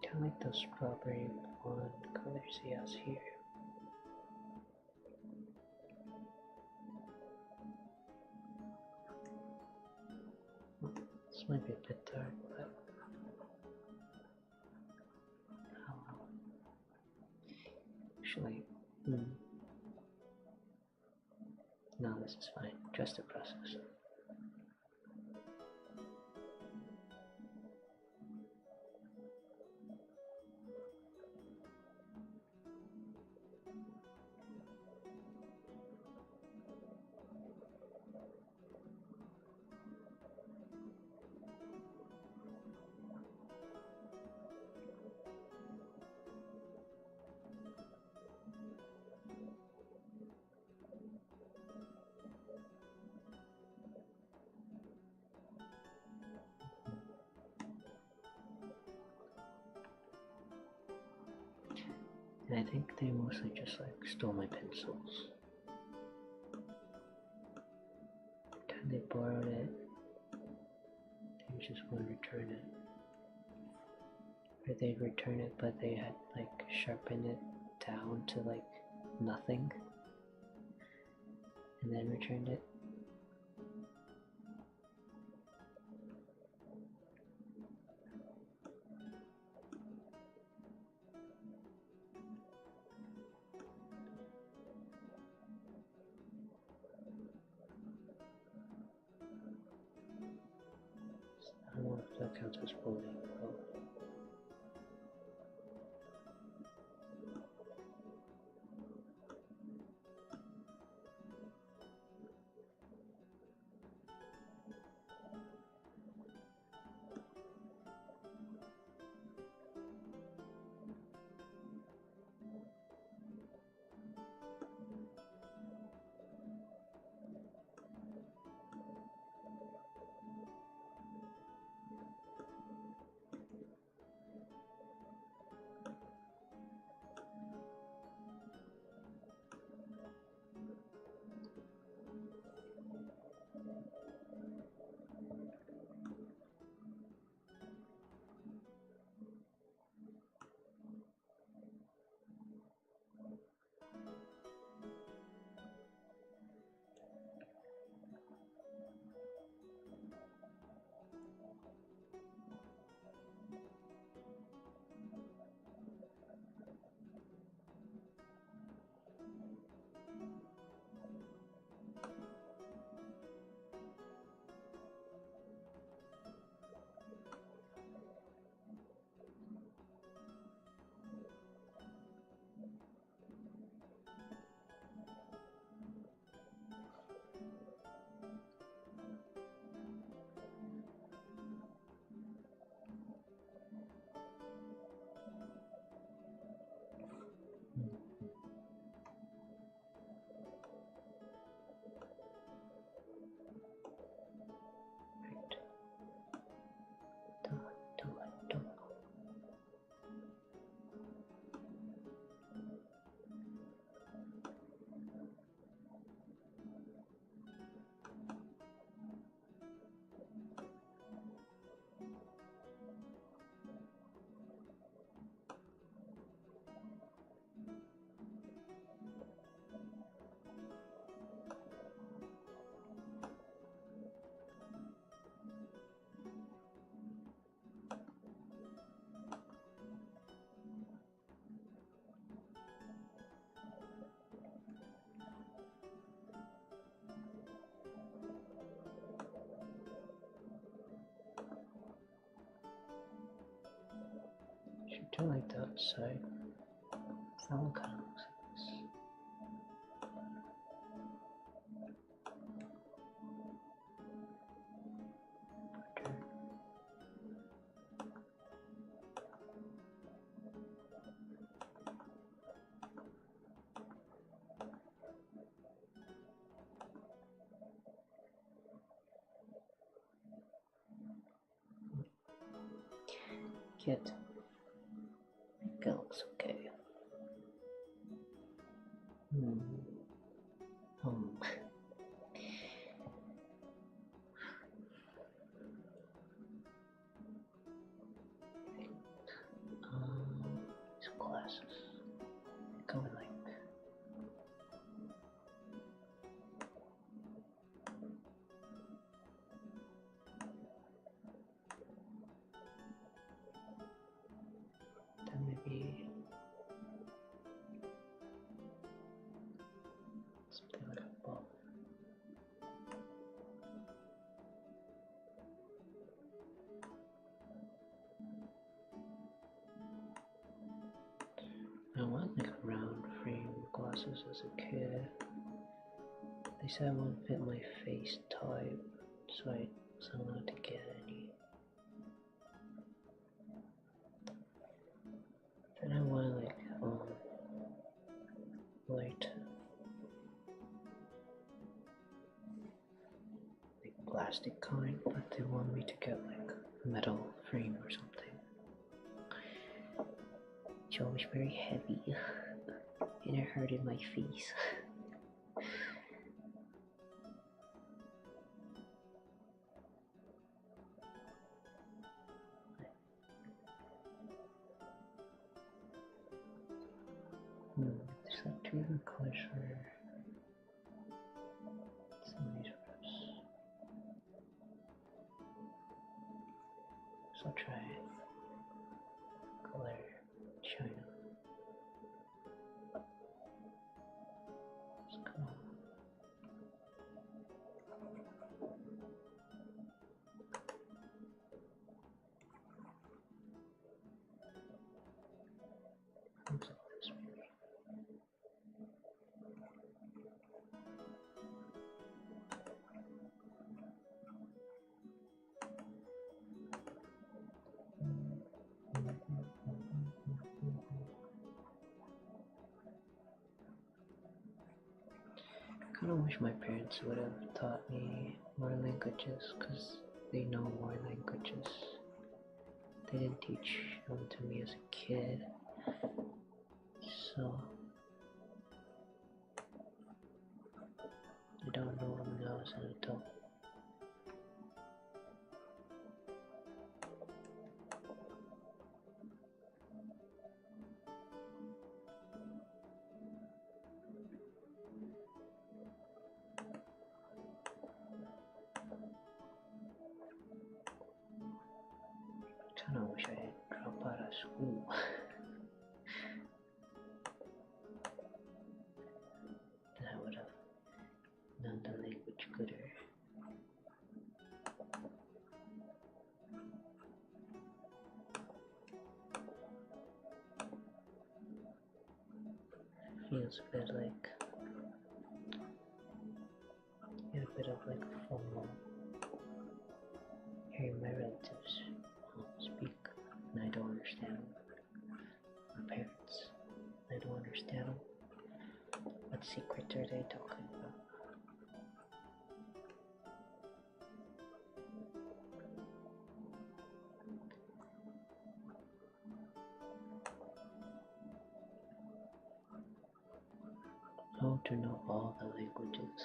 Kind of like those strawberry blonde colors he has here. This might be a bit dark, but actually, no, this is fine. Just a process. And I think they mostly just like stole my pencils. Time they borrowed it, they just want to return it. Or they'd return it, but they had like sharpened it down to like nothing, and then returned it. I don't know if that counts as bullying. kind of like the outside. That one kind of looks like this. Kit. It looks okay. These glasses. Go with like then maybe something like a ball. I want like round frame glasses as a kid. They said I wouldn't fit my face type, so I wasn't allowed to get any. Then I want like light, like plastic kind, but they want me to get like metal frame or something. It's always very heavy, and it hurted my face. There's like two different colors for some of these rips. So I'll try color China. Let's go. Looks like this maybe. I kind of wish my parents would have taught me more languages, because they know more languages. They didn't teach them to me as a kid, so I don't know them now as an adult. I kind of wish I didn't drop out of school. Then I would have known the language gooder. Feels a bit like a bit of like FOMO. Hearing my relatives speak and I don't understand them. My parents, I don't understand them. What secret are they talking about? How to know all the languages?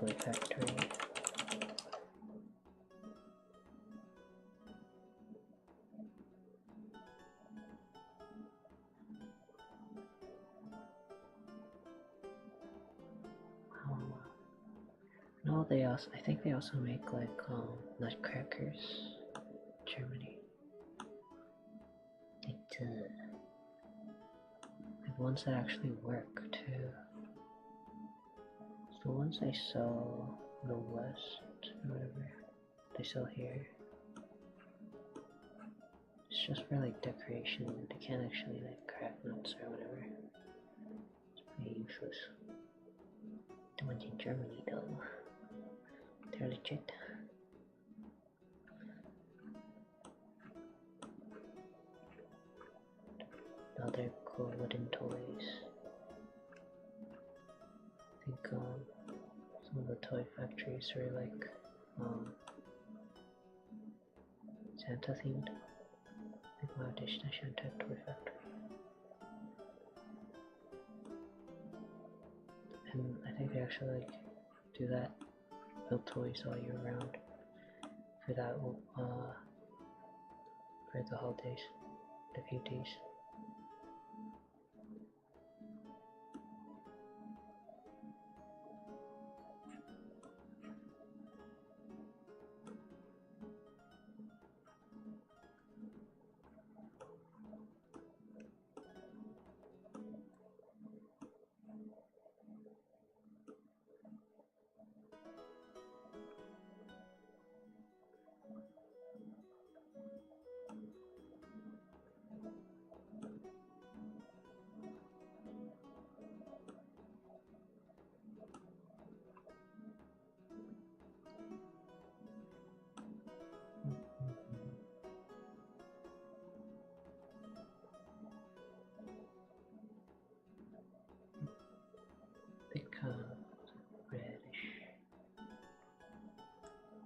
toy factory. No, they also, I think they also make like nutcrackers, Germany. Like ones that actually work too. So the ones they sell in the West or whatever, they sell here. It's just for like decoration. They can't actually like crack nuts or whatever. It's pretty useless. The ones in Germany though, they're legit. Other cool wooden toys. I think some of the toy factories are like Santa themed. Like Bangladesh Santa Toy Factory. And I think they actually like do that, build toys all year round for that for the holidays, the few days.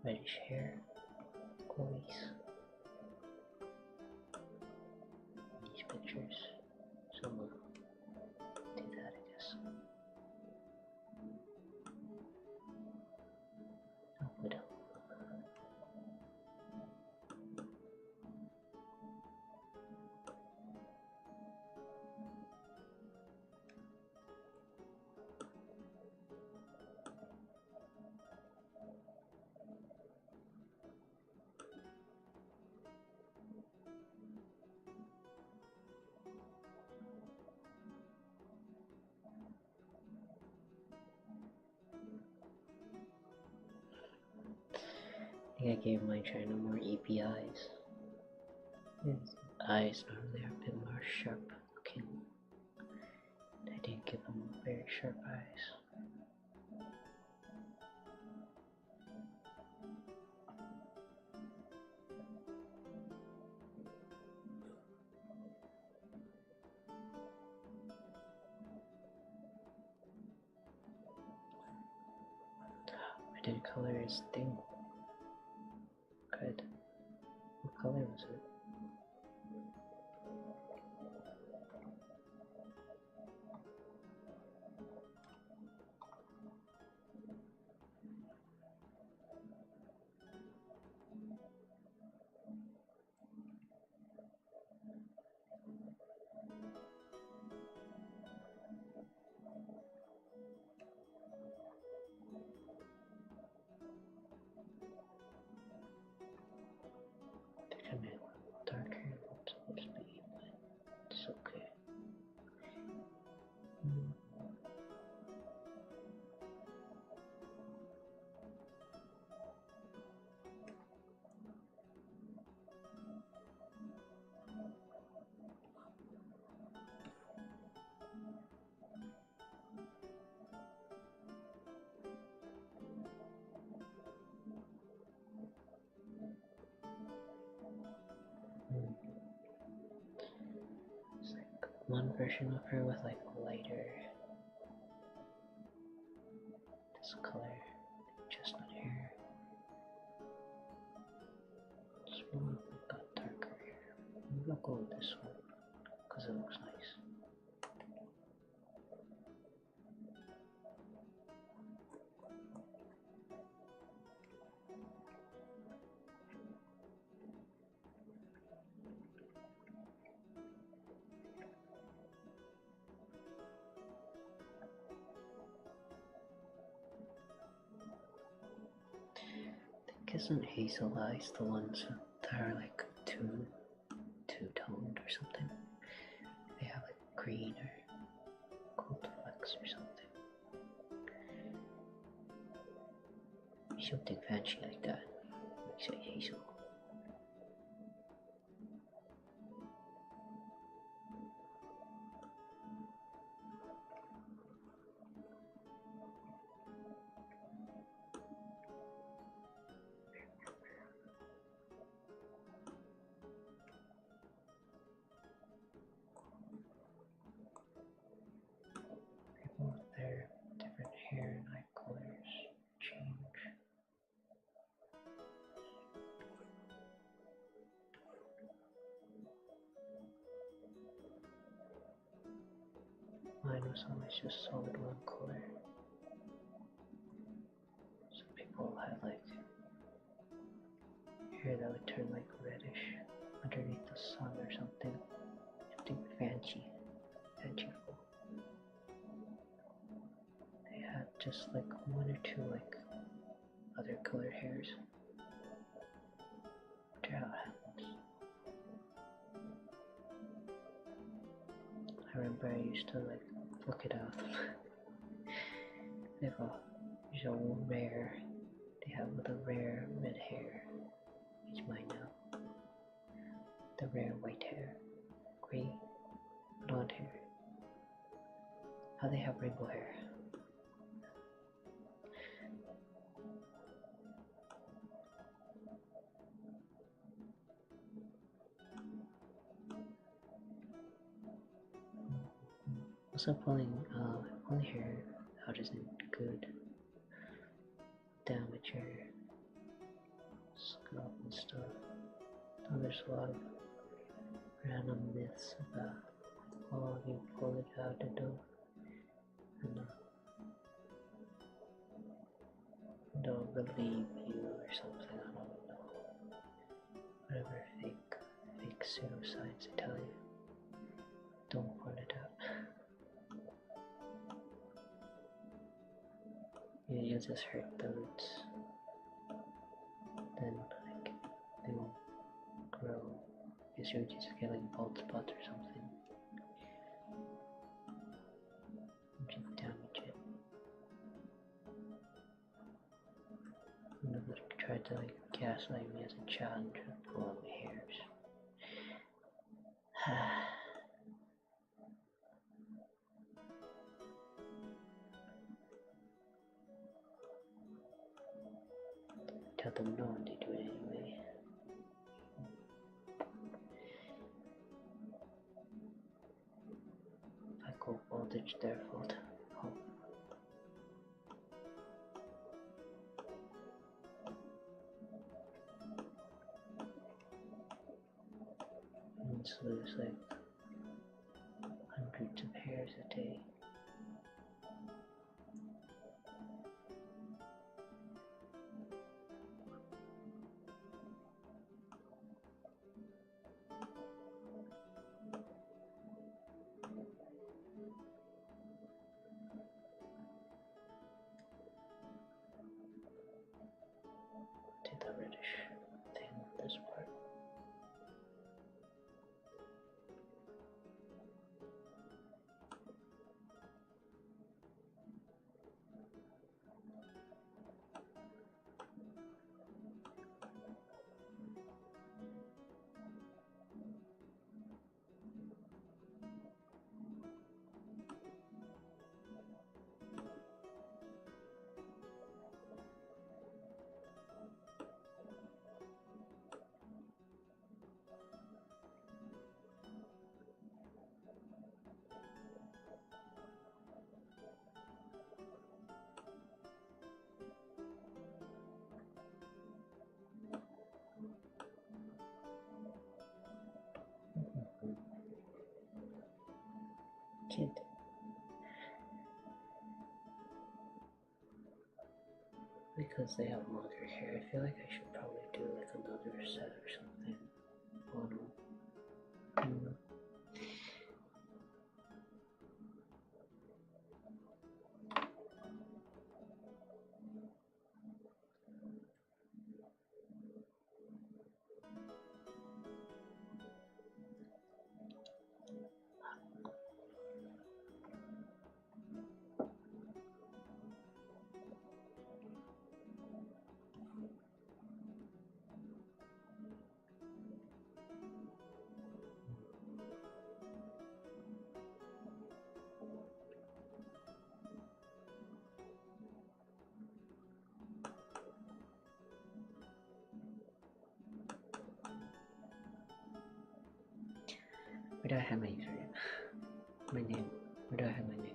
Reddish hair, glowies. These pictures, so do that, I guess. Oh, widow. I think I gave my China more eepy eyes. His eyes normally are a bit more sharp looking. I didn't give him very sharp eyes. I didn't color his thing. Good. What color was it? Darker than it's supposed to be, but it's okay. It's like one version of her with like lighter this color, chestnut hair. This one got darker hair. Maybe I'll go with this one because it looks nice. isn't hazel eyes the ones that are like two-toned or something? They have like green or gold flecks or something. Something fancy like that. Like say hazel. People with their different hair and eye colors change. Mine was always just solid one color. Some people had like hair that would turn like reddish underneath the sun or something. Something fanciful. They had just like one or two like other colored hairs. Wonder how it happens. I remember I used to like look it up. There's a rare, they have the rare red hair. It's mine now. The rare white hair, gray, blonde hair. How they have rainbow hair? Also pulling hair out isn't good. Damage your scalp and stuff. There's a lot of random myths about, oh, you pull it out and they'll relieve you or something, I don't know. Whatever fake pseudoscience they tell you. Don't pull it out. You'll just hurt the roots. Then like they won't grow. Because you'll just get like bald spots or something. Just damage it. Another tried to like gaslight me as a child and try to pull out my hairs. Tell them no and they do it anyway. If I go bald, it's their fault. Oh. Humans lose like hundreds of hairs a day. Did the reddish thing with this part. Kid. Because they have longer hair, I feel like I should probably do like another set or something on them. Where do I have my username? My name. Where do I have my name?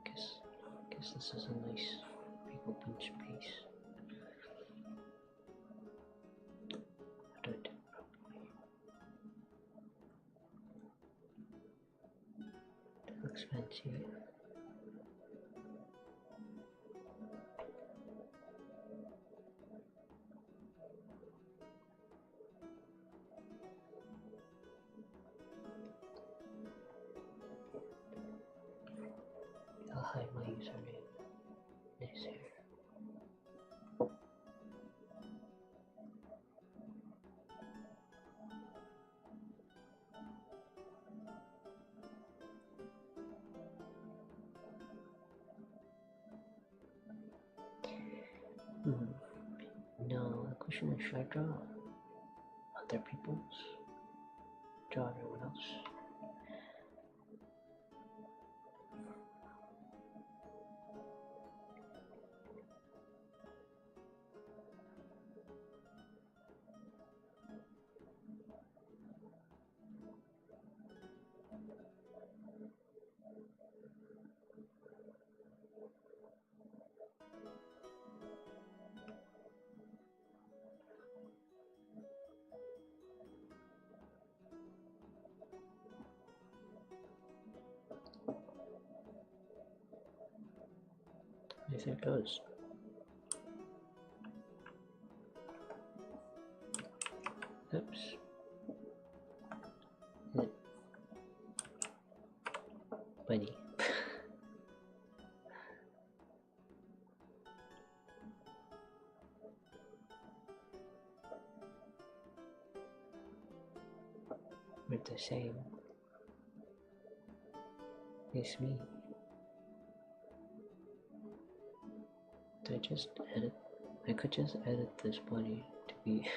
Guess this is a nice big open space. How do I do it properly? That looks fancy. I'll hide my username. Nice hair. No, the question is, should I draw other people's? Draw everyone else? Yes, it goes. Oops. Buddy. We're the same. It's me. Did I just edit? I could just edit this bunny to be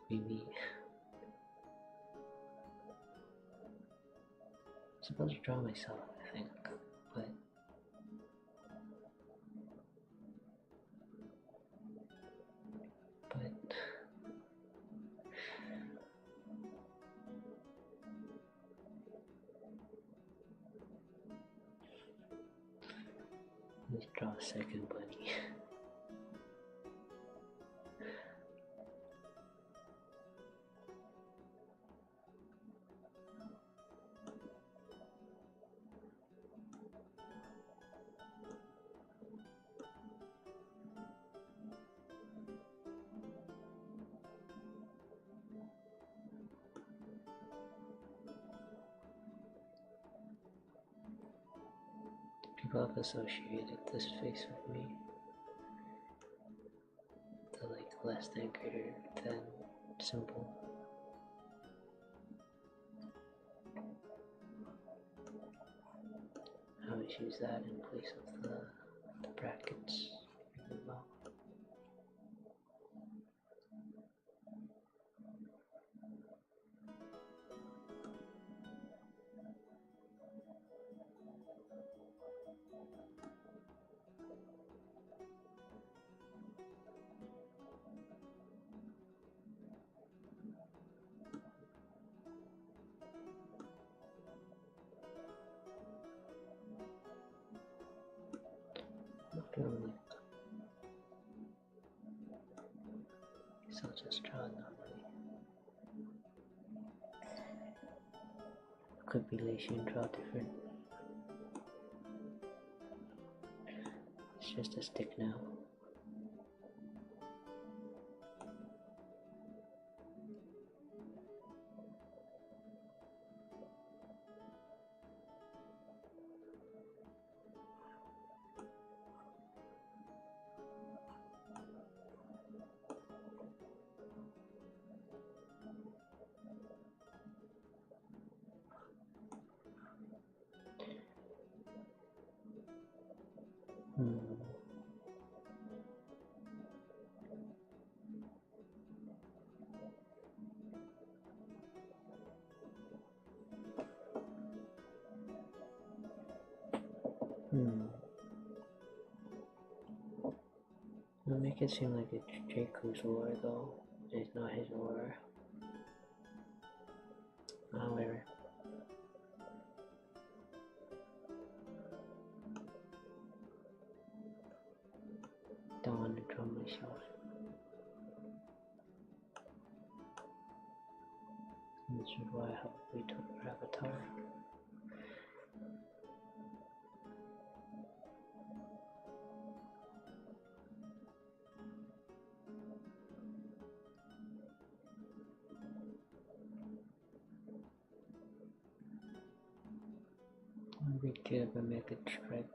me. I'm supposed to draw myself, I think, but let's draw a second bunny. People have associated this face with me. The less than greater than symbol. I always use that in place of the brackets really well. So I'll just draw normally. Could be lazy and draw different. It's just a stick now. It'll make it seem like it's Jakku's war, though. It's not his war. However, don't want to draw myself. This is why I have a way to avatar. We could make a stripe.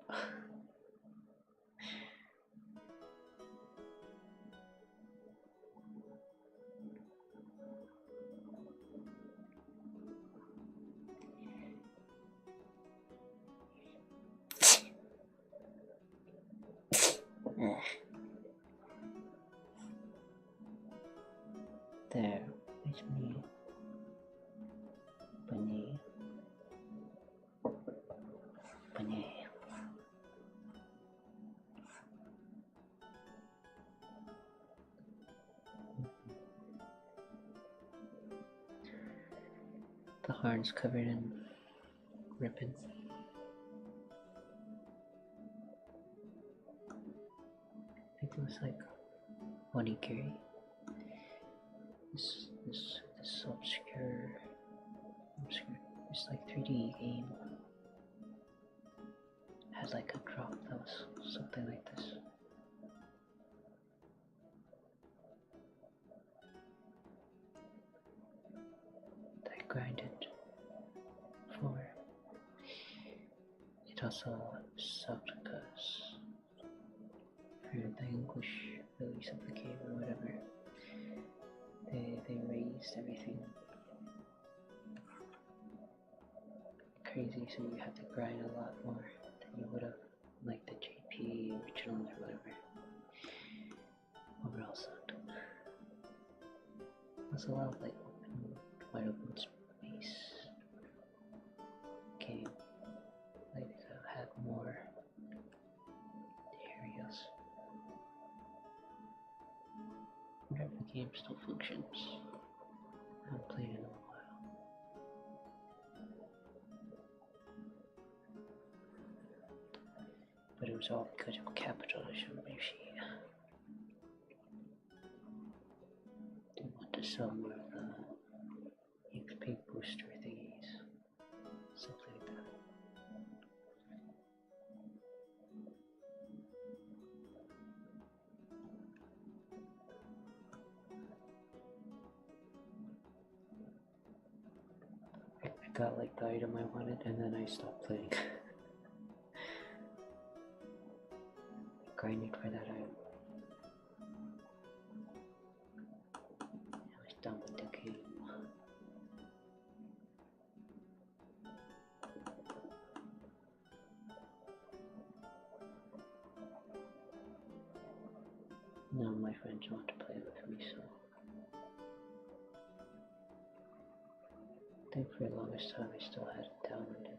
There, it's me. Bunny. Bunny. The horn's covered in ribbon. I think it was like onigiri. This obscure, it's like 3D game. Has like a drop that was something like this. I grinded for. It also sucked because for the English release of the game or whatever, they raised everything crazy, so you have to grind a lot more than you would have like the JP original or whatever. Overall sucked. There's a lot of like wide open space game. Like had more areas. Wonder if the game still functions. I haven't played it in a while. But it was all because of capitalism, you see. They want to sell more of the XP booster thingies. Something like that. I got like the item I wanted and then I stopped playing. Grinding for that item. I was done with the game. Now my friends want to play with me, so I think for the longest time I still had it downloaded.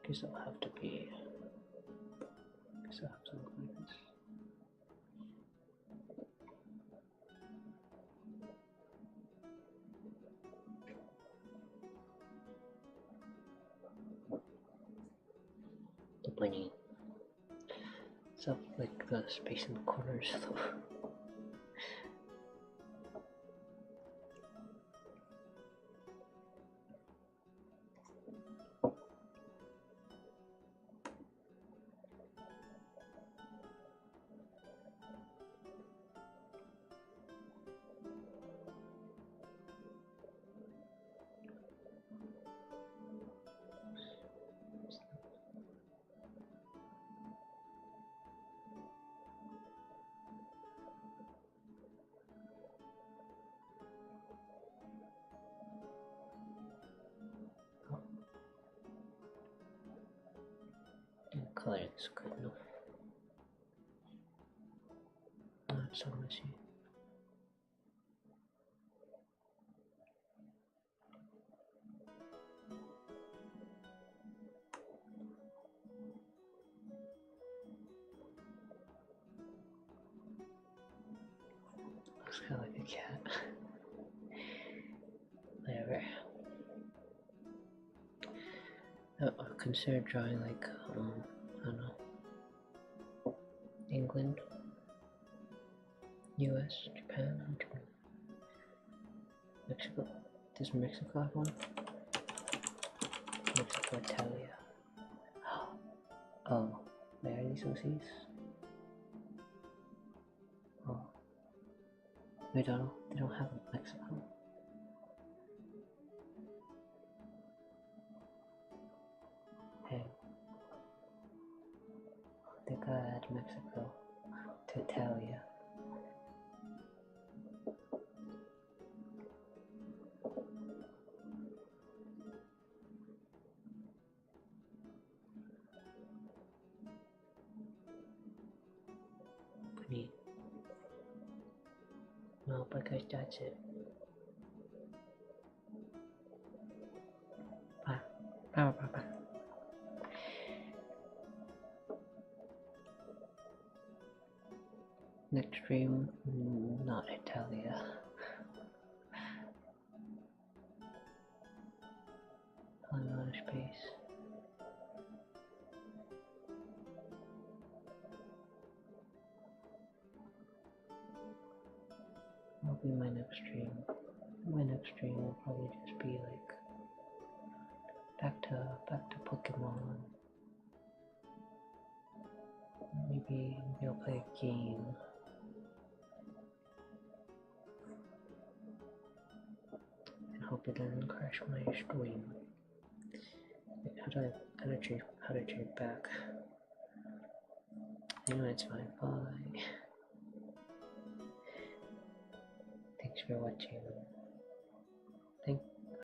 Guess I'll have to be. Guess I'll have to look like this. The pointing stuff like the space in the corners though. Coloring is good enough. Not so messy. Looks kind of like a cat. Whatever. I'll consider drawing like, I don't know, England, US, Japan, Mexico. Does Mexico have one? Mexico, Hetalia. Oh, where are these OCs? Oh, they don't have Mexico. Hey, they gotta add Mexico to Hetalia. Neat. No, but guys, that's it. Bye. Bye. Next stream, not Hetalia. I'm out of space. Will be my next stream. My next stream will probably just be like back to Pokemon. Maybe I'll play a game. And hope it doesn't crash my stream. Wait, how do I change back? Anyway, it's fine. Bye. Thanks for watching.